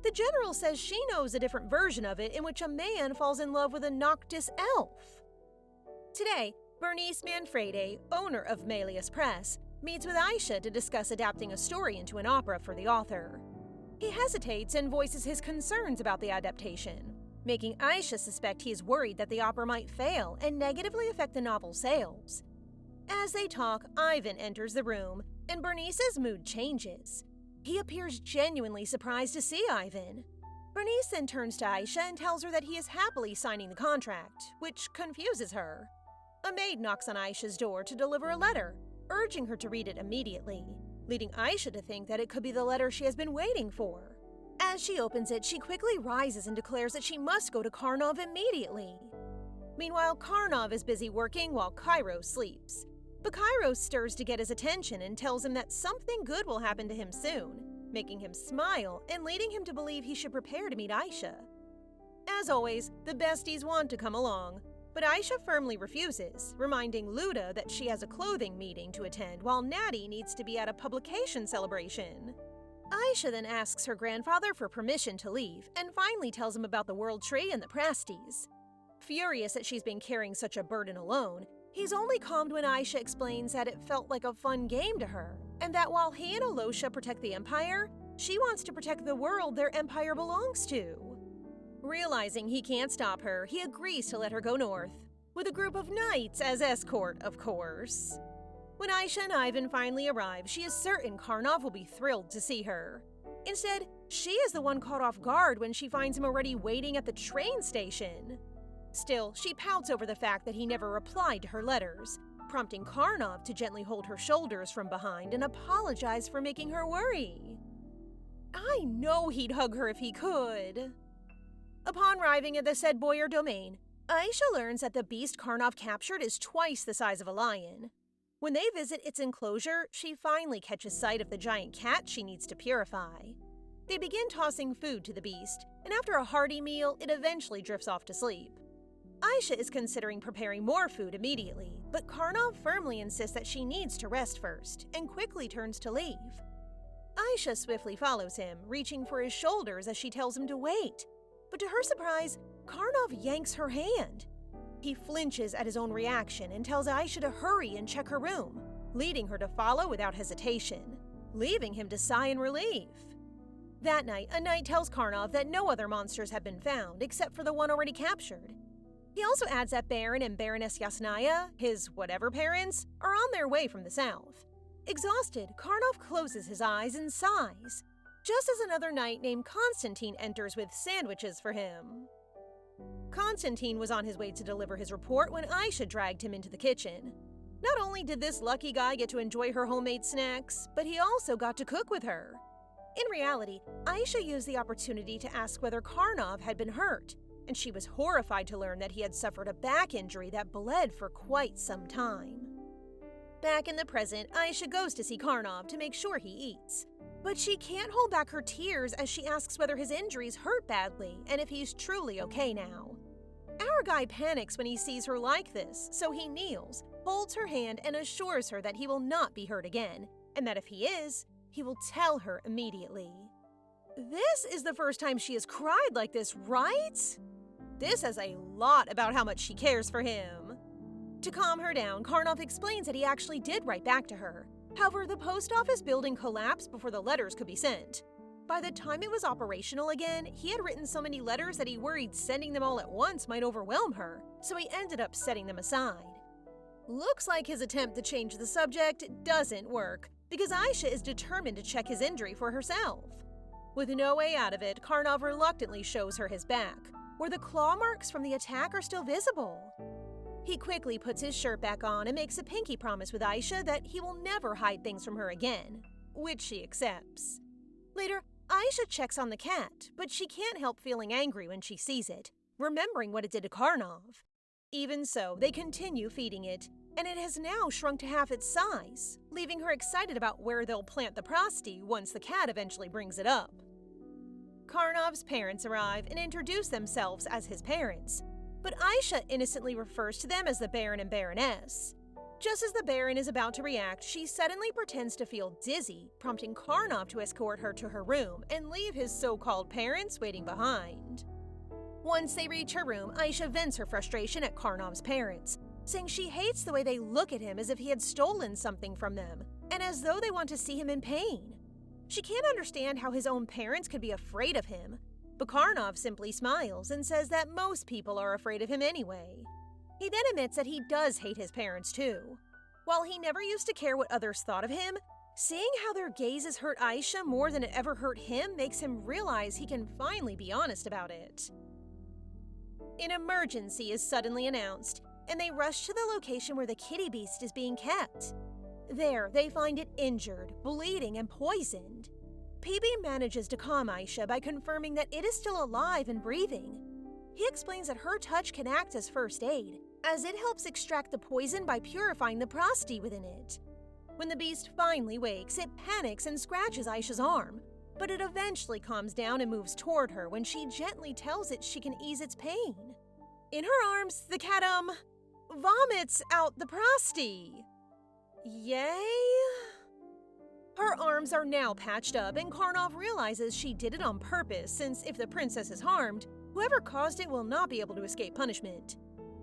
the general says she knows a different version of it in which a man falls in love with a Noctis elf. Today, Bernice Manfredi, owner of Melius Press, meets with Aisha to discuss adapting a story into an opera for the author. He hesitates and voices his concerns about the adaptation, making Aisha suspect he is worried that the opera might fail and negatively affect the novel's sales. As they talk, Ivan enters the room, and Bernice's mood changes. He appears genuinely surprised to see Ivan. Bernice then turns to Aisha and tells her that he is happily signing the contract, which confuses her. A maid knocks on Aisha's door to deliver a letter, urging her to read it immediately, leading Aisha to think that it could be the letter she has been waiting for. As she opens it, she quickly rises and declares that she must go to Karnov immediately. Meanwhile, Karnov is busy working while Kairos sleeps. But Kairos stirs to get his attention and tells him that something good will happen to him soon, making him smile and leading him to believe he should prepare to meet Aisha. As always, the besties want to come along, but Aisha firmly refuses, reminding Luda that she has a clothing meeting to attend while Natty needs to be at a publication celebration. Aisha then asks her grandfather for permission to leave and finally tells him about the World Tree and the Pastries. Furious that she's been carrying such a burden alone, he's only calmed when Aisha explains that it felt like a fun game to her, and that while he and Alosha protect the Empire, she wants to protect the world their empire belongs to. Realizing he can't stop her, he agrees to let her go north, with a group of knights as escort, of course. When Aisha and Ivan finally arrive, she is certain Karnov will be thrilled to see her. Instead, she is the one caught off guard when she finds him already waiting at the train station. Still, she pouts over the fact that he never replied to her letters, prompting Karnov to gently hold her shoulders from behind and apologize for making her worry. I know he'd hug her if he could. Upon arriving at the said Boyer domain, Aisha learns that the beast Karnov captured is twice the size of a lion. When they visit its enclosure, she finally catches sight of the giant cat she needs to purify. They begin tossing food to the beast, and after a hearty meal, it eventually drifts off to sleep. Aisha is considering preparing more food immediately, but Karnov firmly insists that she needs to rest first, and quickly turns to leave. Aisha swiftly follows him, reaching for his shoulders as she tells him to wait. But to her surprise, Karnov yanks her hand. He flinches at his own reaction and tells Aisha to hurry and check her room, leading her to follow without hesitation, leaving him to sigh in relief. That night, a knight tells Karnov that no other monsters have been found except for the one already captured. He also adds that Baron and Baroness Yasnaya, his whatever parents, are on their way from the south. Exhausted, Karnov closes his eyes and sighs. just as another knight named Constantine enters with sandwiches for him. Constantine was on his way to deliver his report when Aisha dragged him into the kitchen. Not only did this lucky guy get to enjoy her homemade snacks, but he also got to cook with her. In reality, Aisha used the opportunity to ask whether Karnov had been hurt, and she was horrified to learn that he had suffered a back injury that bled for quite some time. Back in the present, Aisha goes to see Karnov to make sure he eats. But she can't hold back her tears as she asks whether his injuries hurt badly and if he's truly okay now. Our guy panics when he sees her like this, so he kneels, holds her hand, and assures her that he will not be hurt again, and that if he is, he will tell her immediately. This is the first time she has cried like this, right? This says a lot about how much she cares for him. To calm her down, Karnov explains that he actually did write back to her. However, the post office building collapsed before the letters could be sent. By the time it was operational again, he had written so many letters that he worried sending them all at once might overwhelm her, so he ended up setting them aside. Looks like his attempt to change the subject doesn't work, because Aisha is determined to check his injury for herself. With no way out of it, Karnov reluctantly shows her his back, where the claw marks from the attack are still visible. He quickly puts his shirt back on and makes a pinky promise with Aisha that he will never hide things from her again, which she accepts. Later, Aisha checks on the cat, but she can't help feeling angry when she sees it, remembering what it did to Karnov. Even so, they continue feeding it, and it has now shrunk to half its size, leaving her excited about where they'll plant the pasty once the cat eventually brings it up. Karnov's parents arrive and introduce themselves as his parents, but Aisha innocently refers to them as the Baron and Baroness. Just as the Baron is about to react, she suddenly pretends to feel dizzy, prompting Karnov to escort her to her room and leave his so-called parents waiting behind. Once they reach her room, Aisha vents her frustration at Karnov's parents, saying she hates the way they look at him as if he had stolen something from them, and as though they want to see him in pain. She can't understand how his own parents could be afraid of him, but Karnov simply smiles and says that most people are afraid of him anyway. He then admits that he does hate his parents too. While he never used to care what others thought of him, seeing how their gazes hurt Aisha more than it ever hurt him makes him realize he can finally be honest about it. An emergency is suddenly announced, and they rush to the location where the kitty beast is being kept. There, they find it injured, bleeding, and poisoned. PB manages to calm Aisha by confirming that it is still alive and breathing. He explains that her touch can act as first aid, as it helps extract the poison by purifying the pasty within it. When the beast finally wakes, it panics and scratches Aisha's arm, but it eventually calms down and moves toward her when she gently tells it she can ease its pain. In her arms, the cat, vomits out the pasty. Yay? Her arms are now patched up, and Karnov realizes she did it on purpose, since if the princess is harmed, whoever caused it will not be able to escape punishment.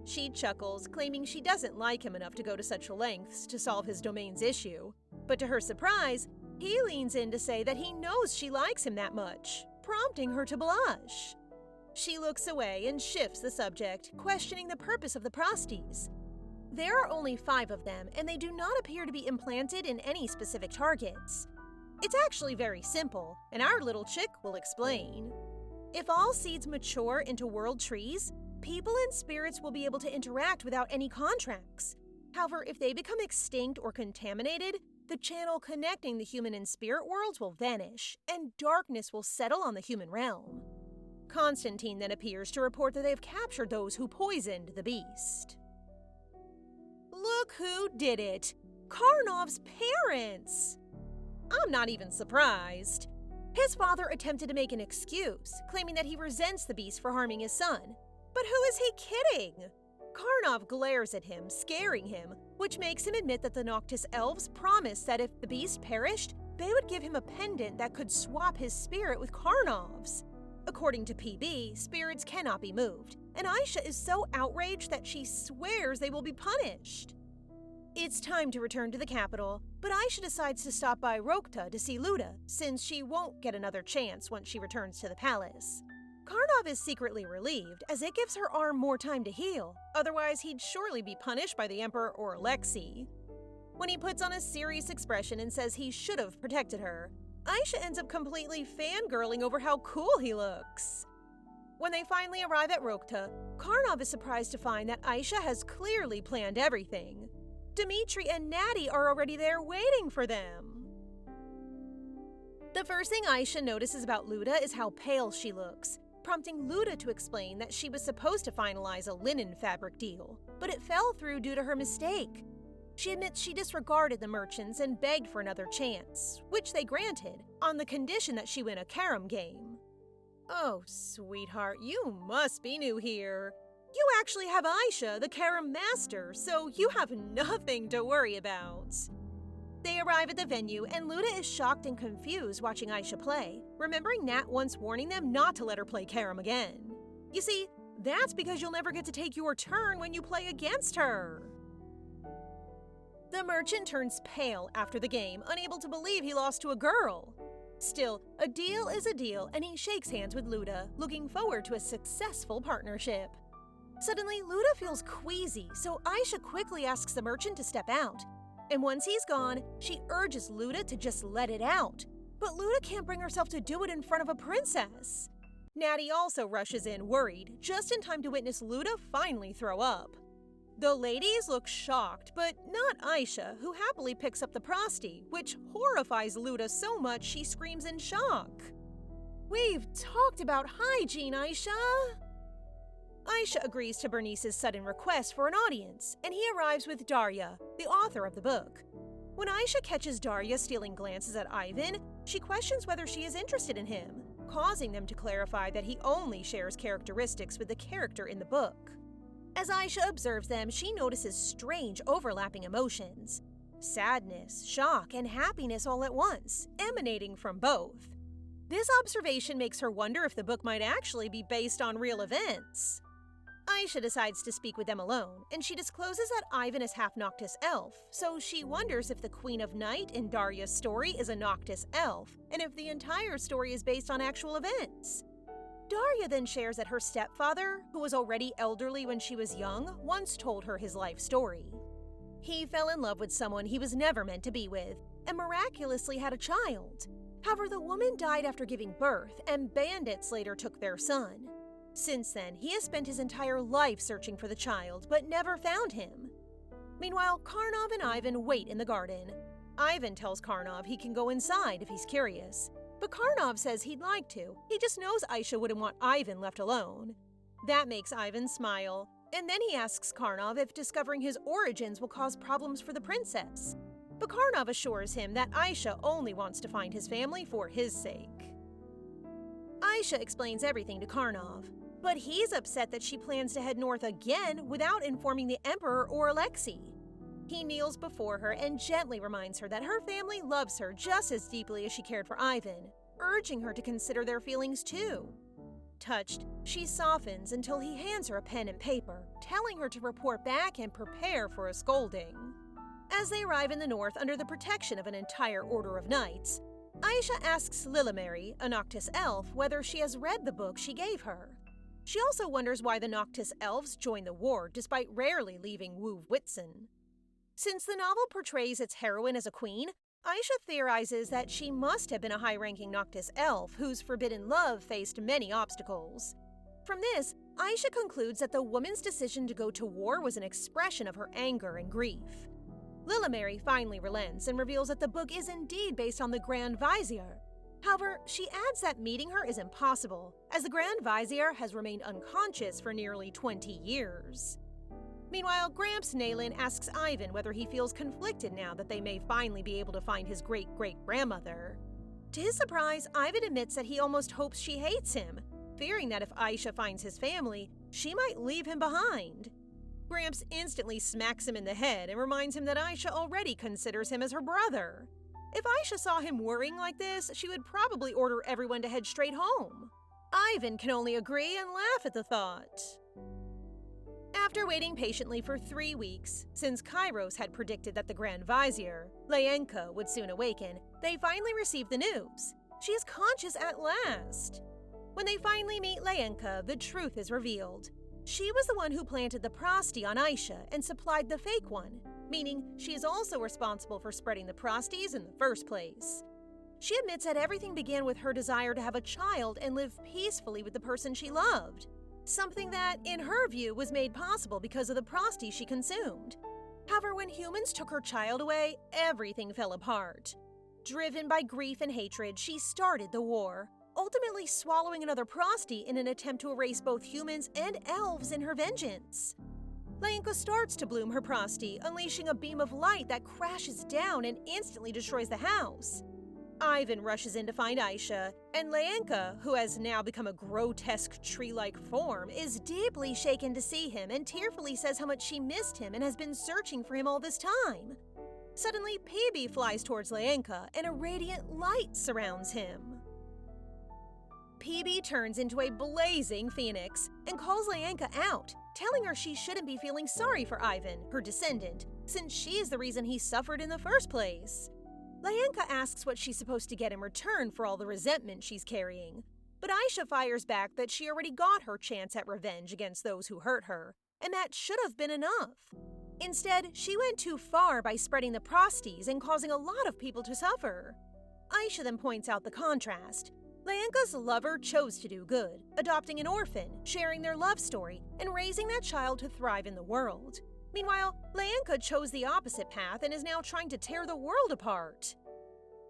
She chuckles, claiming she doesn't like him enough to go to such lengths to solve his domain's issue. But to her surprise, he leans in to say that he knows she likes him that much, prompting her to blush. She looks away and shifts the subject, questioning the purpose of the pasties. There are only 5 of them, and they do not appear to be implanted in any specific targets. It's actually very simple, and our little chick will explain. If all seeds mature into world trees, people and spirits will be able to interact without any contracts. However, if they become extinct or contaminated, the channel connecting the human and spirit worlds will vanish, and darkness will settle on the human realm. Constantine then appears to report that they have captured those who poisoned the beast. Look who did it! Karnov's parents! I'm not even surprised. His father attempted to make an excuse, claiming that he resents the beast for harming his son. But who is he kidding? Karnov glares at him, scaring him, which makes him admit that the Noctis elves promised that if the beast perished, they would give him a pendant that could swap his spirit with Karnov's. According to PB, spirits cannot be moved, and Aisha is so outraged that she swears they will be punished. It's time to return to the capital, but Aisha decides to stop by Rokta to see Luda, since she won't get another chance once she returns to the palace. Karnov is secretly relieved, as it gives her arm more time to heal, otherwise he'd surely be punished by the Emperor or Alexei. When he puts on a serious expression and says he should have protected her, Aisha ends up completely fangirling over how cool he looks. When they finally arrive at Rokta, Karnov is surprised to find that Aisha has clearly planned everything. Dmitri and Natty are already there waiting for them. The first thing Aisha notices about Luda is how pale she looks, prompting Luda to explain that she was supposed to finalize a linen fabric deal, but it fell through due to her mistake. She admits she disregarded the merchants and begged for another chance, which they granted, on the condition that she win a carom game. Oh, sweetheart, you must be new here. You actually have Aisha, the carom master, so you have nothing to worry about. They arrive at the venue, and Luda is shocked and confused watching Aisha play, remembering Nat once warning them not to let her play carom again. You see, that's because you'll never get to take your turn when you play against her. The merchant turns pale after the game, unable to believe he lost to a girl. Still, a deal is a deal, and he shakes hands with Luda, looking forward to a successful partnership. Suddenly, Luda feels queasy, so Aisha quickly asks the merchant to step out. And once he's gone, she urges Luda to just let it out. But Luda can't bring herself to do it in front of a princess. Natty also rushes in, worried, just in time to witness Luda finally throw up. The ladies look shocked, but not Aisha, who happily picks up the prosty, which horrifies Luda so much she screams in shock. We've talked about hygiene, Aisha! Aisha agrees to Bernice's sudden request for an audience, and he arrives with Darya, the author of the book. When Aisha catches Darya stealing glances at Ivan, she questions whether she is interested in him, causing them to clarify that he only shares characteristics with the character in the book. As Aisha observes them, she notices strange overlapping emotions. Sadness, shock, and happiness all at once, emanating from both. This observation makes her wonder if the book might actually be based on real events. Aisha decides to speak with them alone, and she discloses that Ivan is half Noctis elf, so she wonders if the Queen of Night in Darya's story is a Noctis elf, and if the entire story is based on actual events. Darya then shares that her stepfather, who was already elderly when she was young, once told her his life story. He fell in love with someone he was never meant to be with, and miraculously had a child. However, the woman died after giving birth, and bandits later took their son. Since then, he has spent his entire life searching for the child, but never found him. Meanwhile, Karnov and Ivan wait in the garden. Ivan tells Karnov he can go inside if he's curious, but Karnov says he'd like to. He just knows Aisha wouldn't want Ivan left alone. That makes Ivan smile, and then he asks Karnov if discovering his origins will cause problems for the princess. But Karnov assures him that Aisha only wants to find his family for his sake. Aisha explains everything to Karnov, but he's upset that she plans to head north again without informing the Emperor or Alexei. He kneels before her and gently reminds her that her family loves her just as deeply as she cared for Ivan, urging her to consider their feelings too. Touched, she softens until he hands her a pen and paper, telling her to report back and prepare for a scolding. As they arrive in the north under the protection of an entire order of knights, Aisha asks Lilimary, a Noctis elf, whether she has read the book she gave her. She also wonders why the Noctis elves joined the war despite rarely leaving Wu Whitsun. Since the novel portrays its heroine as a queen, Aisha theorizes that she must have been a high-ranking Noctis elf whose forbidden love faced many obstacles. From this, Aisha concludes that the woman's decision to go to war was an expression of her anger and grief. Lilimary finally relents and reveals that the book is indeed based on the Grand Vizier. However, she adds that meeting her is impossible, as the Grand Vizier has remained unconscious for nearly 20 years. Meanwhile, Gramps Nayland asks Ivan whether he feels conflicted now that they may finally be able to find his great-great-grandmother. To his surprise, Ivan admits that he almost hopes she hates him, fearing that if Aisha finds his family, she might leave him behind. Gramps instantly smacks him in the head and reminds him that Aisha already considers him as her brother. If Aisha saw him worrying like this, she would probably order everyone to head straight home. Ivan can only agree and laugh at the thought. After waiting patiently for 3 weeks, since Kairos had predicted that the Grand Vizier, Leyenka, would soon awaken, they finally receive the news. She is conscious at last. When they finally meet Leyenka, the truth is revealed. She was the one who planted the prosty on Aisha and supplied the fake one, meaning she is also responsible for spreading the prosties in the first place. she admits that everything began with her desire to have a child and live peacefully with the person she loved. Something that, in her view, was made possible because of the pastries she consumed. However, when humans took her child away, everything fell apart. Driven by grief and hatred, she started the war, ultimately swallowing another pastry in an attempt to erase both humans and elves in her vengeance. Leyenka starts to bloom her pastry, unleashing a beam of light that crashes down and instantly destroys the house. Ivan rushes in to find Aisha, and Leyenka, who has now become a grotesque tree-like form, is deeply shaken to see him and tearfully says how much she missed him and has been searching for him all this time. Suddenly, Peebee flies towards Leyenka, and a radiant light surrounds him. Peebee turns into a blazing phoenix and calls Leyenka out, telling her she shouldn't be feeling sorry for Ivan, her descendant, since she's the reason he suffered in the first place. Leyenka asks what she's supposed to get in return for all the resentment she's carrying, but Aisha fires back that she already got her chance at revenge against those who hurt her, and that should have been enough. Instead, she went too far by spreading the pastries and causing a lot of people to suffer. Aisha then points out the contrast. Leyenka's lover chose to do good, adopting an orphan, sharing their love story, and raising that child to thrive in the world. Meanwhile, Leyenka chose the opposite path and is now trying to tear the world apart.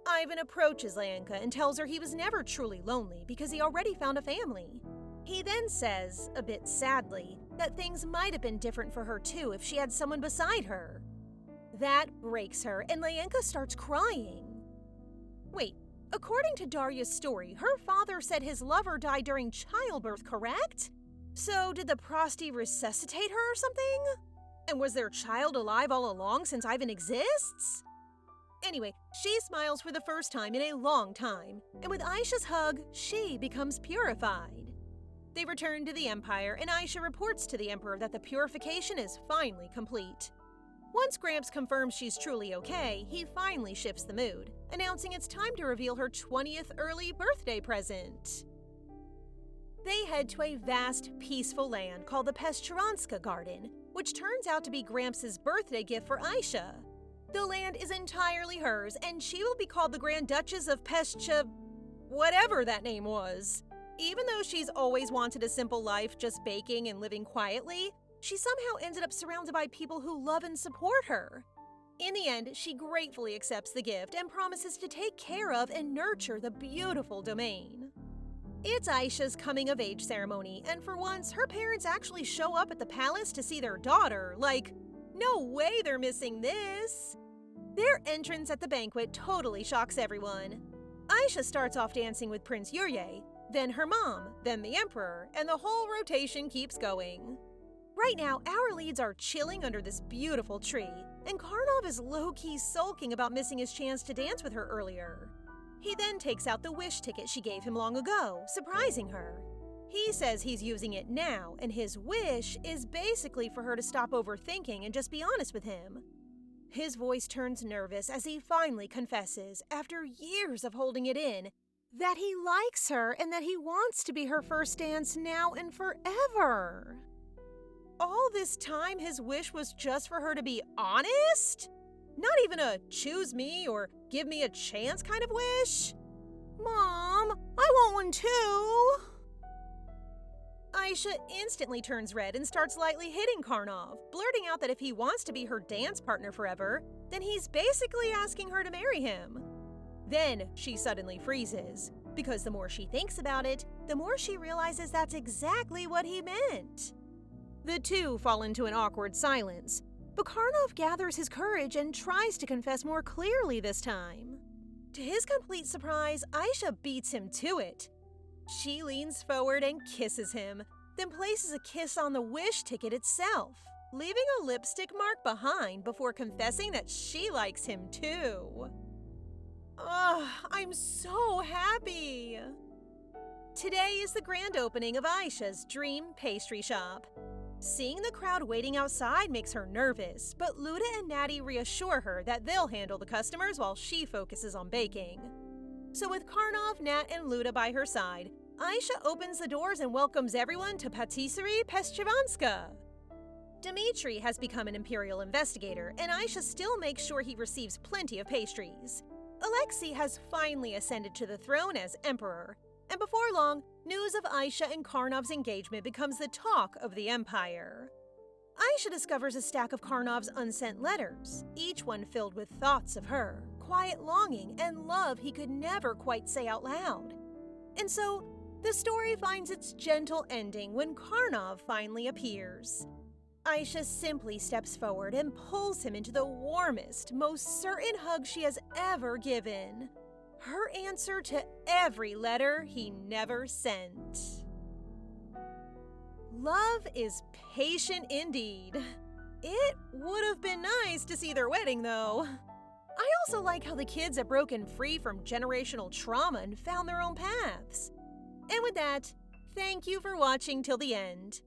Ivan approaches Leyenka and tells her he was never truly lonely because he already found a family. He then says, a bit sadly, that things might have been different for her too if she had someone beside her. That breaks her, and Leyenka starts crying. Wait, according to Darya's story, her father said his lover died during childbirth, correct? So did the pastry resuscitate her or something? And was their child alive all along since Ivan exists? Anyway, she smiles for the first time in a long time, and with Aisha's hug, she becomes purified. They return to the Empire, and Aisha reports to the Emperor that the purification is finally complete. Once Gramps confirms she's truly okay, he finally shifts the mood, announcing it's time to reveal her 20th early birthday present. They head to a vast, peaceful land called the Pastries Garden, which turns out to be Gramps' birthday gift for Aisha. The land is entirely hers, and she will be called the Grand Duchess of whatever that name was. Even though she's always wanted a simple life, just baking and living quietly, she somehow ended up surrounded by people who love and support her. In the end, she gratefully accepts the gift and promises to take care of and nurture the beautiful domain. It's Aisha's coming-of-age ceremony, and for once, her parents actually show up at the palace to see their daughter. Like, no way they're missing this! Their entrance at the banquet totally shocks everyone. Aisha starts off dancing with Prince Yurye, then her mom, then the Emperor, and the whole rotation keeps going. Right now, our leads are chilling under this beautiful tree, and Karnov is low-key sulking about missing his chance to dance with her earlier. He then takes out the wish ticket she gave him long ago, surprising her. He says he's using it now, and his wish is basically for her to stop overthinking and just be honest with him. His voice turns nervous as he finally confesses, after years of holding it in, that he likes her and that he wants to be her first dance now and forever. All this time, his wish was just for her to be honest? Not even a choose me or give me a chance kind of wish? Mom, I want one too! Aisha instantly turns red and starts lightly hitting Karnov, blurting out that if he wants to be her dance partner forever, then he's basically asking her to marry him. Then she suddenly freezes, because the more she thinks about it, the more she realizes that's exactly what he meant. The two fall into an awkward silence, but Karnov gathers his courage and tries to confess more clearly this time. To his complete surprise, Aisha beats him to it. She leans forward and kisses him, then places a kiss on the wish ticket itself, leaving a lipstick mark behind before confessing that she likes him too. Ugh, I'm so happy! Today is the grand opening of Aisha's dream pastry shop. Seeing the crowd waiting outside makes her nervous, but Luda and Natty reassure her that they'll handle the customers while she focuses on baking. So with Karnov, Nat, and Luda by her side, Aisha opens the doors and welcomes everyone to Patisserie Pastries. Dmitri has become an imperial investigator, and Aisha still makes sure he receives plenty of pastries. Alexei has finally ascended to the throne as emperor, and before long, news of Aisha and Karnov's engagement becomes the talk of the empire. Aisha discovers a stack of Karnov's unsent letters, each one filled with thoughts of her, quiet longing, and love he could never quite say out loud. And so, the story finds its gentle ending when Karnov finally appears. Aisha simply steps forward and pulls him into the warmest, most certain hug she has ever given. Her answer to every letter he never sent. Love is patient indeed. It would have been nice to see their wedding, though. I also like how the kids have broken free from generational trauma and found their own paths. And with that, thank you for watching till the end.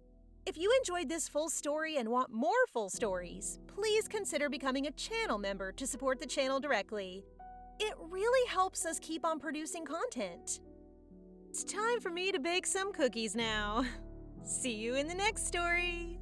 If you enjoyed this full story and want more full stories, please consider becoming a channel member to support the channel directly. It really helps us keep on producing content. It's time for me to bake some cookies now. See you in the next story!